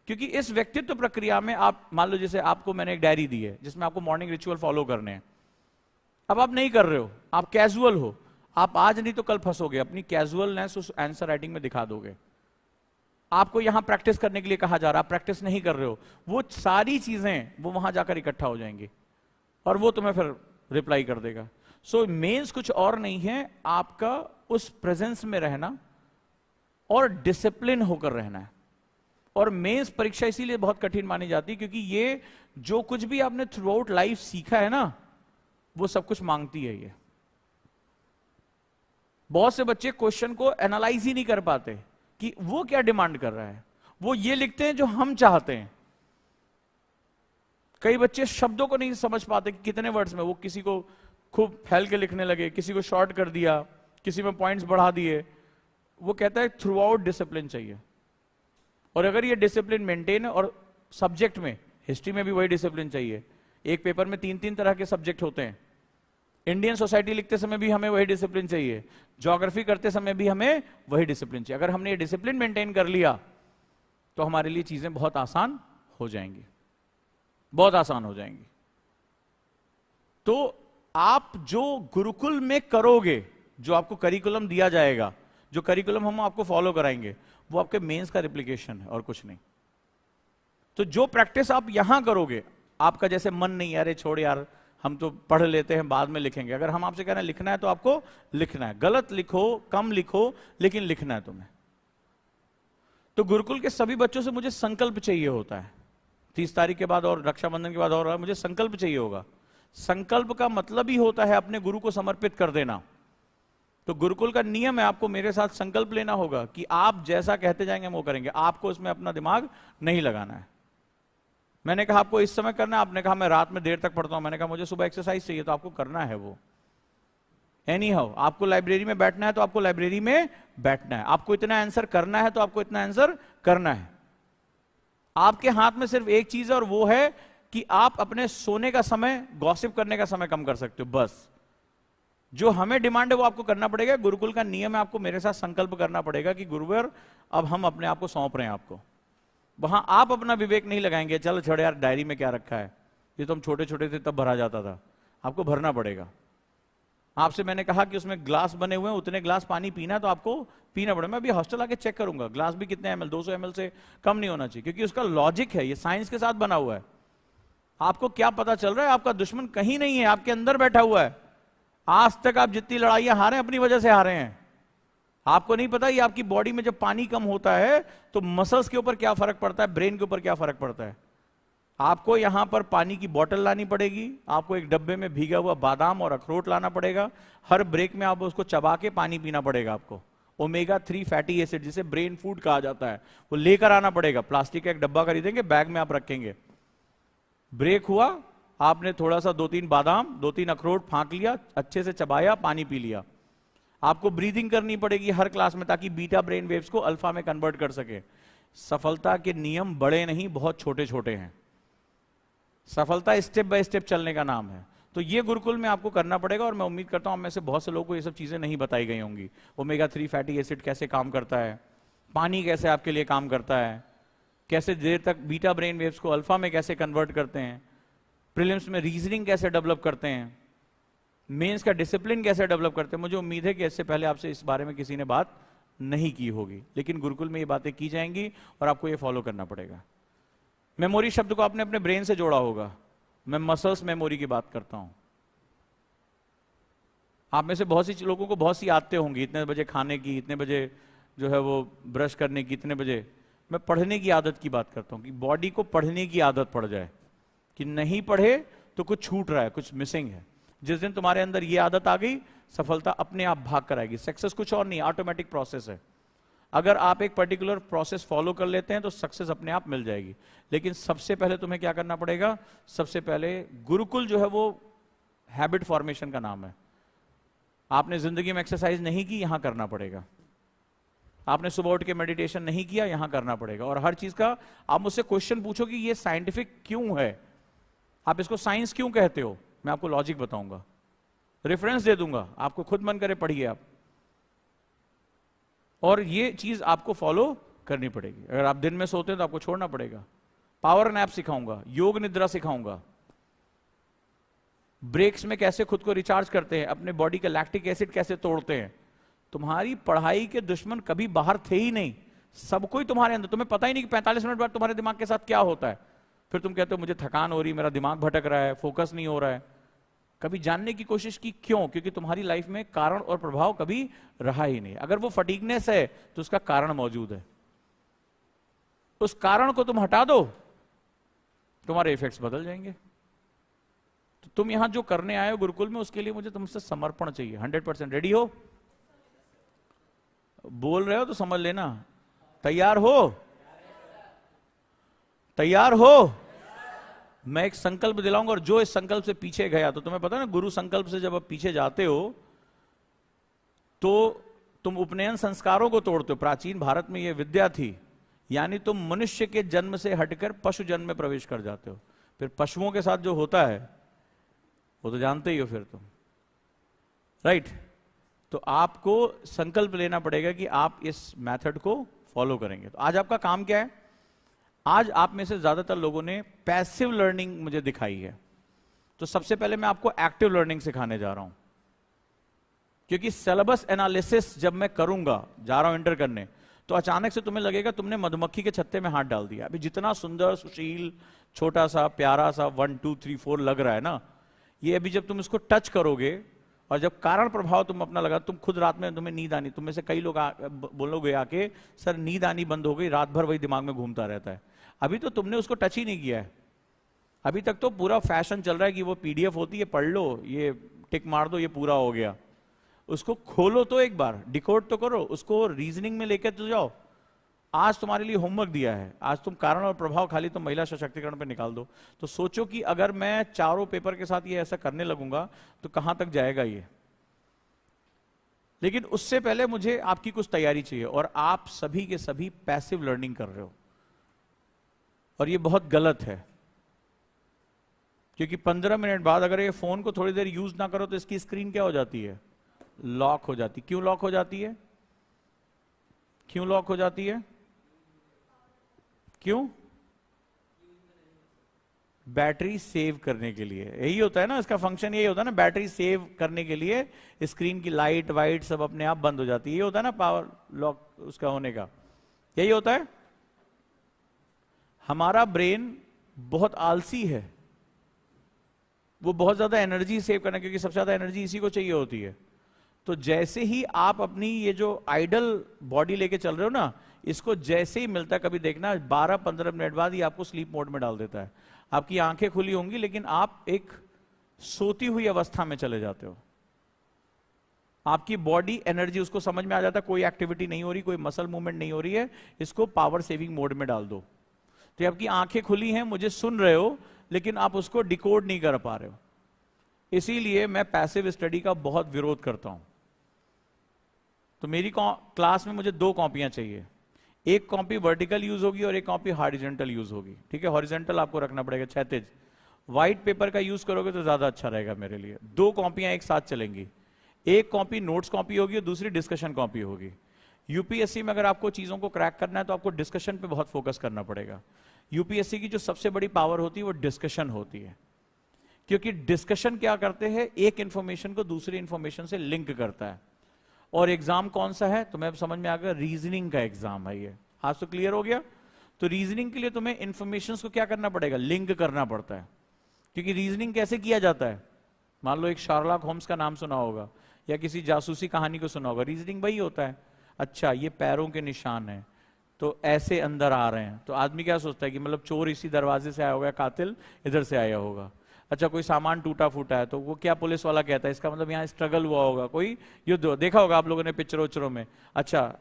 क्योंकि इस व्यक्तित्व प्रक्रिया में आप मान लो जैसे आपको मैंने एक डायरी दी है जिसमें आपको मॉर्निंग रिचुअल फॉलो करने हैं। अब आप नहीं कर रहे हो, आप कैजुअल हो, आप आज नहीं तो कल फंसोगे, अपनी कैजुअलनेस उस आंसर राइटिंग में दिखा दोगे। आपको यहां प्रैक्टिस करने के लिए कहा जा रहा है, आप प्रैक्टिस नहीं कर रहे हो, वो सारी चीजें वो वहां जाकर इकट्ठा हो जाएंगी और वो तुम्हें फिर रिप्लाई कर देगा। सो मेंस कुछ और नहीं है, आपका उस प्रेजेंस में रहना और डिसिप्लिन होकर रहना है। और मेंस परीक्षा इसीलिए बहुत कठिन मानी जाती है क्योंकि ये जो कुछ भी आपने थ्रू आउट लाइफ सीखा है ना, वो सब कुछ मांगती है ये। बहुत से बच्चे क्वेश्चन को एनालाइज ही नहीं कर पाते कि वो क्या डिमांड कर रहा है, वो ये लिखते हैं जो हम चाहते हैं। कई बच्चे शब्दों को नहीं समझ पाते कि कितने वर्ड्स में, वो किसी को खूब फैल के लिखने लगे, किसी को शॉर्ट कर दिया, किसी में पॉइंट्स बढ़ा दिए। वो कहता है थ्रू आउट डिसिप्लिन चाहिए। और अगर ये डिसिप्लिन मेंटेन है, और सब्जेक्ट में, हिस्ट्री में भी वही डिसिप्लिन चाहिए। एक पेपर में 3-3 तरह के सब्जेक्ट होते हैं। इंडियन सोसाइटी लिखते समय भी हमें वही डिसिप्लिन चाहिए, ज्योग्राफी करते समय भी हमें वही डिसिप्लिन चाहिए। अगर हमने ये डिसिप्लिन मेंटेन कर लिया तो हमारे लिए चीजें बहुत आसान हो जाएंगी, बहुत आसान हो जाएंगी। तो आप जो गुरुकुल में करोगे, जो आपको करिकुलम दिया जाएगा, जो करिकुलम हम आपको फॉलो कराएंगे, वो आपके मेंस का रिप्लिकेशन है और कुछ नहीं। तो जो प्रैक्टिस आप यहां करोगे, आपका जैसे मन नहीं, अरे छोड़ यार हम तो पढ़ लेते हैं बाद में लिखेंगे। अगर हम आपसे कह रहे हैं लिखना है तो आपको लिखना है, गलत लिखो, कम लिखो, लेकिन लिखना है तुम्हें। तो गुरुकुल के सभी बच्चों से मुझे संकल्प चाहिए होता है। 30 तारीख के बाद और रक्षाबंधन के बाद और मुझे संकल्प चाहिए होगा। संकल्प का मतलब ही होता है अपने गुरु को समर्पित कर देना। तो गुरुकुल का नियम है, आपको मेरे साथ संकल्प लेना होगा कि आप जैसा कहते जाएंगे हम वो करेंगे। आपको इसमें अपना दिमाग नहीं लगाना है। मैंने कहा आपको इस समय करना है, आपने कहा मैं रात में देर तक पढ़ता हूं, मैंने कहा मुझे सुबह एक्सरसाइज चाहिए, तो आपको करना है वो। एनी हाउ, आपको लाइब्रेरी में बैठना है तो आपको लाइब्रेरी में बैठना है, आपको इतना आंसर करना है तो आपको इतना आंसर करना है। आपके हाथ में सिर्फ एक चीज है और वो है कि आप अपने सोने का समय, गॉसिप करने का समय कम कर सकते हो। बस जो हमें डिमांड है वो आपको करना पड़ेगा। गुरुकुल का नियम है, आपको मेरे साथ संकल्प करना पड़ेगा कि गुरुवर अब हम अपने आप को सौंप रहे हैं आपको। वहां आप अपना विवेक नहीं लगाएंगे, चल छोड़ यार डायरी में क्या रखा है, ये तो हम छोटे छोटे थे तब भरा जाता था। आपको भरना पड़ेगा। आपसे मैंने कहा कि उसमें ग्लास बने हुए हैं, उतने ग्लास पानी पीना है तो आपको पीना पड़ेगा। मैं अभी हॉस्टल आके चेक करूंगा ग्लास भी कितने ml, 200 ml से कम नहीं होना चाहिए, क्योंकि उसका लॉजिक है, ये साइंस के साथ बना हुआ है। आपको क्या पता चल रहा है, आपका दुश्मन कहीं नहीं है, आपके अंदर बैठा हुआ है। आज तक आप जितनी लड़ाइयां हारे हैं अपनी वजह से हारे हैं। आपको नहीं पता ये आपकी बॉडी में जब पानी कम होता है तो मसल्स के ऊपर क्या फर्क पड़ता है, ब्रेन के ऊपर क्या फर्क पड़ता है। आपको यहां पर पानी की बोतल लानी पड़ेगी, आपको एक डब्बे में भीगा हुआ बादाम और अखरोट लाना पड़ेगा, हर ब्रेक में आप उसको चबा के पानी पीना पड़ेगा। आपको ओमेगा 3 फैटी एसिड, जिसे ब्रेन फूड कहा जाता है, वो लेकर आना पड़ेगा। प्लास्टिक का एक डब्बा खरीदेंगे, बैग में आप रखेंगे। ब्रेक हुआ, आपने थोड़ा सा 2-3 बादाम, 2-3 अखरोट फांक लिया, अच्छे से चबाया, पानी पी लिया। आपको ब्रीदिंग करनी पड़ेगी हर क्लास में, ताकि बीटा ब्रेन वेव्स को अल्फा में कन्वर्ट कर सके। सफलता के नियम बड़े नहीं, बहुत छोटे छोटे हैं। सफलता स्टेप बाय स्टेप चलने का नाम है। तो ये गुरुकुल में आपको करना पड़ेगा, और मैं उम्मीद करता हूं हम में से बहुत से लोगों को ये सब चीजें नहीं बताई गई होंगी। ओमेगा 3 फैटी एसिड कैसे काम करता है, पानी कैसे आपके लिए काम करता है, कैसे देर तक बीटा ब्रेन वेव्स को अल्फा में कैसे कन्वर्ट करते हैं, प्रीलिम्स में रीजनिंग कैसे डेवलप करते हैं, मेंस का डिसिप्लिन कैसे डेवलप करते हैं। मुझे उम्मीद है कि इससे पहले आपसे इस बारे में किसी ने बात नहीं की होगी, लेकिन गुरुकुल में ये बातें की जाएंगी और आपको ये फॉलो करना पड़ेगा। मेमोरी शब्द को आपने अपने ब्रेन से जोड़ा होगा, मैं मसल्स मेमोरी की बात करता हूं। आप में से बहुत सी लोगों को बहुत सी आदतें होंगी, इतने बजे खाने की, इतने बजे जो है वो ब्रश करने की, इतने बजे। मैं पढ़ने की आदत की बात करता हूं कि बॉडी को पढ़ने की आदत पड़ जाए, कि नहीं पढ़े तो कुछ छूट रहा है, कुछ मिसिंग है। जिस दिन तुम्हारे अंदर ये आदत आ गई, सफलता अपने आप भाग कर आएगी। सक्सेस कुछ और नहीं, ऑटोमेटिक प्रोसेस है। अगर आप एक पर्टिकुलर प्रोसेस फॉलो कर लेते हैं तो सक्सेस अपने आप मिल जाएगी। लेकिन सबसे पहले तुम्हें क्या करना पड़ेगा? सबसे पहले गुरुकुल जो है वो हैबिट फॉर्मेशन का नाम है। आपने जिंदगी में एक्सरसाइज नहीं की, यहां करना पड़ेगा। आपने सुबह उठ के मेडिटेशन नहीं किया, यहां करना पड़ेगा। और हर चीज का आप मुझसे क्वेश्चन पूछो कि ये साइंटिफिक क्यों है, आप इसको साइंस क्यों कहते हो, मैं आपको लॉजिक बताऊंगा, रेफरेंस दे दूंगा, आपको खुद मन करे पढ़िए आप। और ये चीज आपको फॉलो करनी पड़ेगी। अगर आप दिन में सोते हैं तो आपको छोड़ना पड़ेगा। पावर नैप सिखाऊंगा, योग निद्रा सिखाऊंगा, ब्रेक्स में कैसे खुद को रिचार्ज करते हैं, अपने बॉडी का लैक्टिक एसिड कैसे तोड़ते हैं। तुम्हारी पढ़ाई के दुश्मन कभी बाहर थे ही नहीं, सब कोई तुम्हारे अंदर। तुम्हें पता ही नहीं कि 45 मिनट बाद तुम्हारे दिमाग के साथ क्या होता है। फिर तुम कहते हो मुझे थकान हो रही, मेरा दिमाग भटक रहा है, फोकस नहीं हो रहा है। कभी जानने की कोशिश की क्यों? क्योंकि तुम्हारी लाइफ में कारण और प्रभाव कभी रहा ही नहीं। अगर वो फटीगनेस है तो उसका कारण मौजूद है, उस कारण को तुम हटा दो, तुम्हारे इफेक्ट्स बदल जाएंगे। तो तुम यहां जो करने आए हो गुरुकुल में, उसके लिए मुझे तुमसे समर्पण चाहिए। 100% रेडी हो? बोल रहे हो तो समझ लेना, तैयार हो? तैयार हो? मैं एक संकल्प दिलाऊंगा, और जो इस संकल्प से पीछे गया, तो तुम्हें पता है ना, गुरु संकल्प से जब आप पीछे जाते हो तो तुम उपनयन संस्कारों को तोड़ते हो। प्राचीन भारत में यह विद्या थी, यानी तुम मनुष्य के जन्म से हटकर पशु जन्म में प्रवेश कर जाते हो। फिर पशुओं के साथ जो होता है वो तो जानते ही हो फिर तुम, राइट? तो आपको संकल्प लेना पड़ेगा कि आप इस मेथड को फॉलो करेंगे। तो आज आपका काम क्या है? आज आप में से ज्यादातर लोगों ने पैसिव लर्निंग मुझे दिखाई है, तो सबसे पहले मैं आपको एक्टिव लर्निंग सिखाने जा रहा हूं। क्योंकि सिलेबस एनालिसिस जब मैं करूंगा, जा रहा हूं इंटर करने, तो अचानक से तुम्हें लगेगा तुमने मधुमक्खी के छत्ते में हाथ डाल दिया। अभी जितना सुंदर, सुशील, छोटा सा, प्यारा सा 1 2 3 4 लग रहा है ना, ये अभी जब तुम इसको टच करोगे और जब कारण प्रभाव तुम अपना लगा, तुम खुद रात में तुम्हें नींद आनी, तुम में से कई लोग बोलोगे आके, सर नींद आनी बंद हो गई, रात भर वही दिमाग में घूमता रहता है। अभी तो तुमने उसको टच ही नहीं किया है। अभी तक तो पूरा फैशन चल रहा है कि वो पीडीएफ होती है, पढ़ लो, ये टिक मार दो, ये पूरा हो गया। उसको खोलो तो एक बार, डिकोड तो करो, उसको रीजनिंग में लेकर तो जाओ। आज तुम्हारे लिए होमवर्क दिया है, आज तुम कारण और प्रभाव खाली तुम महिला सशक्तिकरण पे निकाल दो। तो सोचो कि अगर मैं चारों पेपर के साथ ये ऐसा करने लगूंगा तो कहां तक जाएगा ये। लेकिन उससे पहले मुझे आपकी कुछ तैयारी चाहिए, और आप सभी के सभी पैसिव लर्निंग कर रहे हो, और ये बहुत गलत है। क्योंकि 15 मिनट बाद अगर ये फोन को थोड़ी देर यूज ना करो तो इसकी स्क्रीन क्या हो जाती है? लॉक हो जाती। क्यों लॉक हो जाती है? क्यों लॉक हो जाती है? क्यों? बैटरी सेव करने के लिए। यही होता है ना, इसका फंक्शन यही होता है ना, बैटरी सेव करने के लिए स्क्रीन की लाइट वाइट सब अपने आप बंद हो जाती है। यही होता है ना पावर लॉक उसका होने का, यही होता है। हमारा ब्रेन बहुत आलसी है, वो बहुत ज्यादा एनर्जी सेव करना, क्योंकि सबसे ज्यादा एनर्जी इसी को चाहिए होती है। तो जैसे ही आप अपनी ये जो आइडल बॉडी लेके चल रहे हो ना, इसको जैसे ही मिलता है, कभी देखना 12-15 मिनट बाद ही आपको स्लीप मोड में डाल देता है। आपकी आंखें खुली होंगी लेकिन आप एक सोती हुई अवस्था में चले जाते हो। आपकी बॉडी एनर्जी, उसको समझ में आ जाता है कोई एक्टिविटी नहीं हो रही, कोई मसल मूवमेंट नहीं हो रही है, इसको पावर सेविंग मोड में डाल दो। तो आपकी आंखें खुली हैं, मुझे सुन रहे हो, लेकिन आप उसको डिकोड नहीं कर पा रहे हो। इसीलिए मैं पैसिव स्टडी का बहुत विरोध करता हूं। तो मेरी क्लास में मुझे 2 कॉपियां चाहिए। एक कॉपी वर्टिकल यूज होगी और एक कॉपी हॉरिजॉन्टल यूज होगी। ठीक है, हॉरिजॉन्टल आपको रखना पड़ेगा, क्षैतिज। व्हाइट पेपर का यूज करोगे तो ज्यादा अच्छा रहेगा मेरे लिए। 2 कॉपियां एक साथ चलेंगी। एक कॉपी नोट्स कॉपी होगी और दूसरी डिस्कशन कॉपी होगी। यूपीएससी में अगर आपको चीजों को क्रैक करना है तो आपको डिस्कशन पे बहुत फोकस करना पड़ेगा। यूपीएससी की जो सबसे बड़ी पावर होती है वो डिस्कशन होती है, क्योंकि डिस्कशन क्या करते हैं, एक इंफॉर्मेशन को दूसरी इंफॉर्मेशन से लिंक करता है। और एग्जाम कौन सा है? तो मैं समझ में आ गया, रीजनिंग का एग्जाम है ये। आज तो क्लियर हो गया। तो रीजनिंग के लिए तुम्हें इंफॉर्मेशन को क्या करना पड़ेगा, लिंक करना पड़ता है। क्योंकि रीजनिंग कैसे किया जाता है, मान लो एक शार्लॉक होम्स का नाम सुना होगा या किसी जासूसी कहानी को सुना होगा, रीजनिंग वही होता है। अच्छा ये पैरों के निशान हैं तो ऐसे अंदर आ रहे हैं, तो आदमी क्या सोचता है कि मतलब चोर इसी दरवाजे से आया होगा, कातिल इधर से आया होगा। अच्छा कोई सामान टूटा फूटा है तो वो क्या पुलिस वाला कहता है, इसका मतलब यहाँ स्ट्रगल हुआ होगा, कोई युद्ध, देखा होगा आप लोगों ने पिक्चरों उच्चरों में। अच्छा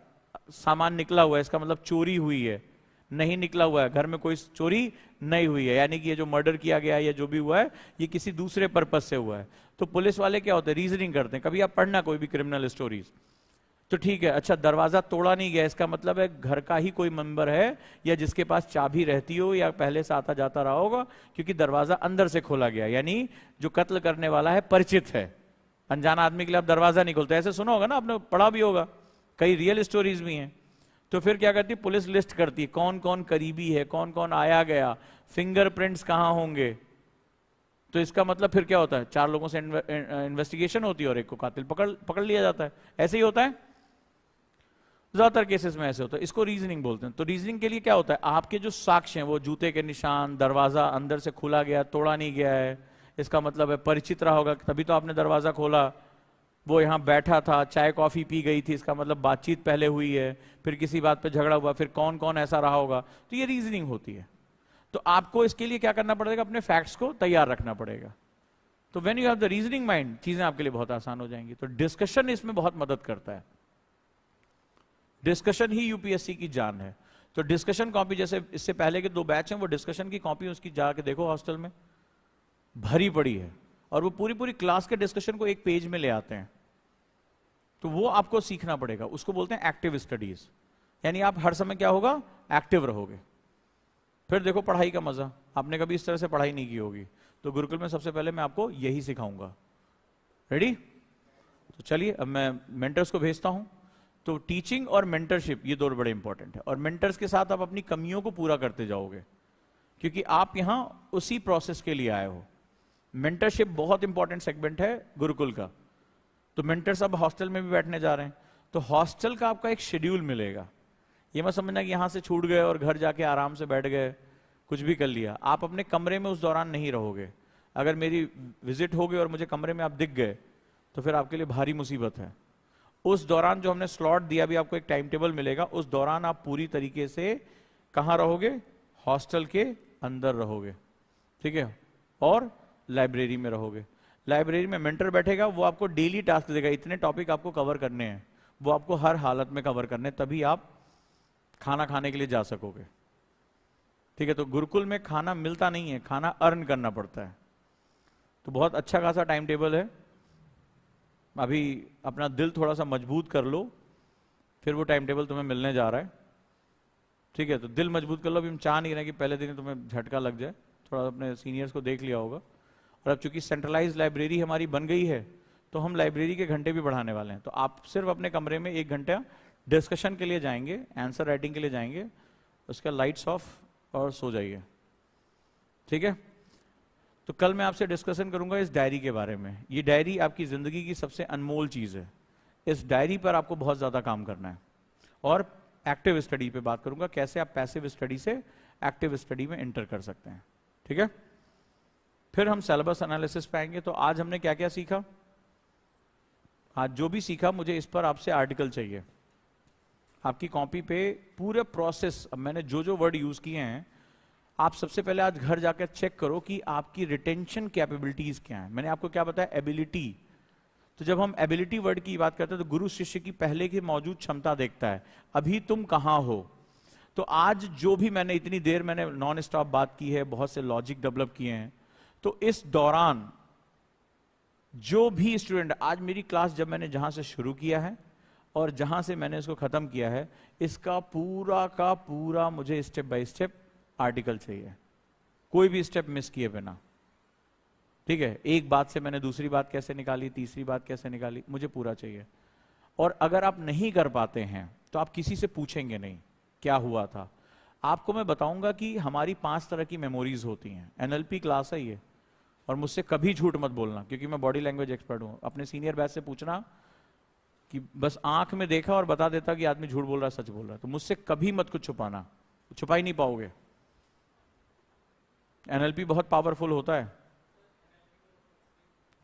सामान निकला हुआ है, इसका मतलब चोरी हुई है, नहीं निकला हुआ है, घर में कोई चोरी नहीं हुई है, यानी कि ये जो मर्डर किया गया है या जो भी हुआ है ये किसी दूसरे पर्पज से हुआ है। तो पुलिस वाले क्या होते हैं, रीजनिंग करते हैं। कभी आप पढ़ना कोई भी क्रिमिनल स्टोरीज, तो ठीक है, अच्छा दरवाजा तोड़ा नहीं गया, इसका मतलब है घर का ही कोई मेंबर है या जिसके पास चाबी रहती हो या पहले से आता जाता रहा होगा, क्योंकि दरवाजा अंदर से खोला गया, यानी जो कत्ल करने वाला है परिचित है। अनजान आदमी के लिए आप दरवाजा नहीं खोलते, ऐसे सुना होगा ना आपने, पढ़ा भी होगा, कई रियल स्टोरीज भी हैं। तो फिर क्या करती है पुलिस, लिस्ट करती है कौन कौन करीबी है, कौन कौन आया गया, फिंगरप्रिंट्स कहां होंगे। तो इसका मतलब फिर क्या होता है, 4 लोगों से इन्वेस्टिगेशन होती है और एक को कातिल पकड़ लिया जाता है। ऐसे ही होता है, ज्यादातर केसेस में ऐसे होता है। इसको रीजनिंग बोलते हैं। तो रीजनिंग के लिए क्या होता है, आपके जो साक्ष्य हैं वो जूते के निशान, दरवाजा अंदर से खुला गया, तोड़ा नहीं गया है, इसका मतलब है परिचित रहा होगा तभी तो आपने दरवाजा खोला, वो यहां बैठा था, चाय कॉफी पी गई थी, इसका मतलब बातचीत पहले हुई है, फिर किसी बात पे झगड़ा हुआ, फिर कौन कौन ऐसा रहा होगा, तो ये रीजनिंग होती है। तो आपको इसके लिए क्या करना पड़ेगा, अपने फैक्ट्स को तैयार रखना पड़ेगा। तो when you have the reasoning mind, चीजें आपके लिए बहुत आसान हो जाएंगी। तो डिस्कशन इसमें बहुत मदद करता है। डिस्कशन ही यूपीएससी की जान है। तो डिस्कशन कॉपी, जैसे इससे पहले के 2 बैच हैं, वो डिस्कशन की कॉपी उसकी जाके देखो हॉस्टल में भरी पड़ी है, और वो पूरी पूरी क्लास के डिस्कशन को एक पेज में ले आते हैं। तो वो आपको सीखना पड़ेगा, उसको बोलते हैं एक्टिव स्टडीज, यानी आप हर समय क्या होगा, एक्टिव रहोगे। फिर देखो पढ़ाई का मजा, आपने कभी इस तरह से पढ़ाई नहीं की होगी, तो गुरुकुल में सबसे पहले मैं आपको यही सिखाऊंगा। रेडी? तो चलिए अब मैं मेंटर्स को भेजता हूं। तो टीचिंग और मेंटरशिप ये 2 बड़े इंपॉर्टेंट है, और मेंटर्स के साथ आप अपनी कमियों को पूरा करते जाओगे, क्योंकि आप यहां उसी प्रोसेस के लिए आए हो। मेंटरशिप बहुत इंपॉर्टेंट सेगमेंट है गुरुकुल का। तो मेंटर्स अब हॉस्टल में भी बैठने जा रहे हैं, तो हॉस्टल का आपका एक शेड्यूल मिलेगा। ये मत समझना कि यहां से छूट गए और घर जाके आराम से बैठ गए, कुछ भी कर लिया। आप अपने कमरे में उस दौरान नहीं रहोगे। अगर मेरी विजिट हो गई और मुझे कमरे में आप दिख गए तो फिर आपके लिए भारी मुसीबत है। उस दौरान जो हमने स्लॉट दिया, भी आपको एक टाइम टेबल मिलेगा, उस दौरान आप पूरी तरीके से कहां रहोगे, हॉस्टल के अंदर रहोगे, ठीक है, और लाइब्रेरी में रहोगे। लाइब्रेरी में मेंटर बैठेगा, वो आपको डेली टास्क देगा, इतने टॉपिक आपको कवर करने हैं, वो आपको हर हालत में कवर करने, तभी आप खाना खाने के लिए जा सकोगे, ठीक है। तो गुरुकुल में खाना मिलता नहीं है, खाना अर्न करना पड़ता है। तो बहुत अच्छा खासा टाइम टेबल है। अभी अपना दिल थोड़ा सा मजबूत कर लो, फिर वो टाइम टेबल तुम्हें मिलने जा रहा है, ठीक है। तो दिल मजबूत कर लो। अभी हम चाह नहीं रहे कि पहले दिन तुम्हें झटका लग जाए, थोड़ा अपने सीनियर्स को देख लिया होगा। और अब चूंकि सेंट्रलाइज लाइब्रेरी हमारी बन गई है, तो हम लाइब्रेरी के घंटे भी बढ़ाने वाले हैं। तो आप सिर्फ अपने कमरे में 1 घंटा डिस्कशन के लिए जाएंगे, आंसर राइटिंग के लिए जाएंगे, उसका लाइट्स ऑफ और सो जाइए, ठीक है। तो कल मैं आपसे डिस्कशन करूंगा इस डायरी के बारे में। ये डायरी आपकी जिंदगी की सबसे अनमोल चीज है। इस डायरी पर आपको बहुत ज्यादा काम करना है। और एक्टिव स्टडी पे बात करूंगा, कैसे आप पैसिव स्टडी से एक्टिव स्टडी में एंटर कर सकते हैं, ठीक है। फिर हम सिलेबस एनालिसिस पे आएंगे। तो आज हमने क्या क्या सीखा, आज जो भी सीखा, मुझे इस पर आपसे आर्टिकल चाहिए। आपकी कॉपी पे पूरे प्रोसेस, अब मैंने जो जो वर्ड यूज किए हैं, आप सबसे पहले आज घर जाकर चेक करो कि आपकी रिटेंशन कैपेबिलिटीज क्या है। मैंने आपको क्या बताया, एबिलिटी। तो जब हम एबिलिटी वर्ड की बात करते हैं तो गुरु शिष्य की पहले की मौजूद क्षमता देखता है, अभी तुम कहां हो। तो आज जो भी मैंने इतनी देर मैंने नॉन स्टॉप बात की है, बहुत से लॉजिक डेवलप किए हैं, तो इस दौरान जो भी स्टूडेंट, आज मेरी क्लास जब मैंने जहां से शुरू किया है और जहां से मैंने इसको खत्म किया है, इसका पूरा का पूरा मुझे स्टेप बाय स्टेप आर्टिकल चाहिए, कोई भी स्टेप मिस किए बिना, ठीक है। एक बात से मैंने दूसरी बात कैसे निकाली, तीसरी बात कैसे निकाली, मुझे पूरा चाहिए। और अगर आप नहीं कर पाते हैं तो आप किसी से पूछेंगे नहीं क्या हुआ था। आपको मैं बताऊंगा कि हमारी 5 तरह की मेमोरीज होती हैं। एनएलपी क्लास है ये, और मुझसे कभी झूठ मत बोलना, क्योंकि मैं बॉडी लैंग्वेज एक्सपर्ट हूं। अपने सीनियर बैच से पूछना कि बस आंख में देखा और बता देता कि आदमी झूठ बोल रहा है, सच बोल रहा है, तो मुझसे कभी मत कुछ छुपाना। छुपा ही नहीं पाओगे। एनएलपी बहुत पावरफुल होता है।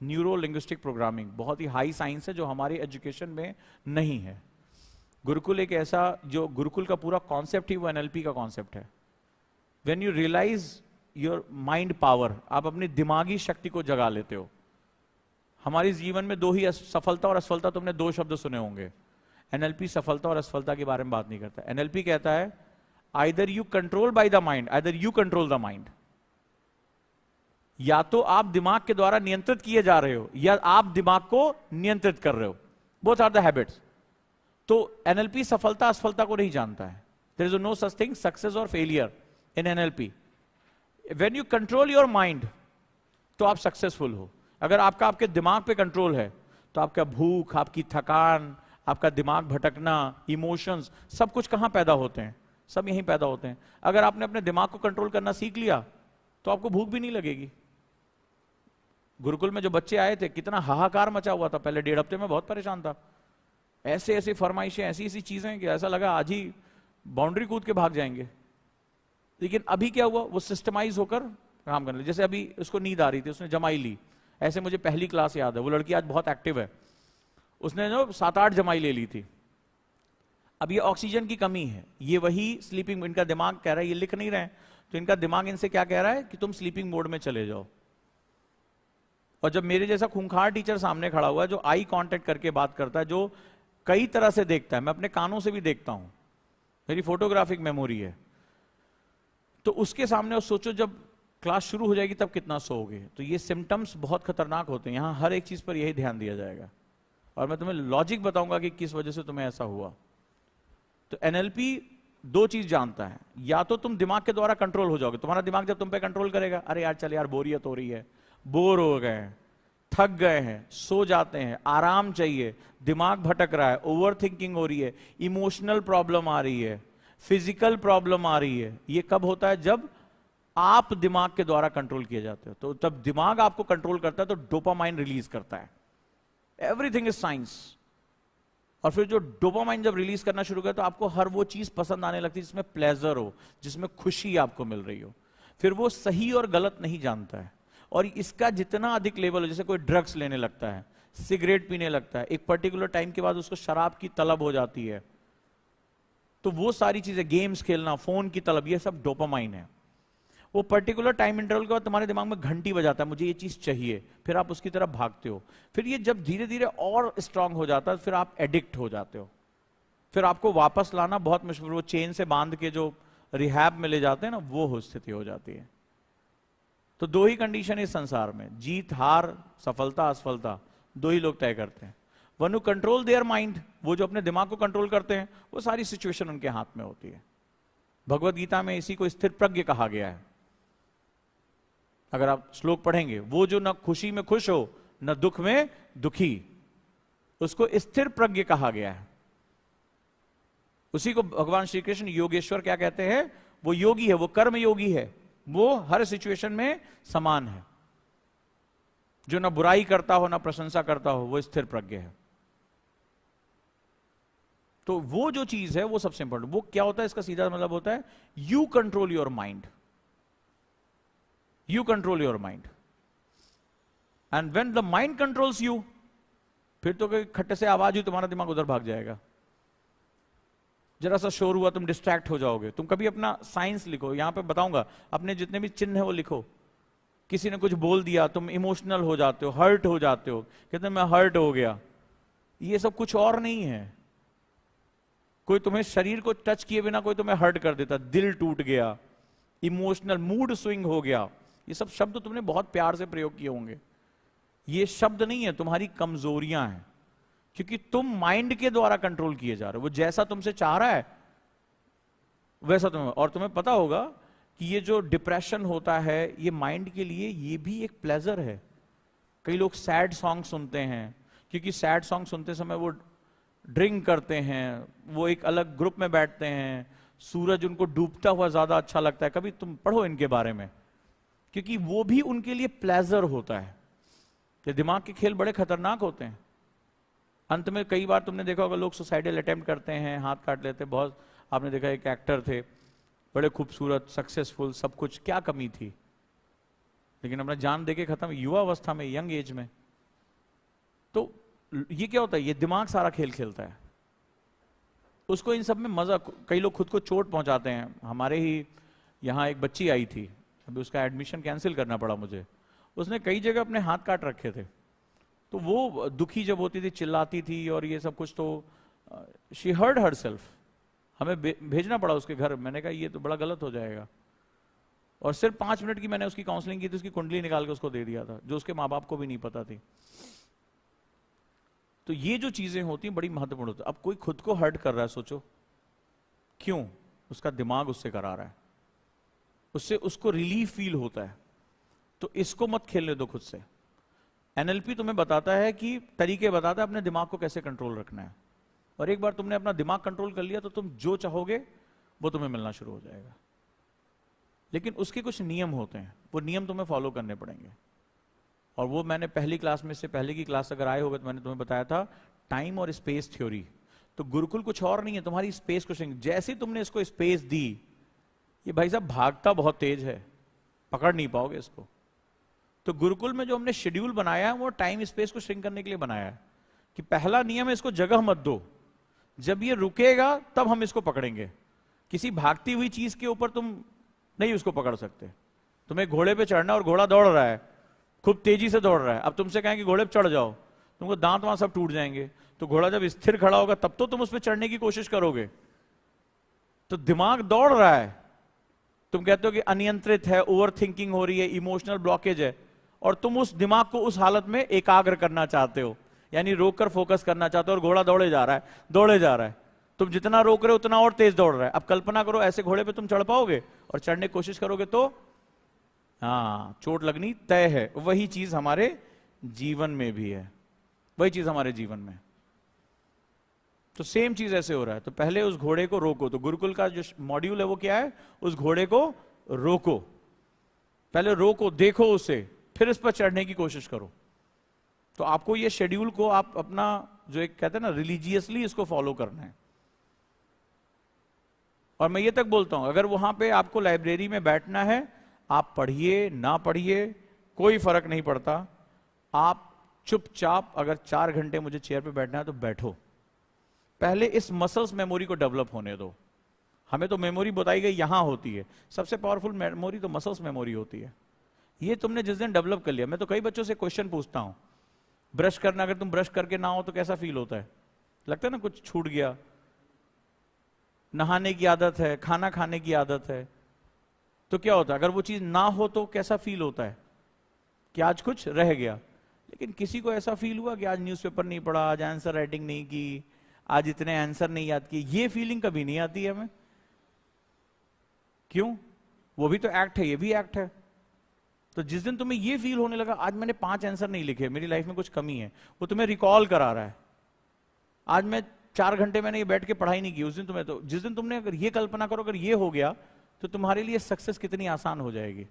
न्यूरो लिंग्विस्टिक प्रोग्रामिंग बहुत ही हाई साइंस है जो हमारी एजुकेशन में नहीं है। गुरुकुल एक ऐसा, जो गुरुकुल का पूरा कॉन्सेप्ट ही वो एनएलपी का कॉन्सेप्ट है। When you realise your mind power, आप अपनी दिमागी शक्ति को जगा लेते हो। हमारे जीवन में दो ही, सफलता और असफलता, तुमने दो शब्द सुने होंगे। एनएलपी सफलता और असफलता के बारे में बात नहीं करता। एनएलपी कहता है either you control by the mind, either you control the mind. या तो आप दिमाग के द्वारा नियंत्रित किए जा रहे हो या आप दिमाग को नियंत्रित कर रहे हो। Both are the habits. तो एनएलपी सफलता असफलता को नहीं जानता है। There is no such thing success और failure in NLP. When you control your mind तो आप सक्सेसफुल हो। अगर आपका आपके दिमाग पे कंट्रोल है तो आपका भूख, आपकी थकान, आपका दिमाग भटकना, इमोशंस, सब कुछ कहां पैदा होते हैं? सब यहीं पैदा होते हैं। अगर आपने अपने दिमाग को कंट्रोल करना सीख लिया तो आपको भूख भी नहीं लगेगी। गुरुकुल में जो बच्चे आए थे, कितना हाहाकार मचा हुआ था। पहले 1.5 हफ्ते में बहुत परेशान था। ऐसे ऐसे फरमाइशें, ऐसी ऐसी चीजें कि ऐसा लगा आज ही बाउंड्री कूद के भाग जाएंगे। लेकिन अभी क्या हुआ, वो सिस्टमाइज होकर काम करने। जैसे अभी उसको नींद आ रही थी, उसने जमाई ली। ऐसे मुझे पहली क्लास याद है, वो लड़की आज बहुत एक्टिव है, उसने जो 7-8 जमाई ले ली थी। अब ये ऑक्सीजन की कमी है, ये वही स्लीपिंग, इनका दिमाग कह रहा है, ये लिख नहीं रहे हैं तो इनका दिमाग इनसे क्या कह रहा है कि तुम स्लीपिंग मोड में चले जाओ। और जब मेरे जैसा खूंखार टीचर सामने खड़ा हुआ है, जो आई कांटेक्ट करके बात करता है, जो कई तरह से देखता है, मैं अपने कानों से भी देखता हूं, मेरी फोटोग्राफिक मेमोरी है, तो उसके सामने, और सोचो जब क्लास शुरू हो जाएगी तब कितना सोओगे। तो ये सिम्टम्स बहुत खतरनाक होते हैं। यहां हर एक चीज पर यही ध्यान दिया जाएगा और मैं तुम्हें लॉजिक बताऊंगा कि किस वजह से तुम्हें ऐसा हुआ। तो एनएलपी दो चीज जानता है, या तो तुम दिमाग के द्वारा कंट्रोल हो जाओगे, तुम्हारा दिमाग जब तुम पे कंट्रोल करेगा, अरे यार चल यार बोरियत हो रही है, बोर हो गए हैं, थक गए हैं, सो जाते हैं, आराम चाहिए, दिमाग भटक रहा है, ओवर थिंकिंग हो रही है, इमोशनल प्रॉब्लम आ रही है, फिजिकल प्रॉब्लम आ रही है। ये कब होता है? जब आप दिमाग के द्वारा कंट्रोल किए जाते हो। तो तब दिमाग आपको कंट्रोल करता है तो डोपामाइन रिलीज करता है। Everything is science. और फिर जो डोपामाइन जब रिलीज करना शुरू करे तो आपको हर वो चीज पसंद आने लगती है जिसमें प्लेजर हो, जिसमें खुशी आपको मिल रही हो। फिर वो सही और गलत नहीं जानता है। और इसका जितना अधिक लेवल हो, जैसे कोई ड्रग्स लेने लगता है, सिगरेट पीने लगता है, एक पर्टिकुलर टाइम के बाद उसको शराब की तलब हो जाती है, तो वो सारी चीजें, गेम्स खेलना, फोन की तलब, ये सब डोपामाइन है। वो पर्टिकुलर टाइम इंटरवल के बाद तुम्हारे दिमाग में घंटी बजाता है, मुझे ये चीज चाहिए, फिर आप उसकी तरफ भागते हो। फिर ये जब धीरे धीरे और स्ट्रांग हो जाता है, फिर आप एडिक्ट हो जाते हो। फिर आपको वापस लाना बहुत मुश्किल, वो चेन से बांध के जो रिहैब में ले जाते हैं ना, वो स्थिति हो जाती है। तो दो ही कंडीशन इस संसार में, जीत हार, सफलता असफलता, दो ही लोग तय करते हैं। One who control their mind, वो जो अपने दिमाग को कंट्रोल करते हैं, वो सारी सिचुएशन उनके हाथ में होती है। भगवत गीता में इसी को स्थिर प्रज्ञ कहा गया है। अगर आप श्लोक पढ़ेंगे, वो जो न खुशी में खुश हो न दुख में दुखी, उसको स्थिर प्रज्ञ कहा गया है। उसी को भगवान श्री कृष्ण योगेश्वर क्या कहते हैं? वो योगी है, वो कर्म योगी है, वो हर सिचुएशन में समान है। जो ना बुराई करता हो ना प्रशंसा करता हो, वो स्थिर प्रज्ञ है। तो वो जो चीज है वो सबसे इंपॉर्टेंट। वो क्या होता है? इसका सीधा मतलब होता है you control your mind. You control your mind. And when the mind controls you, फिर तो कोई खट्टे से आवाज हुई, तुम्हारा दिमाग उधर भाग जाएगा। जरा सा शोर हुआ, तुम डिस्ट्रैक्ट हो जाओगे। तुम कभी अपना साइंस लिखो, यहां पे बताऊंगा, अपने जितने भी चिन्ह है वो लिखो। किसी ने कुछ बोल दिया, तुम इमोशनल हो जाते हो, हर्ट हो जाते हो, कहते मैं हर्ट हो गया। ये सब कुछ और नहीं है। कोई तुम्हें शरीर को टच किए बिना कोई तुम्हें हर्ट कर देता, दिल टूट गया, इमोशनल मूड स्विंग हो गया, ये सब शब्द तुमने बहुत प्यार से प्रयोग किए होंगे। ये शब्द नहीं है, तुम्हारी कमजोरियां हैं, क्योंकि तुम माइंड के द्वारा कंट्रोल किए जा रहे हो। वो जैसा तुमसे चाह रहा है वैसा तुम्हें। और तुम्हें पता होगा कि ये जो डिप्रेशन होता है, ये माइंड के लिए ये भी एक प्लेजर है। कई लोग सैड सॉन्ग सुनते हैं, क्योंकि सैड सॉन्ग सुनते समय वो ड्रिंक करते हैं, वो एक अलग ग्रुप में बैठते हैं, सूरज उनको डूबता हुआ ज्यादा अच्छा लगता है। कभी तुम पढ़ो इनके बारे में, क्योंकि वो भी उनके लिए प्लेजर होता है। ये दिमाग के खेल बड़े खतरनाक होते हैं। अंत में कई बार तुमने देखा होगा, लोग सुसाइडल अटेम्प्ट करते हैं, हाथ काट लेते हैं। बहुत आपने देखा, एक एक्टर थे, बड़े खूबसूरत, सक्सेसफुल, सब कुछ, क्या कमी थी? लेकिन अपना जान देके खत्म, युवा अवस्था में, यंग एज में। तो ये क्या होता है, ये दिमाग सारा खेल खेलता है, उसको इन सब में मजा। कई लोग खुद को चोट पहुंचाते हैं। हमारे ही यहाँ एक बच्ची आई थी, अभी उसका एडमिशन कैंसिल करना पड़ा मुझे। उसने कई जगह अपने हाथ काट रखे थे, तो वो दुखी जब होती थी, चिल्लाती थी और ये सब कुछ, तो शी हर्ट हरसेल्फ। हमें भेजना पड़ा उसके घर। मैंने कहा ये तो बड़ा गलत हो जाएगा। और सिर्फ 5 मिनट की मैंने उसकी काउंसलिंग की थी, उसकी कुंडली निकाल के उसको दे दिया था, जो उसके माँ बाप को भी नहीं पता थी। तो ये जो चीजें होती हैं बड़ी महत्वपूर्ण होती है। अब कोई खुद को हर्ट कर रहा है, सोचो क्यों? उसका दिमाग उससे करा रहा है, उससे उसको रिलीफ फील होता है। तो इसको मत खेलने दो खुद से। एनएलपी तुम्हें बताता है कि तरीके बताता है अपने दिमाग को कैसे कंट्रोल रखना है। और एक बार तुमने अपना दिमाग कंट्रोल कर लिया तो तुम जो चाहोगे वो तुम्हें मिलना शुरू हो जाएगा। लेकिन उसके कुछ नियम होते हैं, वो नियम तुम्हें फॉलो करने पड़ेंगे। और वो मैंने पहली क्लास में से पहले की क्लास अगर आए होगे तो मैंने तुम्हें बताया था, टाइम और स्पेस थ्योरी। तो गुरुकुल कुछ और नहीं है, तुम्हारी स्पेस को जैसे ही तुमने इसको स्पेस दी, ये भाई साहब भागता बहुत तेज है, पकड़ नहीं पाओगे इसको। तो गुरुकुल में जो हमने शेड्यूल बनाया है वो टाइम स्पेस को श्रिंक करने के लिए बनाया है। कि पहला नियम है, इसको जगह मत दो, जब ये रुकेगा तब हम इसको पकड़ेंगे। किसी भागती हुई चीज के ऊपर तुम नहीं उसको पकड़ सकते। तुम्हें घोड़े पे चढ़ना और घोड़ा दौड़ रहा है, खूब तेजी से दौड़ रहा है, अब तुमसे कहें कि घोड़े पे चढ़ जाओ, तुमको दांत वहां सब टूट जाएंगे। तो घोड़ा जब स्थिर खड़ा होगा तब तो तुम उस पर चढ़ने की कोशिश करोगे। तो दिमाग दौड़ रहा है, तुम कहते हो कि अनियंत्रित है, ओवर थिंकिंग हो रही है, इमोशनल ब्लॉकेज है, और तुम उस दिमाग को उस हालत में एकाग्र करना चाहते हो, यानी रोककर फोकस करना चाहते हो। और घोड़ा दौड़े जा रहा है, दौड़े जा रहा है, तुम जितना रोक रहे हो उतना और तेज दौड़ रहा है। अब कल्पना करो ऐसे घोड़े पे तुम चढ़ पाओगे और चढ़ने की कोशिश करोगे तो हाँ, चोट लगनी तय है। वही चीज हमारे जीवन में भी है, वही चीज हमारे जीवन में। तो सेम चीज ऐसे हो रहा है। तो पहले उस घोड़े को रोको। तो गुरुकुल का जो मॉड्यूल है वो क्या है, उस घोड़े को रोको। पहले रोको, देखो उसे, फिर इस पर चढ़ने की कोशिश करो। तो आपको ये शेड्यूल को आप अपना जो एक कहते हैं ना रिलीजियसली इसको फॉलो करना है। और मैं ये तक बोलता हूं, अगर वहां पे आपको लाइब्रेरी में बैठना है, आप पढ़िए ना पढ़िए कोई फर्क नहीं पड़ता। आप चुपचाप, अगर 4 घंटे मुझे चेयर पे बैठना है तो बैठो। पहले इस मसल्स मेमोरी को डेवलप होने दो। हमें तो मेमोरी बताई गई यहां होती है, सबसे पावरफुल मेमोरी तो मसल्स मेमोरी होती है। ये तुमने जिस दिन डेवलप कर लिया, मैं तो कई बच्चों से क्वेश्चन पूछता हूं, ब्रश करना, अगर तुम ब्रश करके ना हो तो कैसा फील होता है? लगता है ना कुछ छूट गया। नहाने की आदत है, खाना खाने की आदत है, तो क्या होता है अगर वो चीज ना हो तो कैसा फील होता है कि आज कुछ रह गया। लेकिन किसी को ऐसा फील हुआ कि आज न्यूज़पेपर नहीं पढ़ा, आज आंसर राइटिंग नहीं की, आज इतने आंसर नहीं याद किए? ये फीलिंग कभी नहीं आती है हमें। क्यों? वो भी तो एक्ट है, ये भी एक्ट है। तो जिस दिन तुम्हें ये फील होने लगा आज मैंने 5 आंसर नहीं लिखे, मेरी लाइफ में कुछ कमी है, वो तुम्हें रिकॉल करा रहा है। आज मैं 4 घंटे मैंने ये बैठ के पढ़ाई नहीं की, उस दिन तुम्हें, तो जिस दिन तुमने अगर ये कल्पना करो अगर ये हो गया तो तुम्हारे लिए सक्सेस कितनी आसान हो जाएगी,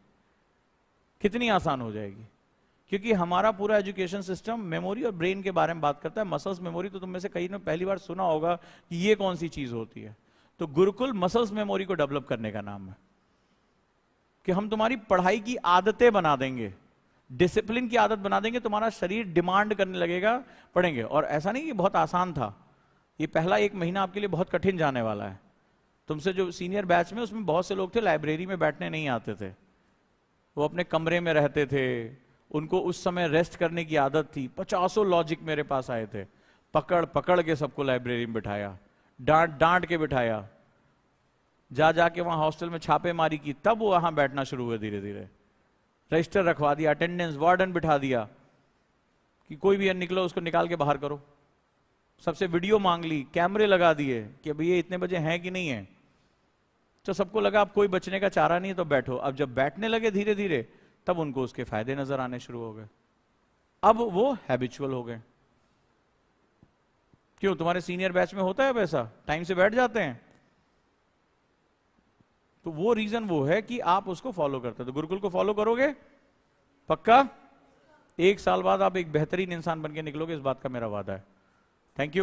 कितनी आसान हो जाएगी। क्योंकि हमारा पूरा एजुकेशन सिस्टम मेमोरी और ब्रेन के बारे में बात करता है। मसल्स मेमोरी तो तुम में से कई ने पहली बार सुना होगा कि ये कौन सी चीज होती है। तो गुरुकुल मसल्स मेमोरी को डेवलप करने का नाम है कि हम तुम्हारी पढ़ाई की आदतें बना देंगे, डिसिप्लिन की आदत बना देंगे, तुम्हारा शरीर डिमांड करने लगेगा पढ़ेंगे। और ऐसा नहीं कि बहुत आसान था, ये पहला 1 महीना आपके लिए बहुत कठिन जाने वाला है। तुमसे जो सीनियर बैच में उसमें बहुत से लोग थे लाइब्रेरी में बैठने नहीं आते थे, वो अपने कमरे में रहते थे, उनको उस समय रेस्ट करने की आदत थी। 50 लॉजिक मेरे पास आए थे, पकड़ पकड़ के सबको लाइब्रेरी में बिठाया, डांट डांट के बिठाया, जा जाके वहां हॉस्टल में छापेमारी की, तब वो वहां बैठना शुरू हुए। धीरे धीरे रजिस्टर रखवा दिया, अटेंडेंस वार्डन बिठा दिया कि कोई भी निकलो उसको निकाल के बाहर करो। सबसे वीडियो मांग ली, कैमरे लगा दिए कि अभी ये इतने बजे हैं कि नहीं है। तो सबको लगा अब कोई बचने का चारा नहीं है तो बैठो। अब जब बैठने लगे धीरे धीरे तब उनको उसके फायदे नजर आने शुरू हो गए। अब वो हैबिचुअल हो गए। क्यों? तुम्हारे सीनियर बैच में होता है वैसा, टाइम से बैठ जाते हैं। तो वो रीजन वो है कि आप उसको फॉलो करते हो। तो गुरुकुल को फॉलो करोगे पक्का, 1 साल बाद आप एक बेहतरीन इंसान बन के निकलोगे, इस बात का मेरा वादा है। Thank you.